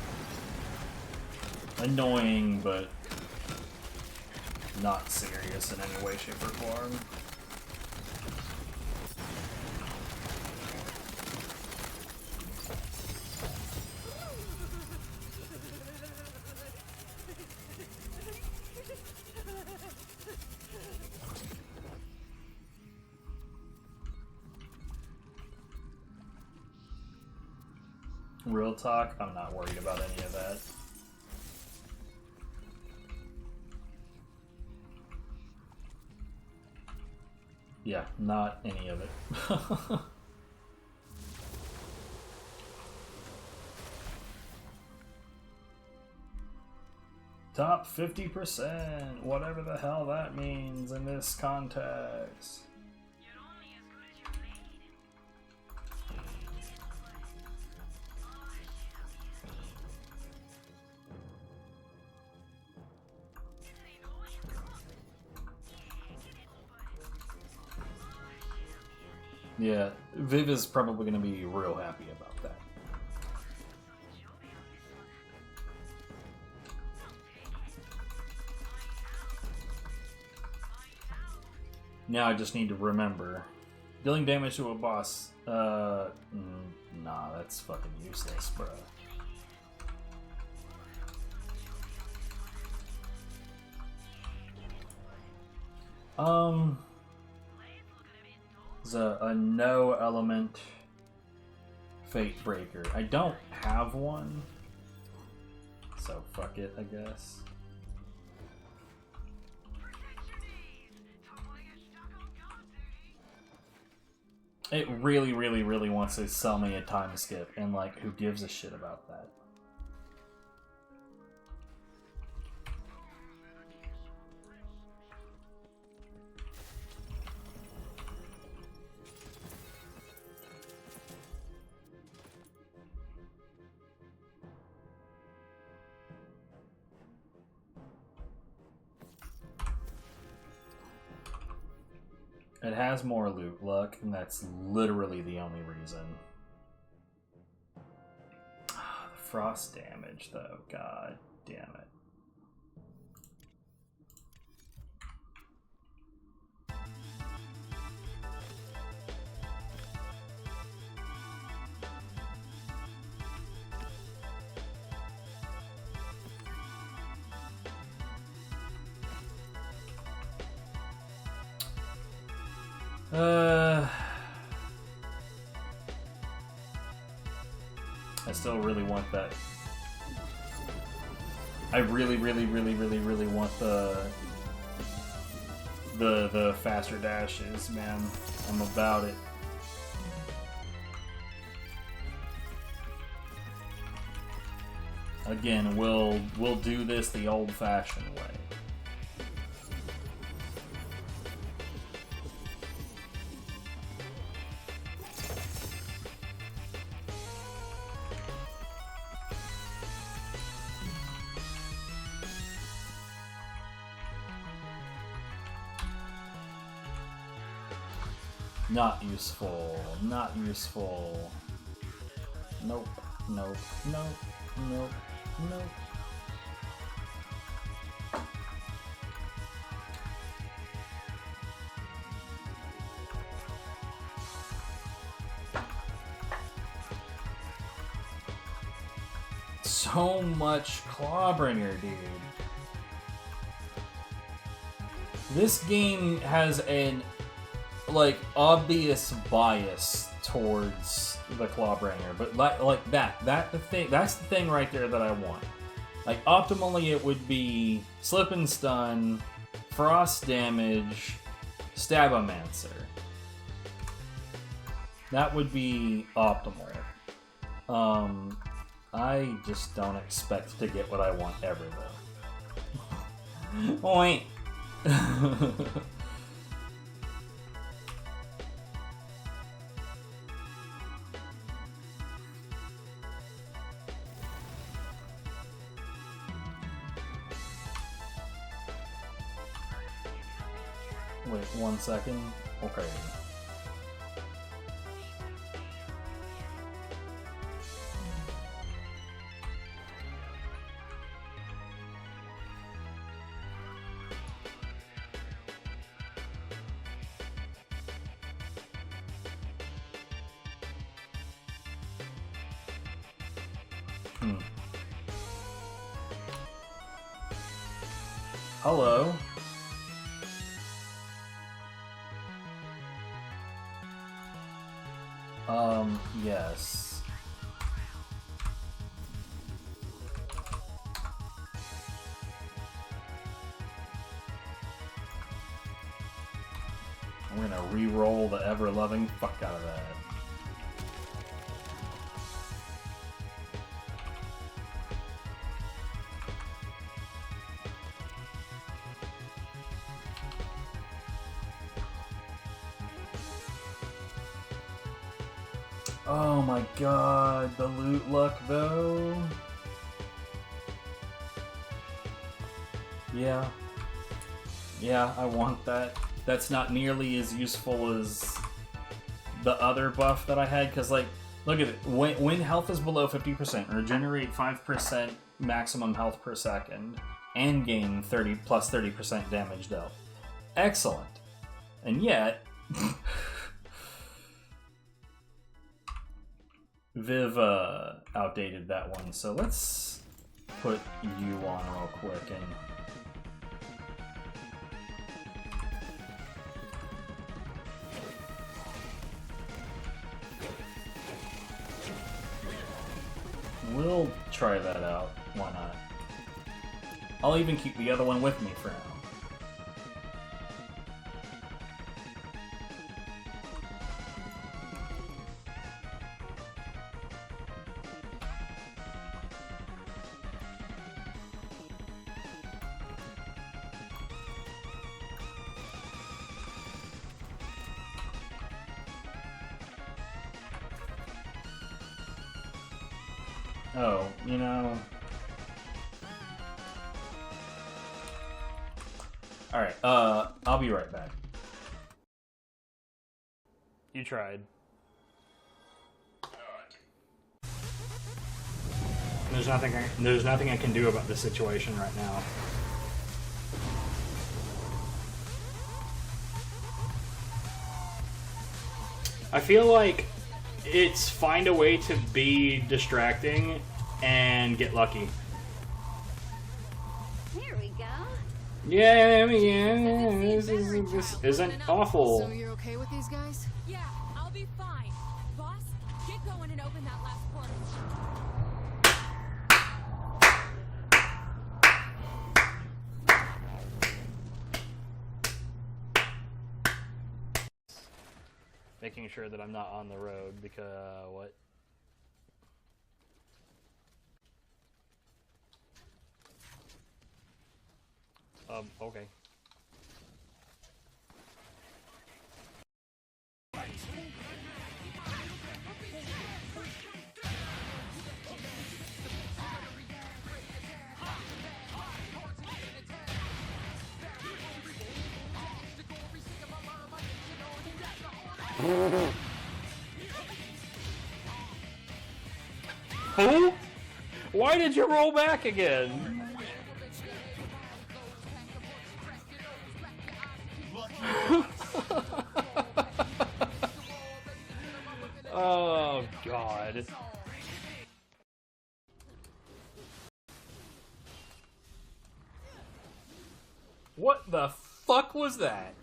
Annoying, but not serious in any way, shape, or form. Real talk, I'm not worried about any of that. Yeah, not any of it. Top 50%, whatever the hell that means in this context. Yeah, Viv is probably going to be real happy about that. Now I just need to remember. Dealing damage to a boss, nah, that's fucking useless, bro. There's a no element Fate Breaker. I don't have one, so fuck it, I guess. It really, really, really wants to sell me a time skip, and like, who gives a shit about that? It has more loot luck, and that's literally the only reason. The frost damage, though. God damn it. I still really want that. I really, really, really, really, really want the faster dashes, man. I'm about it. Again, we'll do this the old-fashioned way. Not useful. Not useful. Nope. Nope. Nope. Nope. Nope. So much Clawbringer, dude. This game has an obvious bias towards the Clawbringer, but that's the thing right there that I want. Like, optimally it would be Slip and Stun, Frost Damage, Stabomancer. That would be optimal. I just don't expect to get what I want ever, though. Wait. Wait 1 second. Okay. Hello. Yes. We're gonna re-roll the ever-loving fuck out of that. Oh my god, the loot luck though. Yeah. Yeah, I want that. That's not nearly as useful as the other buff that I had, because, like, look at it. When health is below 50%, regenerate 5% maximum health per second, and gain 30% damage dealt. Excellent. And yet... Viv outdated that one, so let's put you on real quick and... We'll try that out. Why not? I'll even keep the other one with me for now. Oh, you know... Alright, I'll be right back. You tried. There's nothing I can do about this situation right now. I feel like it's find a way to be distracting and get lucky. Here we go. Yeah, this isn't awful. So you're okay with these guys? Yeah, I'll be fine. Boss, get going and open that last portal. Making sure that I'm not on the road because what? Okay. Who? Why did you roll back again? Oh, God. What the fuck was that?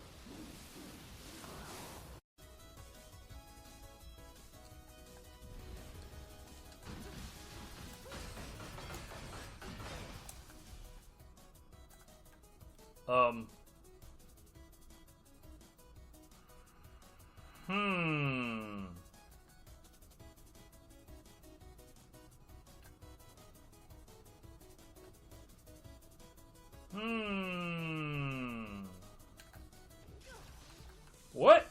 What?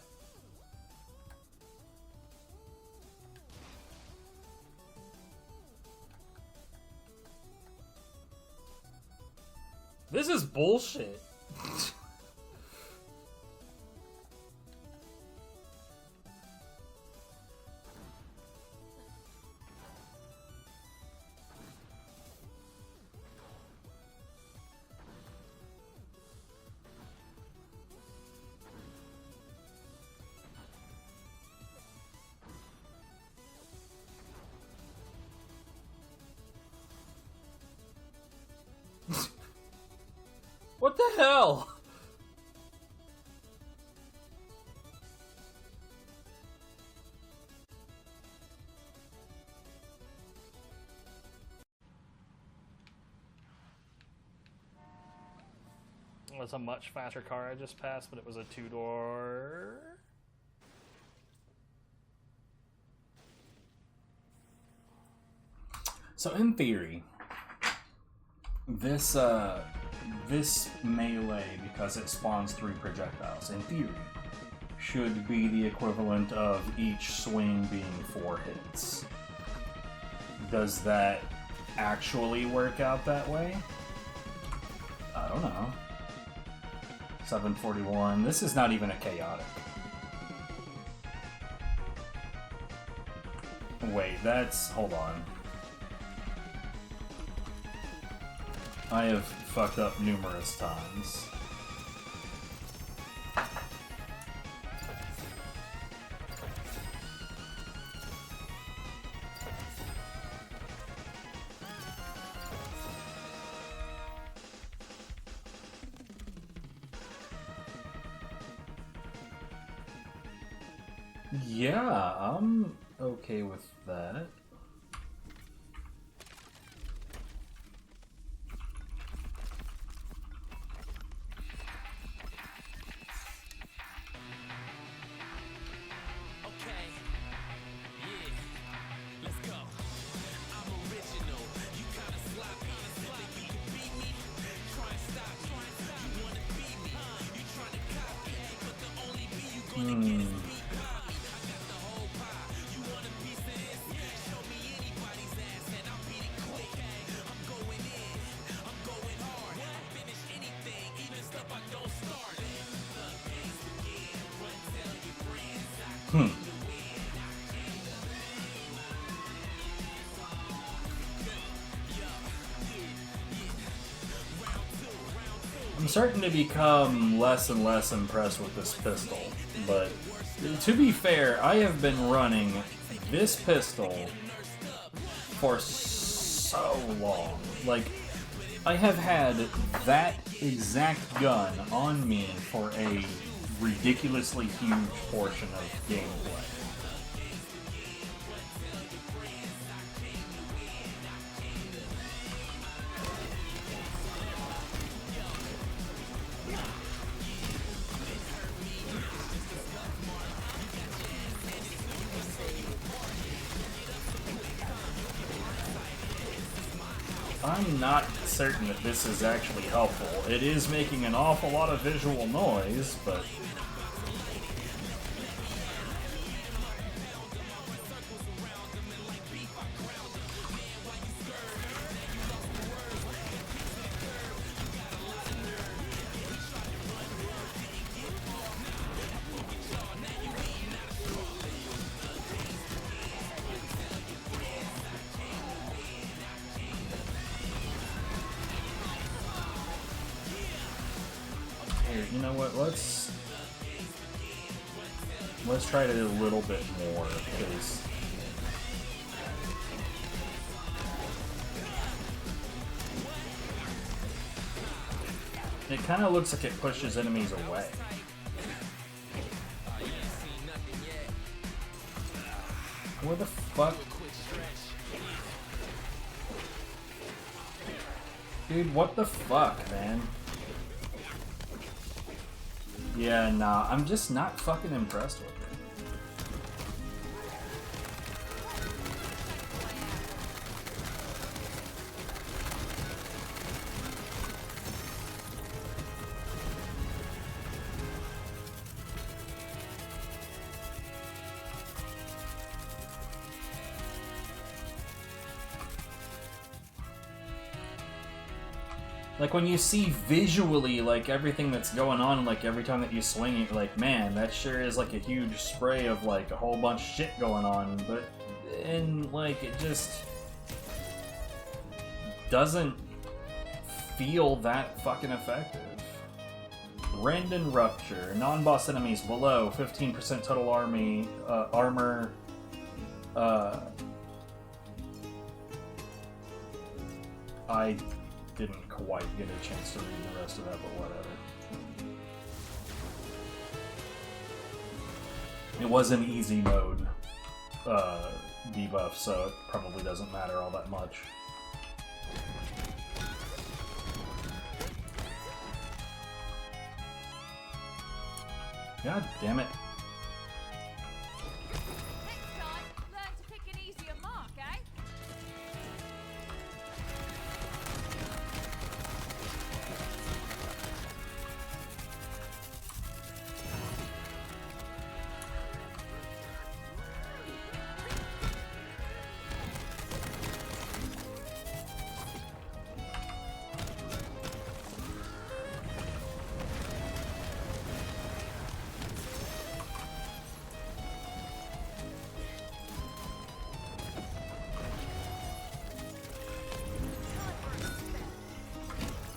This is bullshit. the hell? It was a much faster car I just passed, but it was a two-door. So in theory, this melee, because it spawns 3 projectiles, in theory, should be the equivalent of each swing being 4 hits. Does that actually work out that way? I don't know. 741. This is not even a chaotic. Wait, that's... hold on. I have fucked up numerous times. Yeah, I'm okay with that. I'm starting to become less and less impressed with this pistol, but to be fair, I have been running this pistol for so long. Like, I have had that exact gun on me for a ridiculously huge portion of gameplay. I'm not certain that this is actually helpful. It is making an awful lot of visual noise, but... you know what, let's try to do a little bit more, because it kind of looks like it pushes enemies away. Where the fuck? Dude, what the fuck, man? Yeah, nah, I'm just not fucking impressed with it. Like, when you see visually, like, everything that's going on, like, every time that you swing it, like, man, that sure is, like, a huge spray of, like, a whole bunch of shit going on, but, and, like, it just doesn't feel that fucking effective. Rend and Rupture. Non-boss enemies below 15% total armor. I didn't quite get a chance to read the rest of that, but whatever. It was an easy mode debuff, so it probably doesn't matter all that much. God damn it. Next time, learn to pick an easier mark, eh?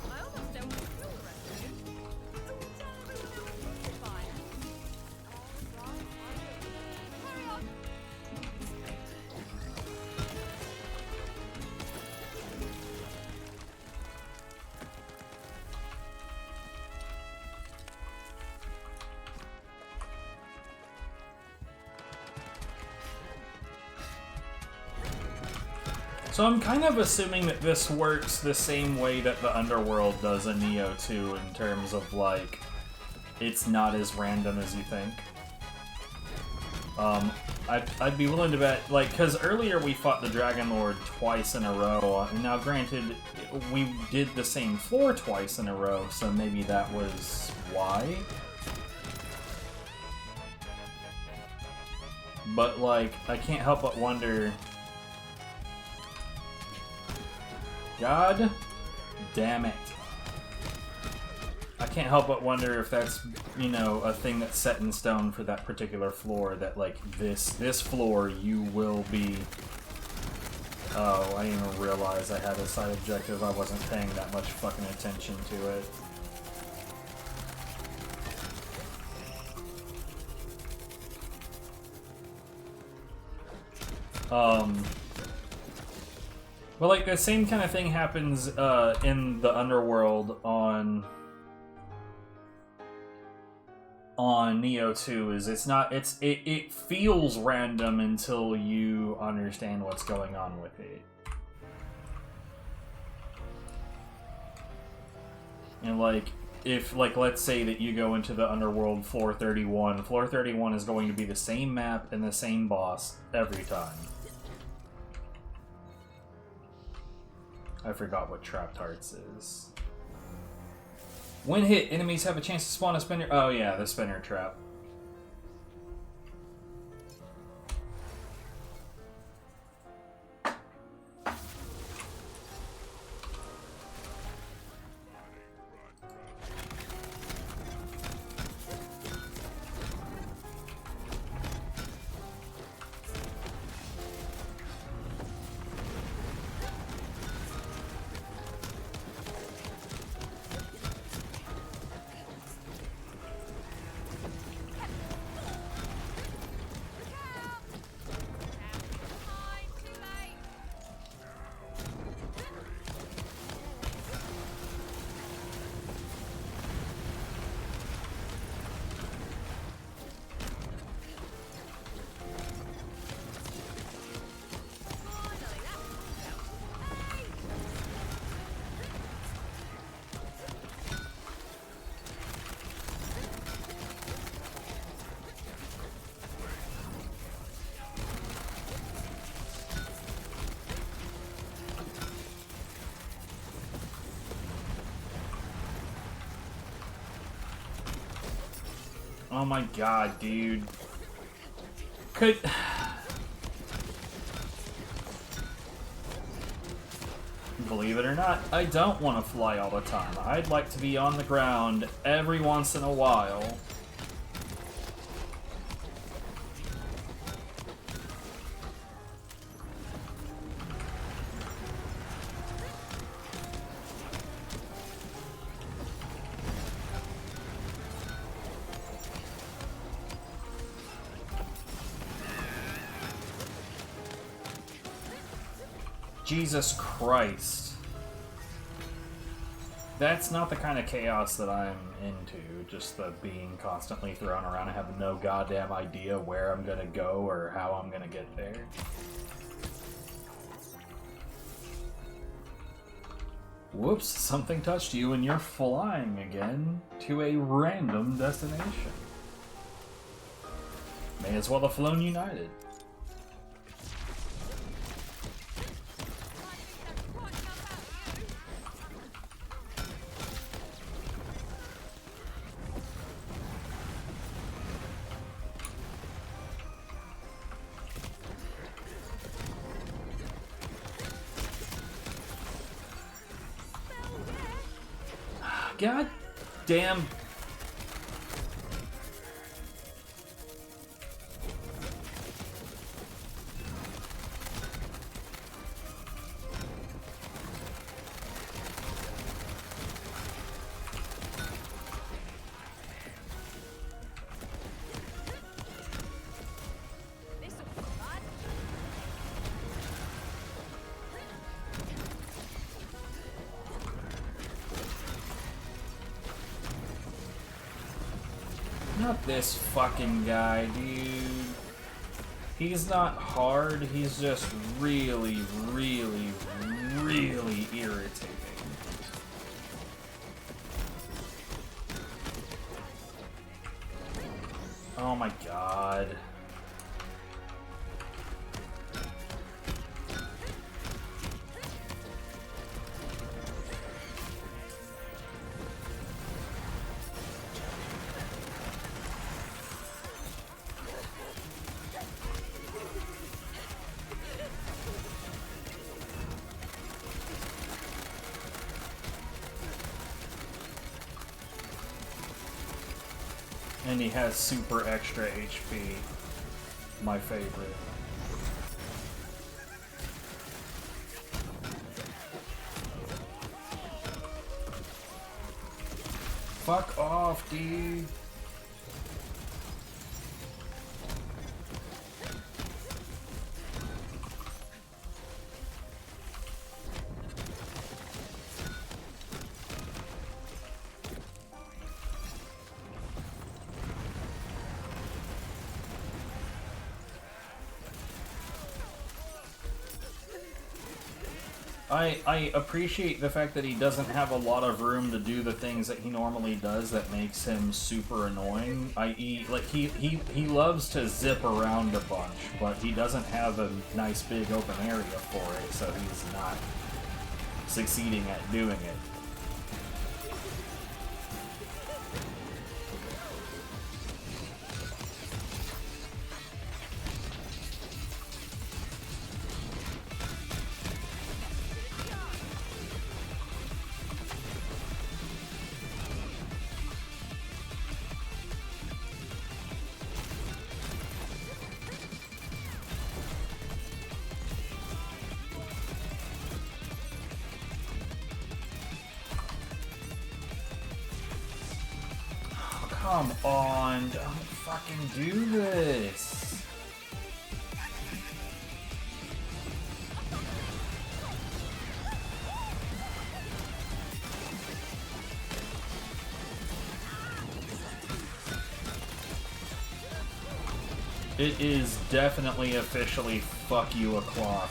I almost don't want to kill the rest of you. Fine. Alright, carry on. So I'm kind of assuming that this works the same way that the Underworld does in Neo 2 in terms of, like, it's not as random as you think. I'd be willing to bet, like, because earlier we fought the Dragon Lord twice in a row, and now granted, we did the same floor twice in a row, so maybe that was why? But, like, I can't help but wonder... God damn it. I can't help but wonder if that's, you know, a thing that's set in stone for that particular floor, that, like, this floor you will be... Oh, I didn't even realize I had a side objective. I wasn't paying that much fucking attention to it. Well, like, the same kind of thing happens in the Underworld on Neo 2. Is it feels random until you understand what's going on with it. And, like, if, like, let's say that you go into the Underworld floor 31, floor 31 is going to be the same map and the same boss every time. I forgot what Trapped Hearts is. When hit, enemies have a chance to spawn a spinner. Oh yeah, the spinner trap. Oh my god, dude. Believe it or not, I don't want to fly all the time. I'd like to be on the ground every once in a while. Jesus Christ. That's not the kind of chaos that I'm into. Just the being constantly thrown around. I have no goddamn idea where I'm gonna go or how I'm gonna get there. Whoops, something touched you and you're flying again to a random destination. May as well have flown United. God damn. Not this fucking guy, dude. He's not hard, he's just really, really, really irritating. Oh my god. And he has super extra HP. My favorite. Fuck off, dude. I appreciate the fact that he doesn't have a lot of room to do the things that he normally does that makes him super annoying. I.e., like, he loves to zip around a bunch, but he doesn't have a nice big open area for it, so he's not succeeding at doing it. Come on, don't fucking do this. It is definitely officially fuck you o'clock.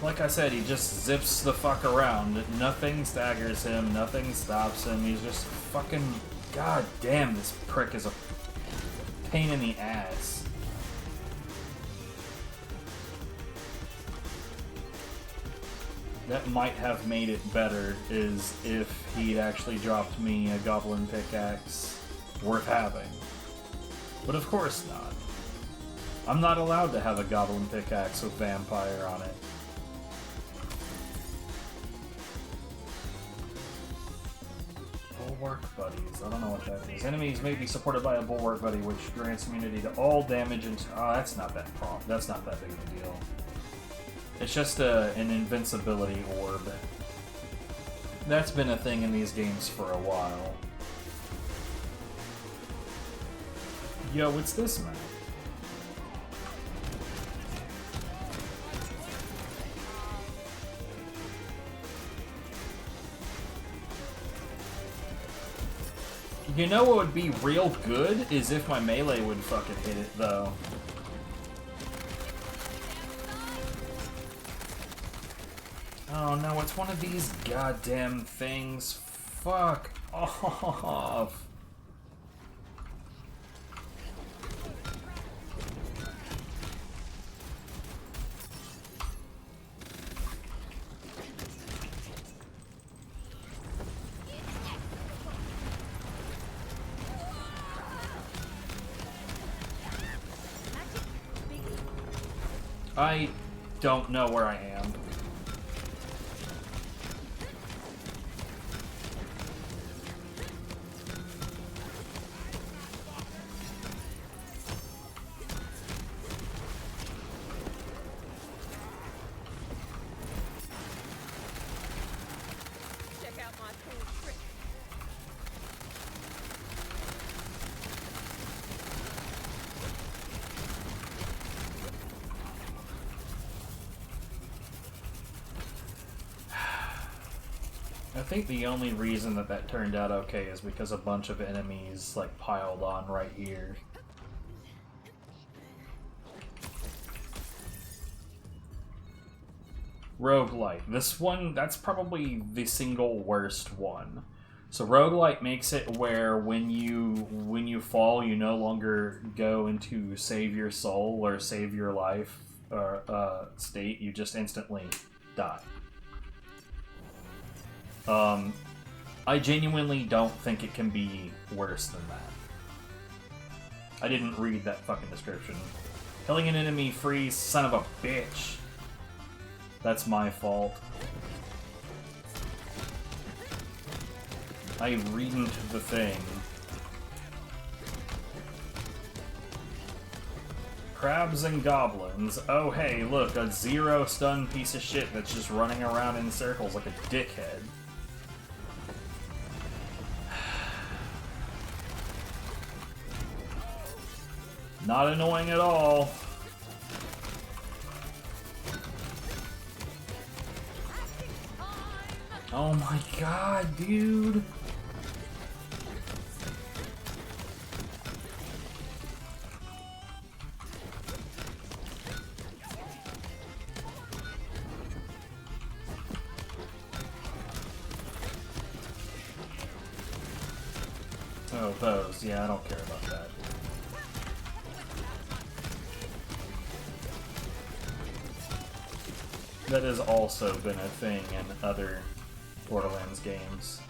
Like I said, he just zips the fuck around. Nothing staggers him, nothing stops him. He's just fucking... God damn, this prick is a pain in the ass. That might have made it better is if he'd actually dropped me a goblin pickaxe worth having. But of course not. I'm not allowed to have a goblin pickaxe with vampire on it. Bulwark buddies. I don't know what that is. Enemies may be supported by a bulwark buddy, which grants immunity to all damage and... Oh, that's not that prompt. That's not that big of a deal. It's just an invincibility orb. That's been a thing in these games for a while. Yo, what's this map? You know what would be real good is if my melee would fucking hit it, though. Oh no, it's one of these goddamn things. Fuck off. I don't know where I am. Check out my cool trick. I think the only reason that turned out okay is because a bunch of enemies like piled on right here. Roguelite. This one, that's probably the single worst one. So roguelite makes it where when you fall, you no longer go into save your soul or save your life or state. You just instantly die. I genuinely don't think it can be worse than that. I didn't read that fucking description. Killing an enemy free, son of a bitch. That's my fault. I read into the thing. Crabs and goblins. Oh hey, look, a zero stun piece of shit that's just running around in circles like a dickhead. Not annoying at all. Oh my god, dude. Oh, those. Yeah, I don't care about that. That has also been a thing in other Borderlands games.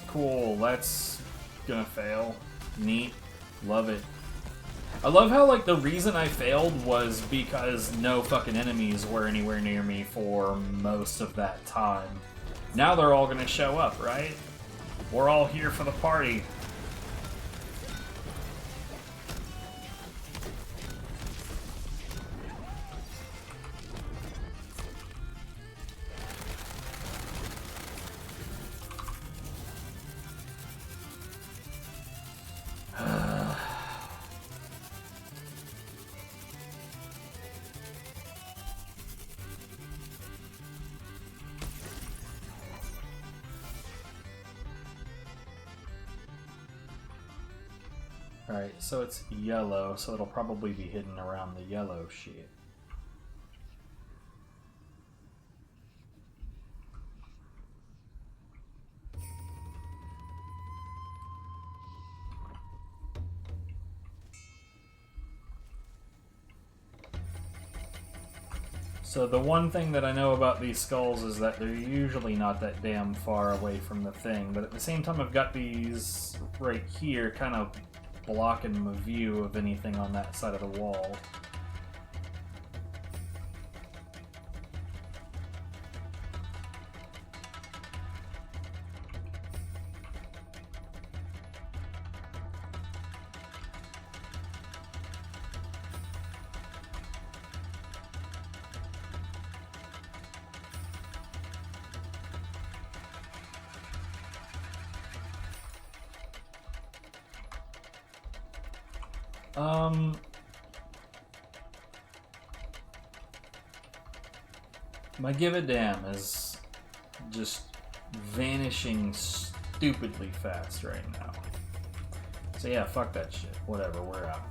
Cool, that's gonna fail. Neat. Love it. I love how, like, the reason I failed was because no fucking enemies were anywhere near me for most of that time. Now they're all gonna show up, right? We're all here for the party. Alright, so it's yellow, so it'll probably be hidden around the yellow shit. So the one thing that I know about these skulls is that they're usually not that damn far away from the thing, but at the same time I've got these right here kind of blocking my view of anything on that side of the wall. My give a damn is just vanishing stupidly fast right now. So yeah, fuck that shit. Whatever, we're out.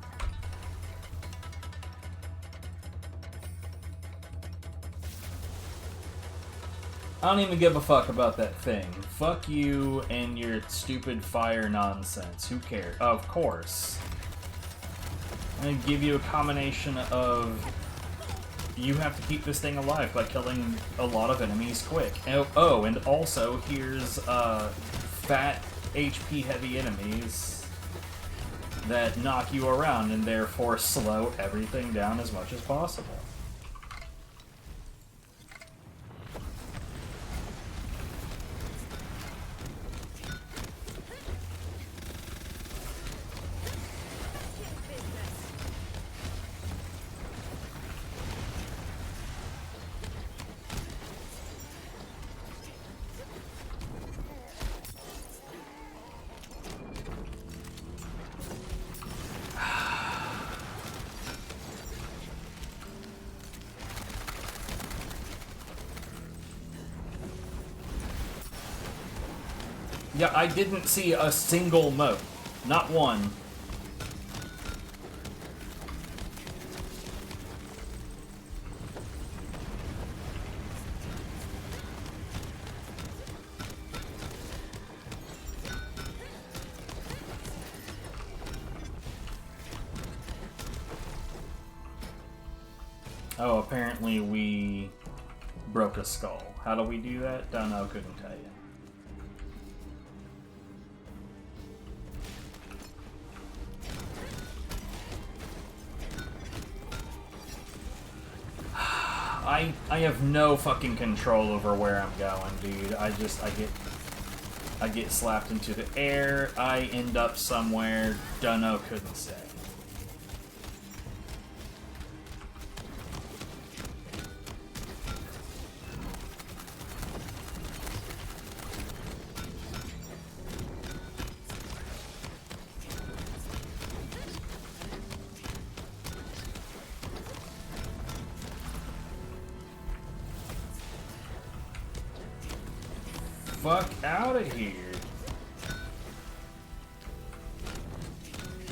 I don't even give a fuck about that thing. Fuck you and your stupid fire nonsense. Who cares? Of course. I'm gonna give you a combination of you have to keep this thing alive by killing a lot of enemies quick. Oh, and also here's fat HP heavy enemies that knock you around and therefore slow everything down as much as possible. Yeah, I didn't see a single moat. Not one. Oh, apparently we broke a skull. How do we do that? Don't know, couldn't tell you. I have no fucking control over where I'm going, dude. I get slapped into the air, I end up somewhere, dunno, couldn't say. Fuck out of here.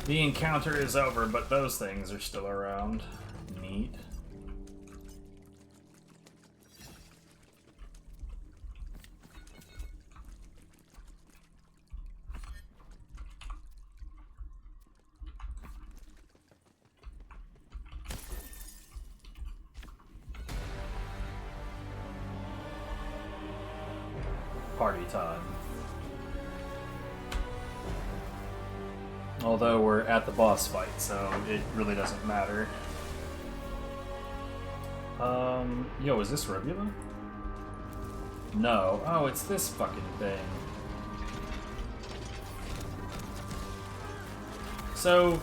The encounter is over, but those things are still around. Neat. Party time. Although we're at the boss fight, so it really doesn't matter. Yo, is this Ribula? No. Oh, it's this fucking thing. So,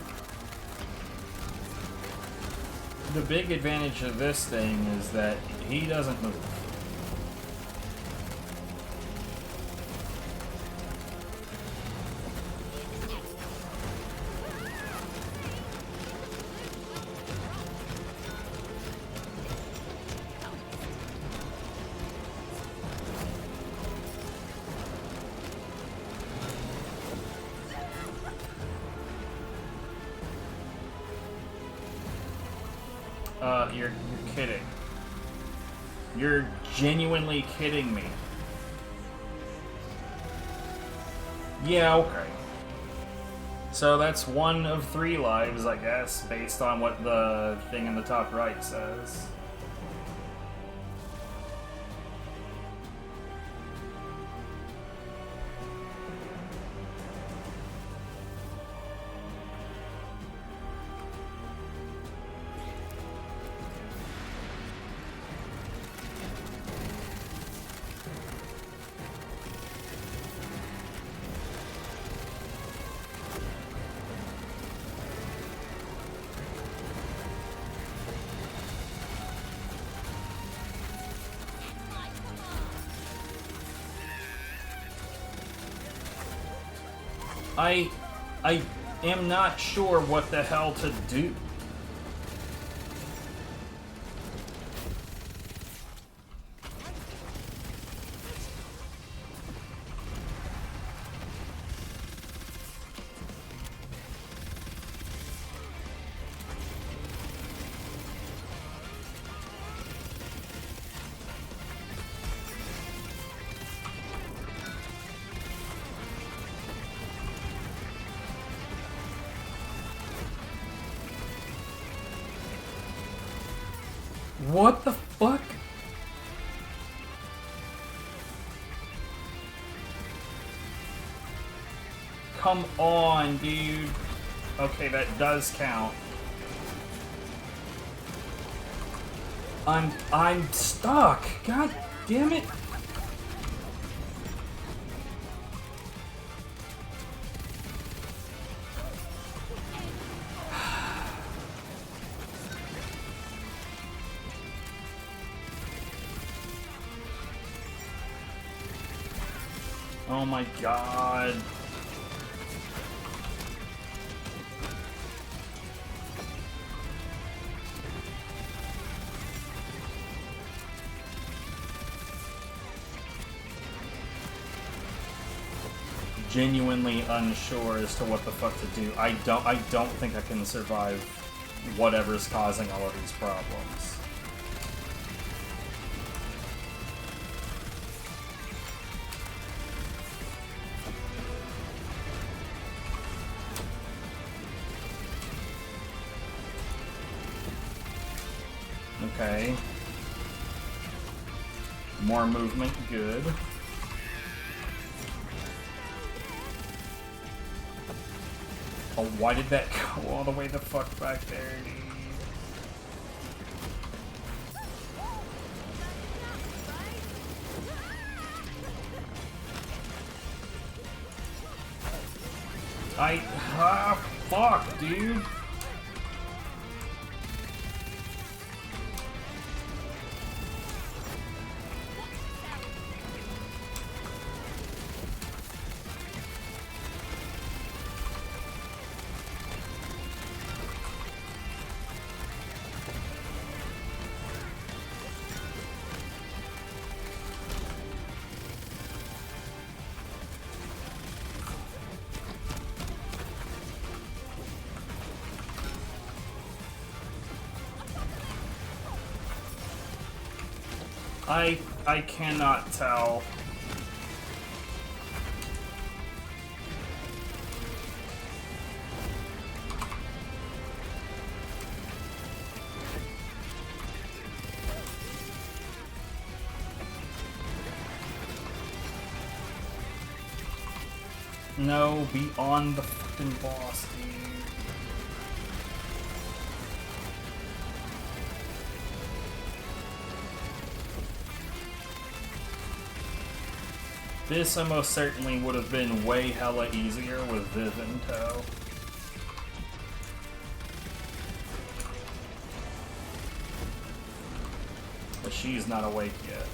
the big advantage of this thing is that he doesn't move. You're kidding. You're genuinely kidding me. Yeah, okay. So that's 1 of 3 lives, I guess, based on what the thing in the top right says. I am not sure what the hell to do. What the fuck? Come on, dude. Okay, that does count. I'm stuck. God damn it. Oh my god. Genuinely unsure as to what the fuck to do. I don't think I can survive whatever's causing all of these problems. Okay. More movement, good. Oh, why did that go all the way the fuck back there, dude? Fuck, dude. I cannot tell. No, be on the fucking boss, dude. This almost certainly would have been way hella easier with Viv in tow. But she's not awake yet.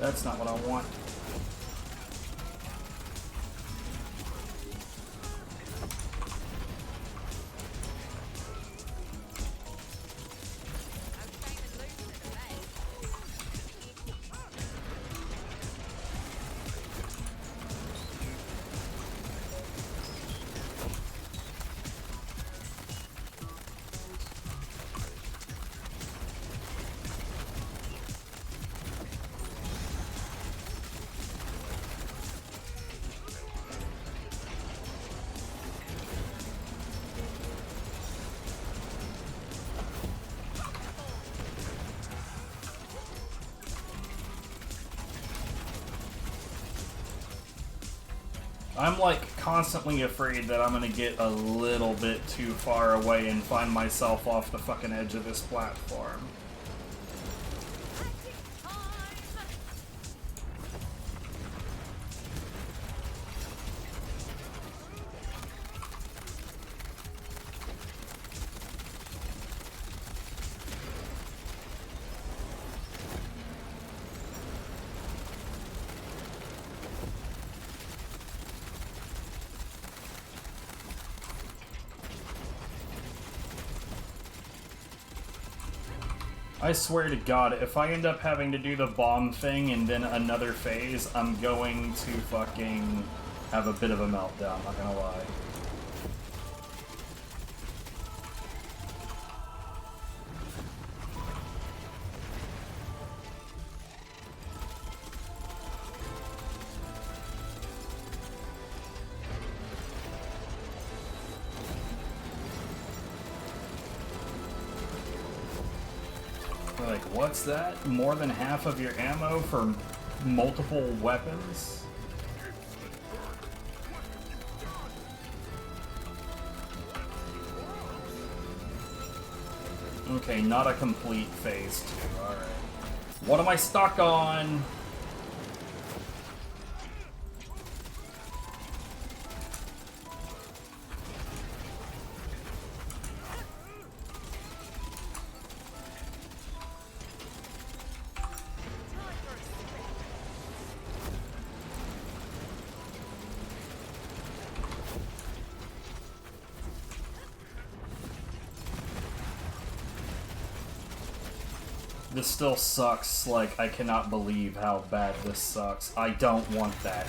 That's not what I want. I'm like constantly afraid that I'm gonna get a little bit too far away and find myself off the fucking edge of this platform. I swear to God, if I end up having to do the bomb thing and then another phase, I'm going to fucking have a bit of a meltdown, not gonna lie. Like, what's that? More than half of your ammo for multiple weapons? Okay, not a complete phase 2, alright. What am I stuck on? This still sucks. Like, I cannot believe how bad this sucks. I don't want that.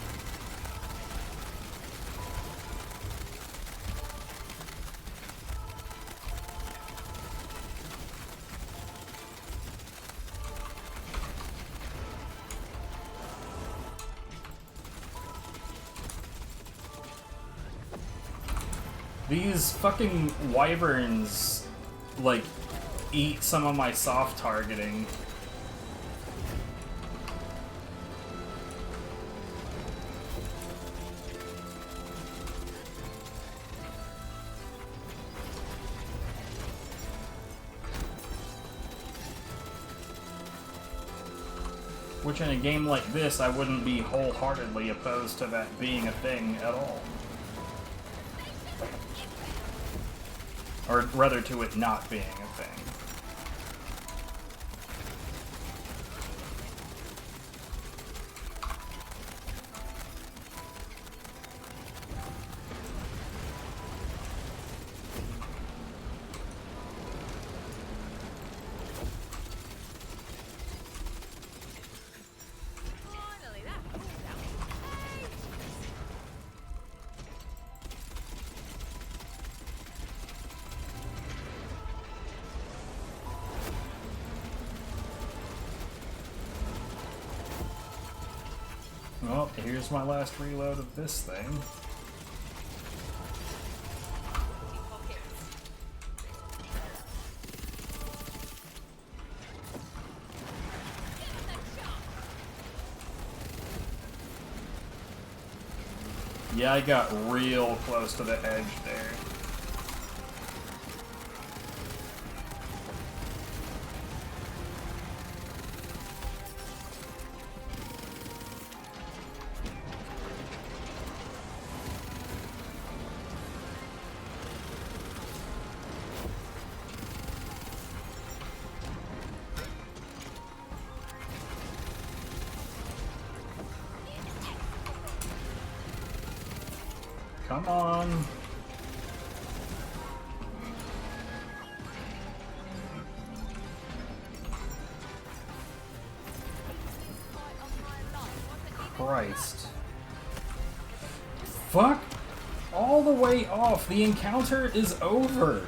These fucking wyverns, like, eat some of my soft targeting. Which in a game like this, I wouldn't be wholeheartedly opposed to that being a thing at all. Or rather to it not being a thing. Well, here's my last reload of this thing. Yeah, I got real close to the edge there. Come on. Christ. Fuck all the way off. The encounter is over.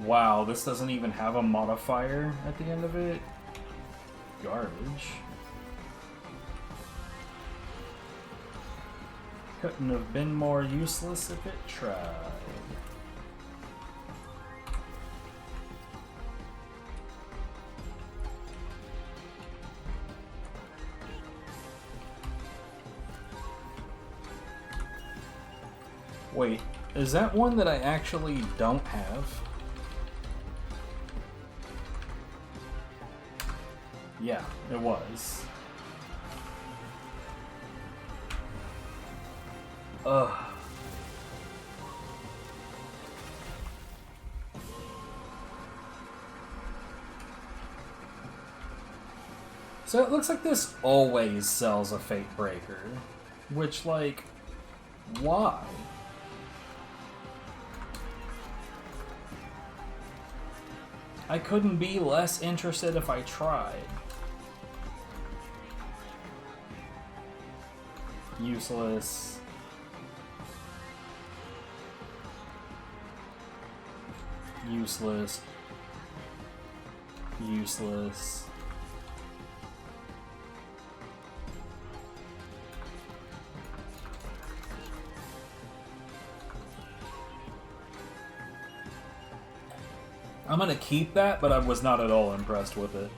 Wow, this doesn't even have a modifier at the end of it. Garbage. Couldn't have been more useless if it tried. Wait, is that one that I actually don't have? Yeah, it was. Ugh. So it looks like this always sells a Fate Breaker. Which, like, why? I couldn't be less interested if I tried. Useless. Useless. Useless. I'm gonna keep that, but I was not at all impressed with it.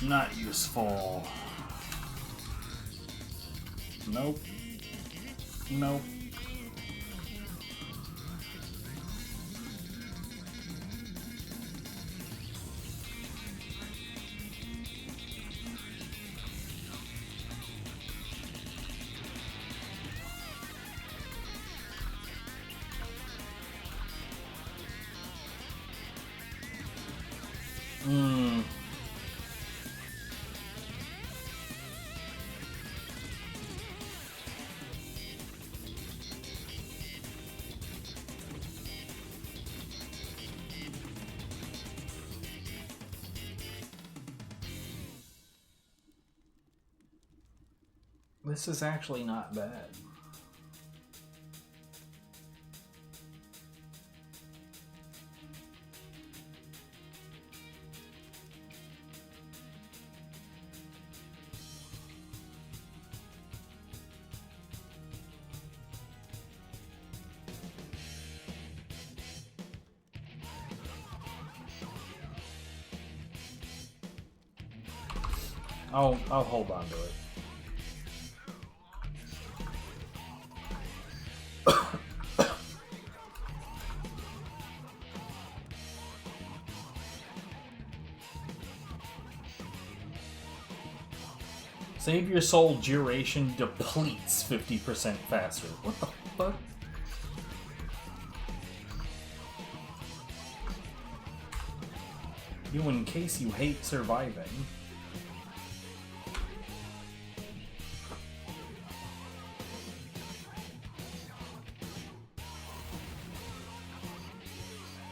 Not useful. Nope. Nope. This is actually not bad. I'll hold on to it. Save your soul duration depletes 50% faster. What the fuck? You, in case you hate surviving.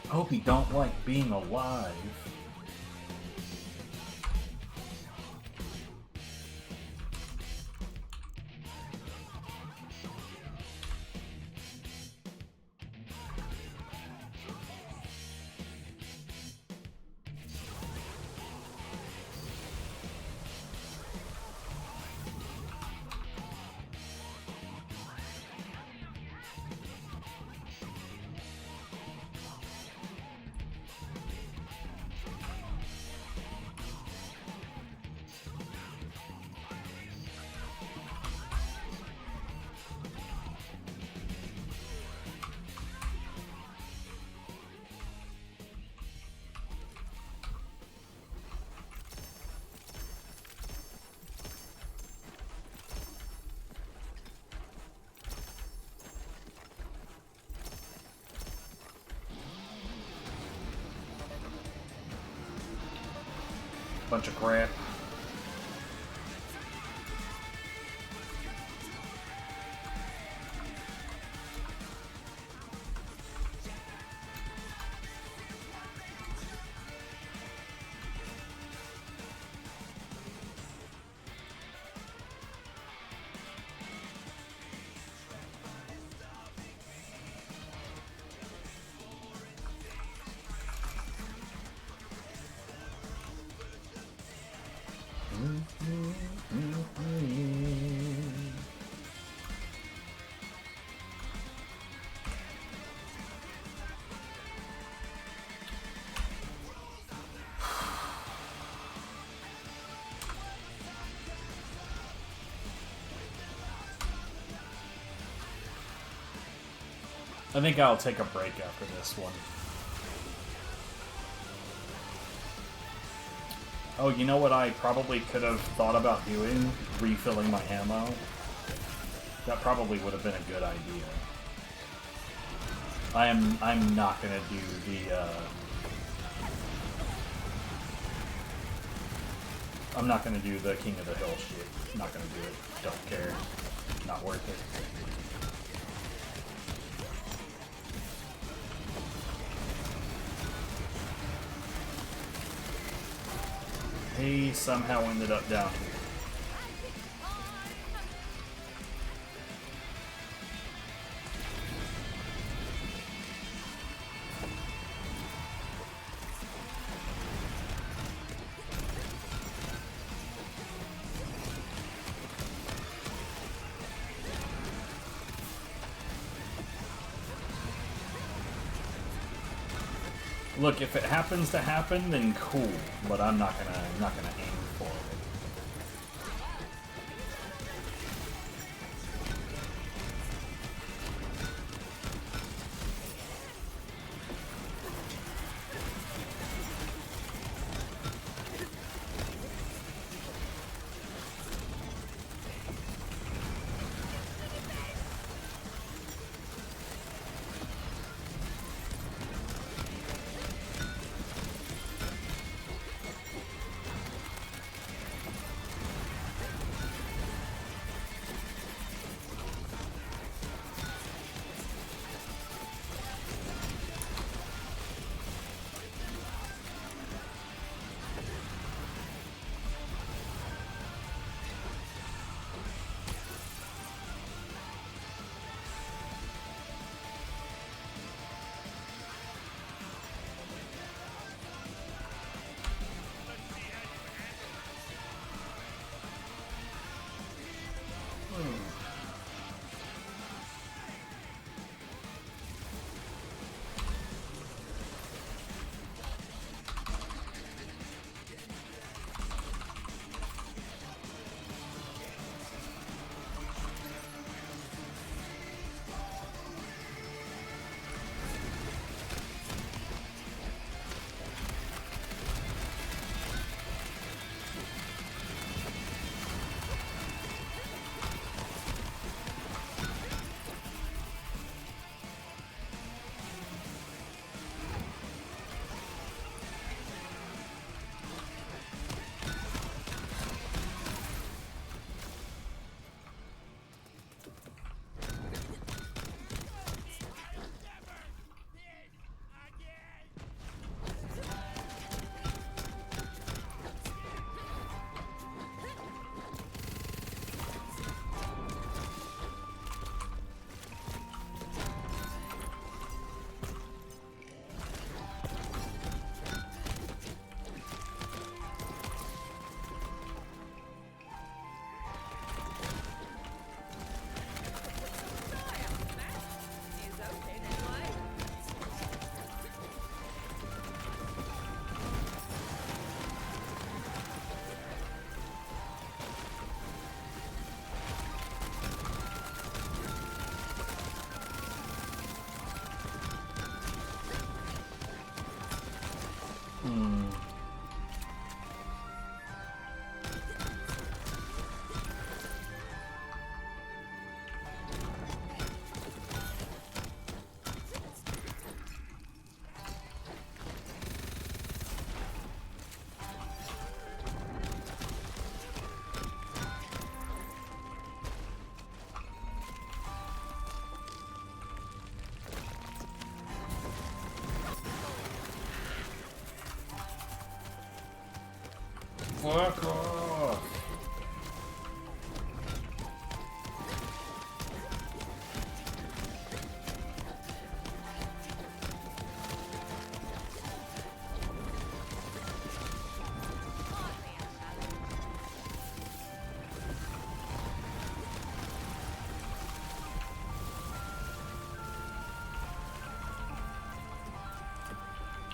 I hope you don't like being alive. Bunch of crap. I think I'll take a break after this one. Oh, you know what I probably could have thought about doing? Refilling my ammo. That probably would have been a good idea. I'm not gonna do the I'm not gonna do the King of the Hill shit. I'm not gonna do it. Don't care. Not worth it. He somehow ended up down here. Look, if it happens to happen, then cool. But I'm not gonna aim for it. Fuck off!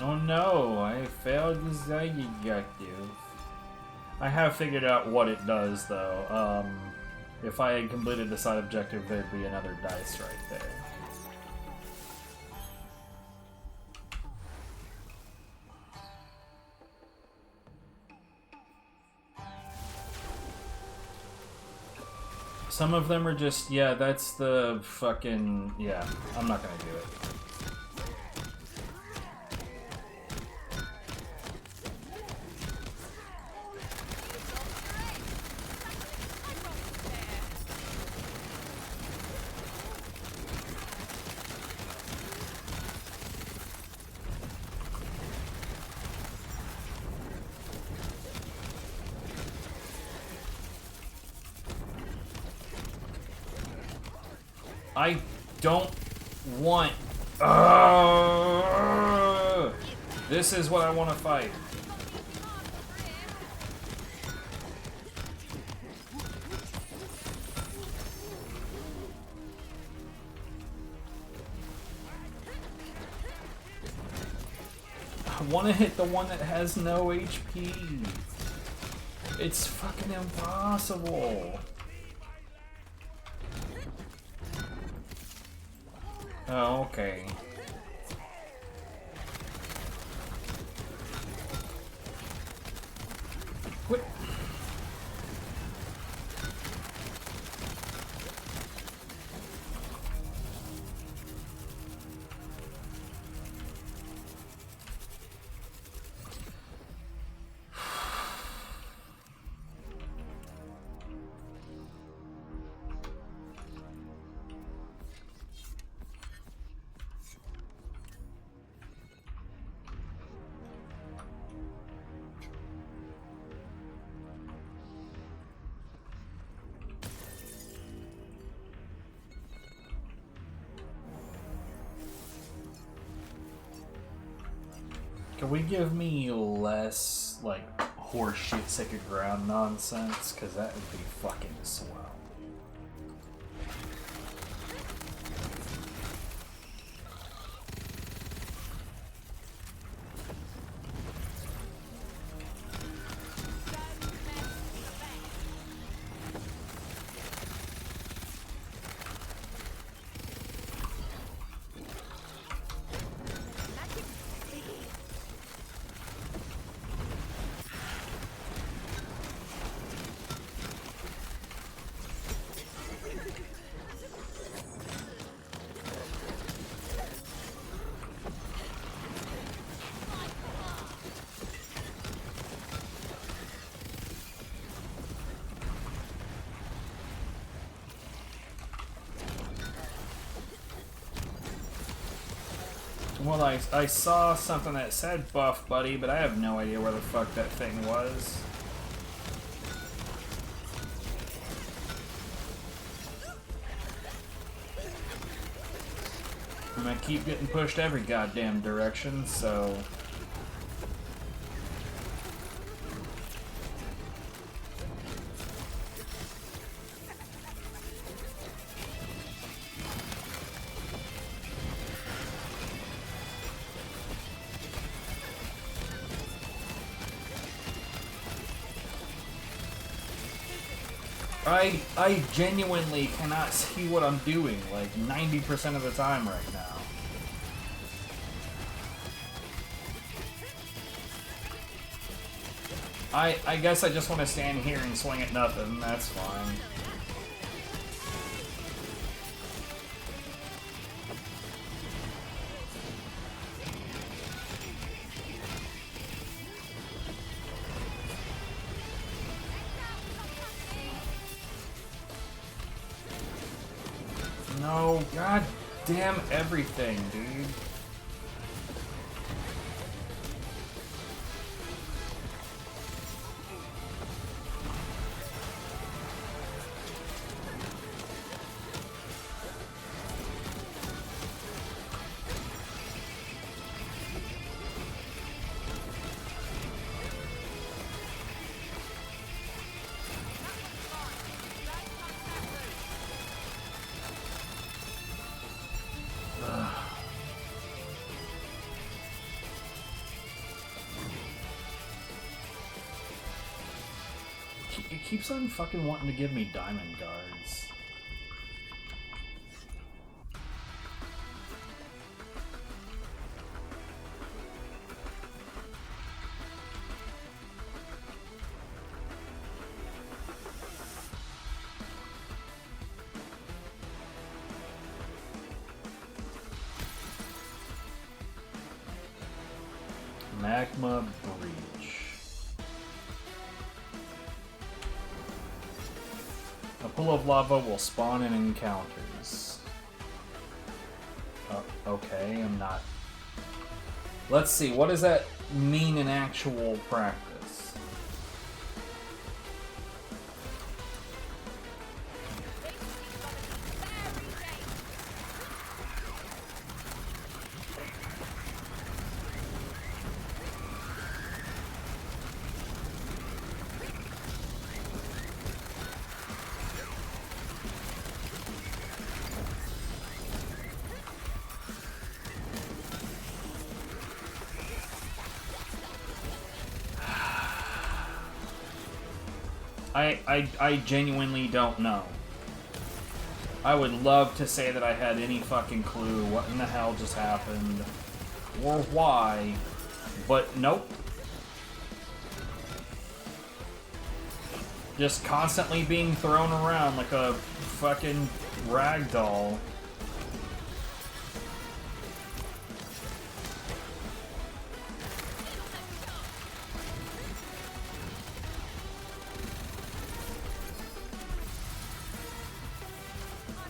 Oh no, I failed the Zygote. I have figured out what it does, though. If I had completed the side objective, there'd be another dice right there. Some of them are just, yeah, that's the fucking, yeah, I'm not gonna do it. I don't want... This is what I want to fight. I want to hit the one that has no HP. It's fucking impossible. Oh, okay. Quit. Can we give me less, like, horseshit sacred ground nonsense? Because that would be fucking swell. Well, I saw something that said buff buddy, but I have no idea where the fuck that thing was. And I keep getting pushed every goddamn direction, so... I genuinely cannot see what I'm doing, like, 90% of the time right now. I guess I just want to stand here and swing at nothing. That's fine. No, god damn everything, dude. It keeps on fucking wanting to give me diamond guards. Magma Breach. A pool of lava will spawn in encounters. Okay, I'm not... Let's see, what does that mean in actual practice? I genuinely don't know. I would love to say that I had any fucking clue what in the hell just happened or why, but nope. Just constantly being thrown around like a fucking rag doll.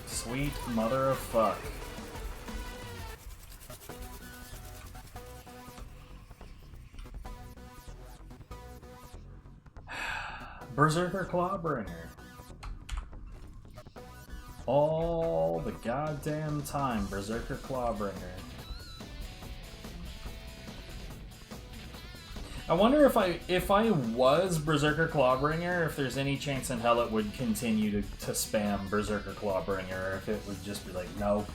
Sweet mother of fuck. Berserker Clawbringer. All the goddamn time, Berserker Clawbringer. I wonder if I was Berserker Clawbringer, if there's any chance in hell it would continue to spam Berserker Clawbringer, or if it would just be like, no.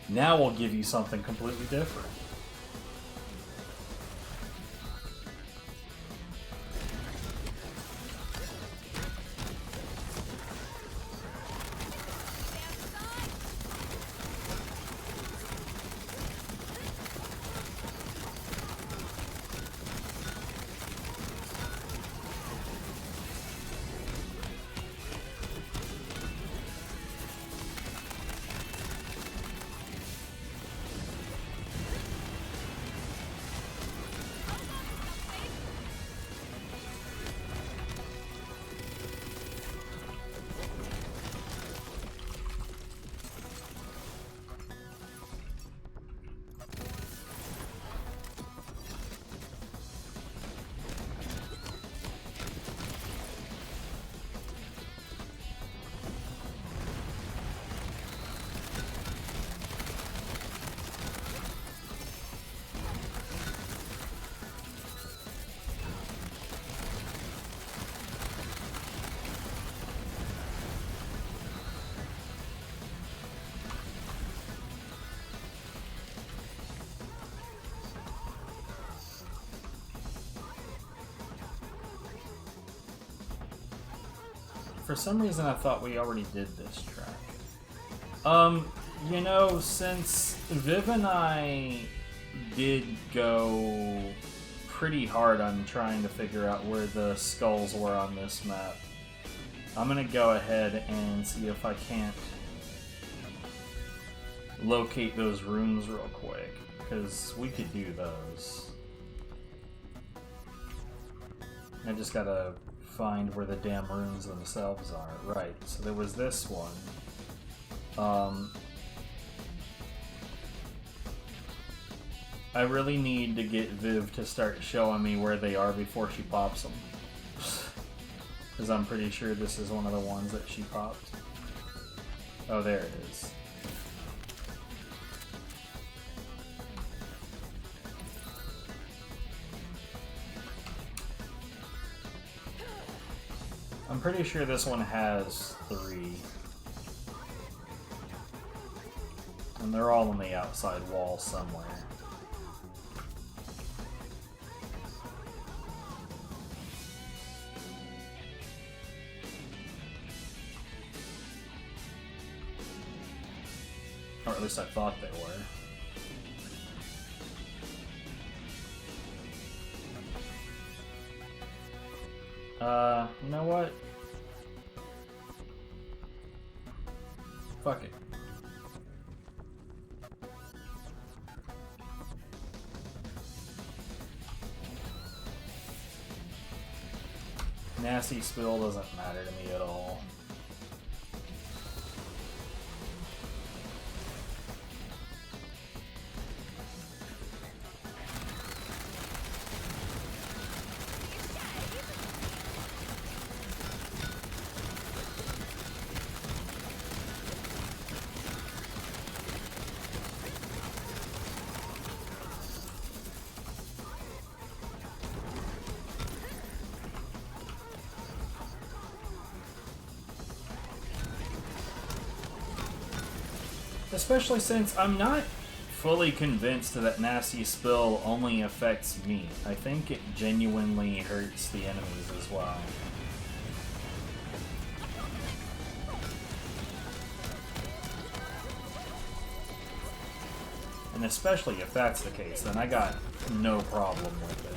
Now we'll give you something completely different. For some reason I thought we already did this track. You know, since Viv and I did go pretty hard on trying to figure out where the skulls were on this map. I'm gonna go ahead and see if I can't locate those rooms real quick, because we could do those. I just gotta find where the damn rooms themselves are. Right, so there was this one. I really need to get Viv to start showing me where they are before she pops them. Because I'm pretty sure this is one of the ones that she popped. Oh, there it is. I'm pretty sure this one has 3. And they're all on the outside wall somewhere. Or at least I thought they were. You know what? Fuck it. Nasty spill doesn't matter to me at all. Especially since I'm not fully convinced that Nasty Spill only affects me. I think it genuinely hurts the enemies as well. And especially if that's the case, then I got no problem with it.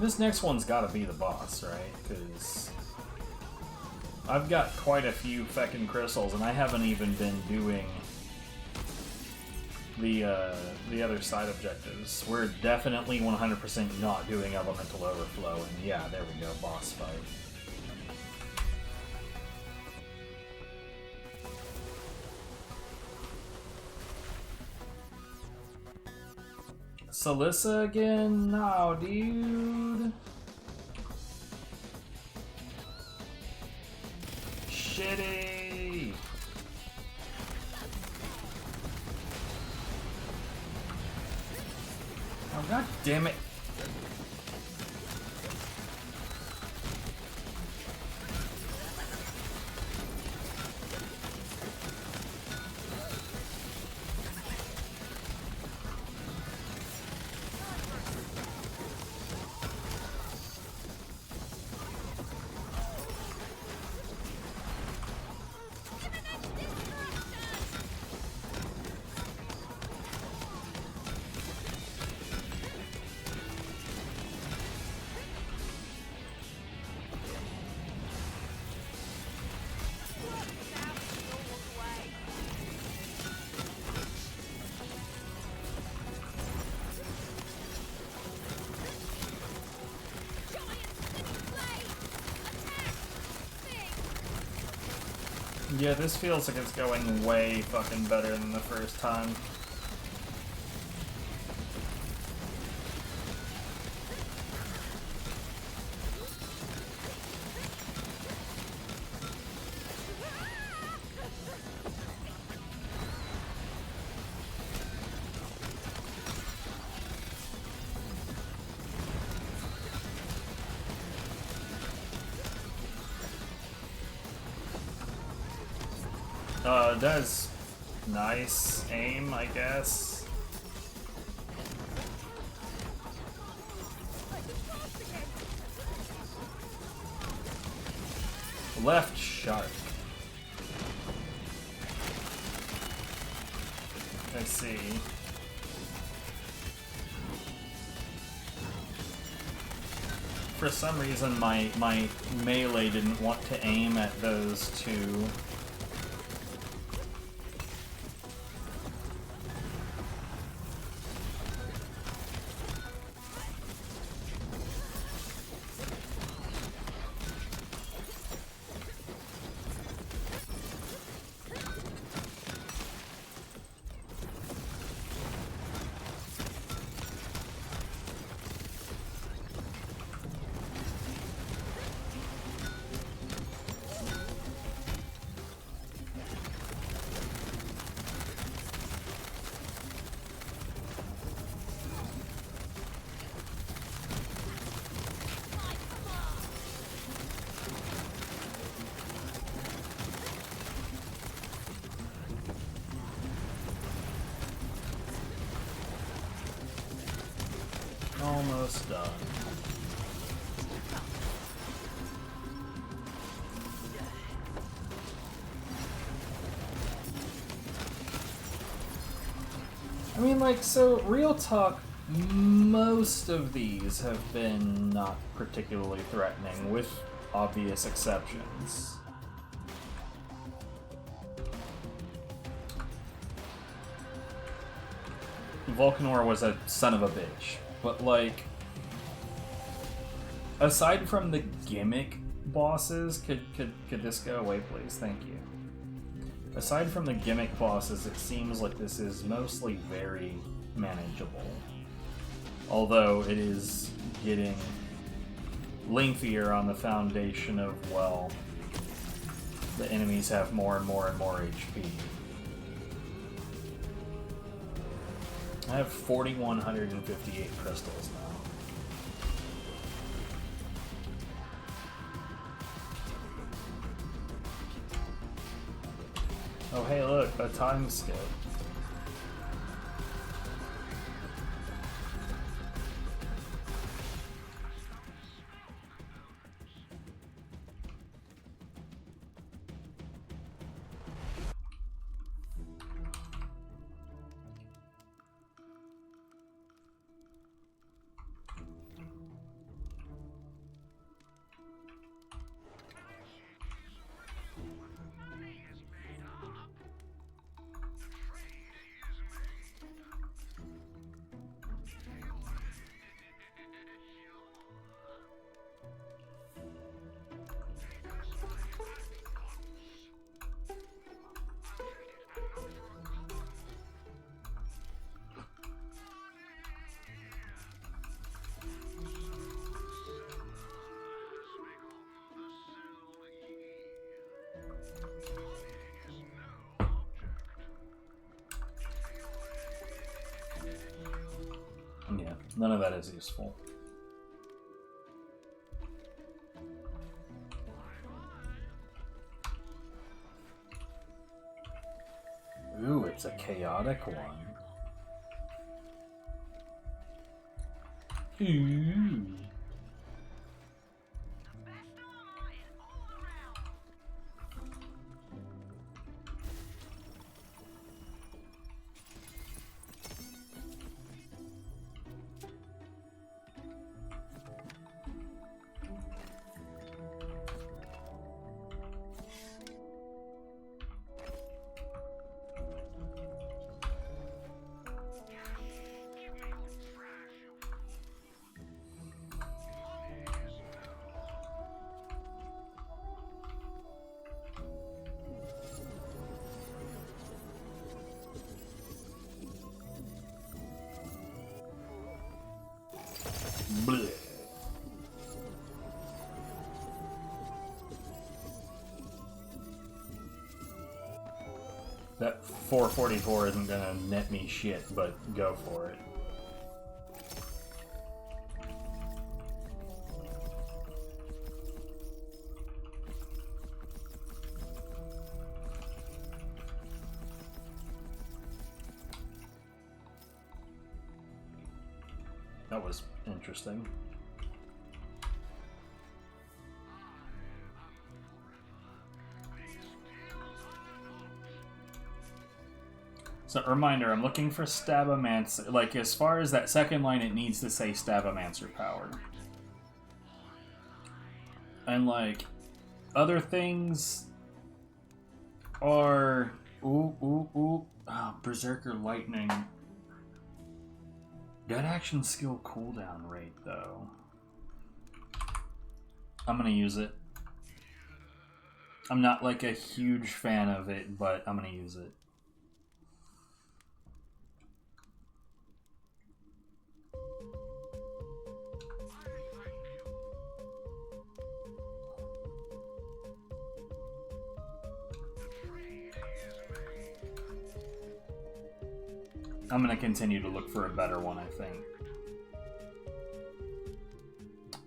This next one's gotta be the boss, right? Because I've got quite a few feckin' crystals, and I haven't even been doing the other side objectives. We're definitely 100% not doing Elemental Overflow, and yeah, there we go, boss fight. Salissa again? No, dude. Shitty. Oh, god damn it. Yeah, this feels like it's going way fucking better than the first time. Does nice aim, I guess. Left shark. Let's see. For some reason, my melee didn't want to aim at those two. Almost done. I mean, like, so, real talk, most of these have been not particularly threatening, with obvious exceptions. Vulcanor was a son of a bitch, but, like, aside from the gimmick bosses, could this go away, please? Thank you. Aside from the gimmick bosses, it seems like this is mostly very manageable. Although it is getting lengthier on the foundation of, well, the enemies have more and more and more HP. I have 4,158 crystals now. Oh hey look, a time skip. Yeah, none of that is useful. Ooh, it's a chaotic one. Ooh. Blech. That 444 isn't gonna net me shit, but go for it. That was interesting. So, reminder, I'm looking for Stabomancer. Like, as far as that second line, it needs to say Stabomancer power. And, like, other things are... Oh, Berserker Lightning. Dead action skill cooldown rate, though. I'm gonna use it. I'm not, like, a huge fan of it, but I'm gonna use it. I'm gonna continue to look for a better one, I think.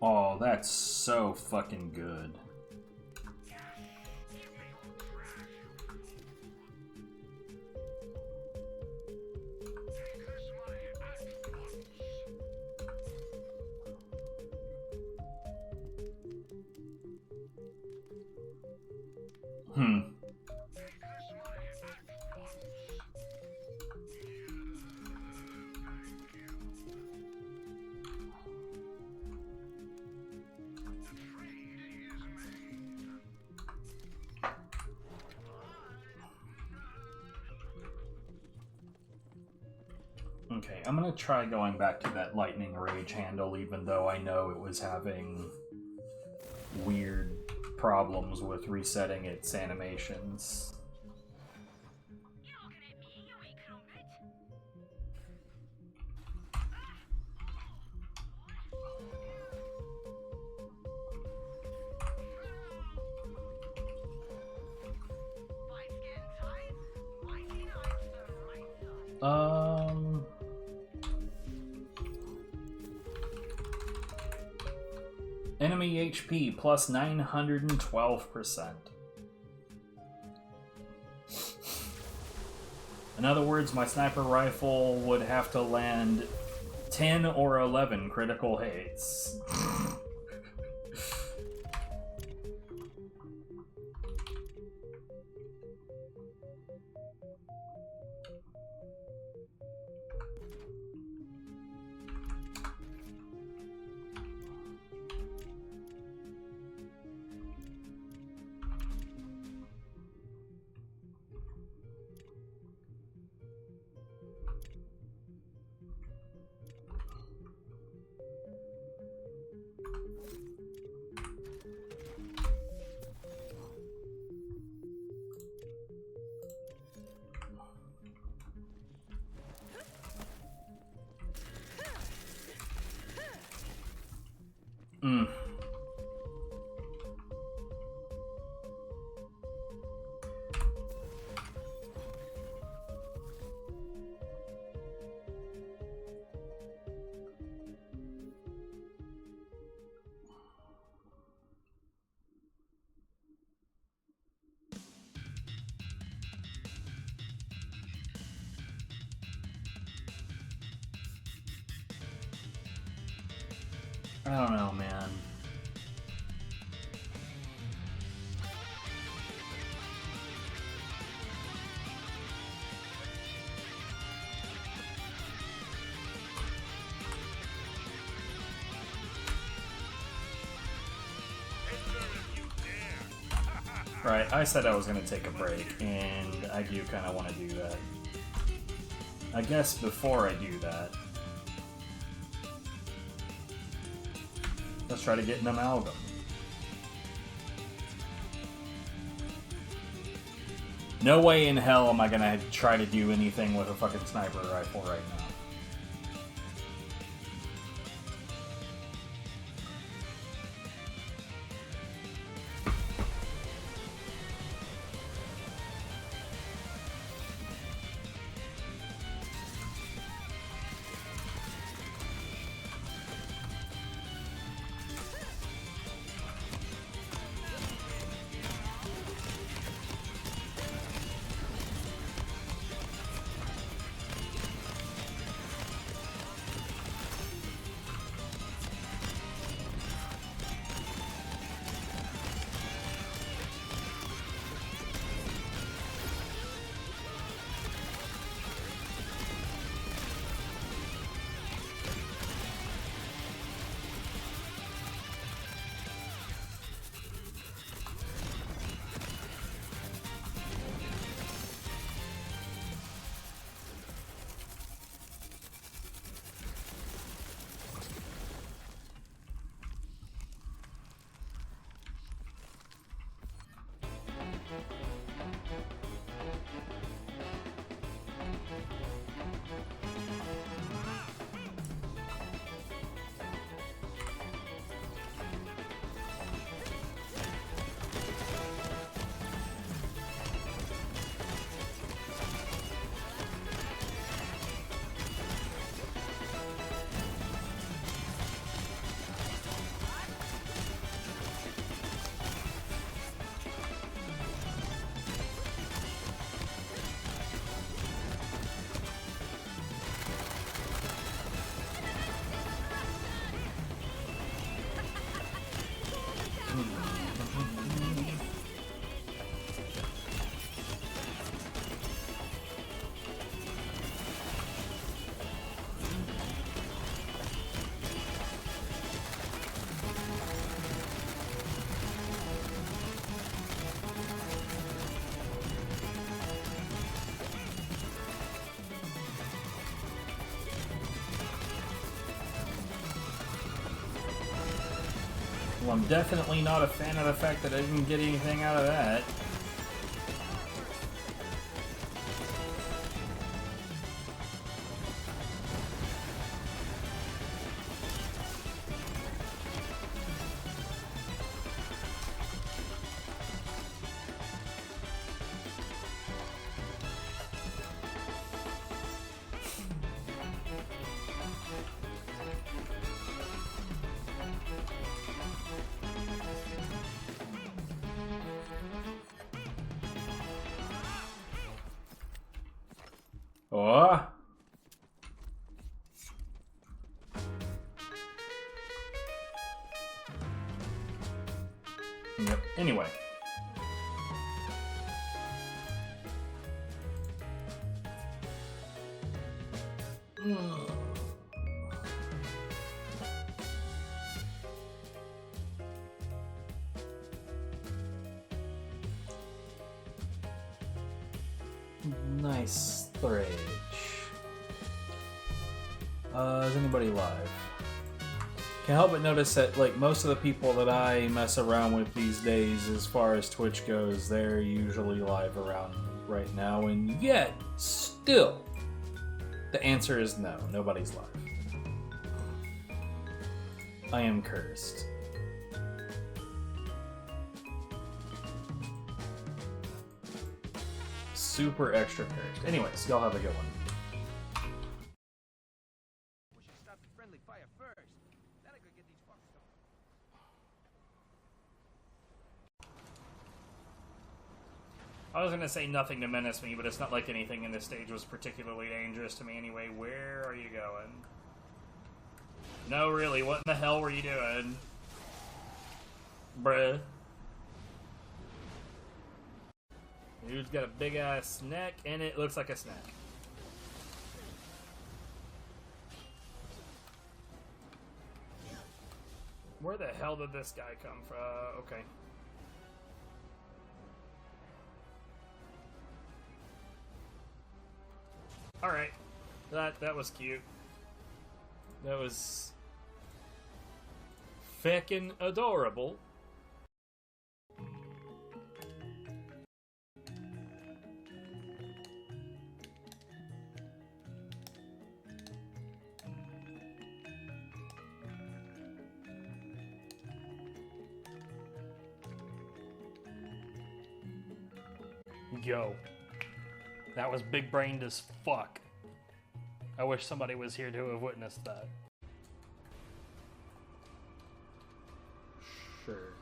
Oh, that's so fucking good. Okay, I'm gonna try going back to that Lightning Rage handle, even though I know it was having weird problems with resetting its animations. Enemy HP plus 912%. In other words, my sniper rifle would have to land 10 or 11 critical hits. I don't know, man. Right, I said I was going to take a break, and I do kind of want to do that. I guess before I do that, let's try to get an amalgam. No way in hell am I going to try to do anything with a fucking sniper rifle right now. Well, I'm definitely not a fan of the fact that I didn't get anything out of that. Oh. Yep. Anyway. Nice storage. Is anybody live? Can't help but notice that, like, most of the people that I mess around with these days, as far as Twitch goes, they're usually live around right now, and yet, still, the answer is no. Nobody's live. I am cursed. Super extra cursed. Anyways, y'all have a good one. We should stop the friendly fire first. Then I could get these fuckers going. I was gonna say nothing to menace me, but it's not like anything in this stage was particularly dangerous to me anyway. Where are you going? No, really, what in the hell were you doing? Bruh. Dude's got a big ass neck, and it looks like a snack. Where the hell did this guy come from? Okay. Alright. That was cute. That was feckin' adorable. Yo. That was big-brained as fuck. I wish somebody was here to have witnessed that. Sure.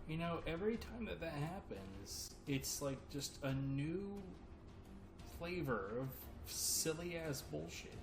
You know, every time that happens, it's like just a new flavor of silly ass bullshit.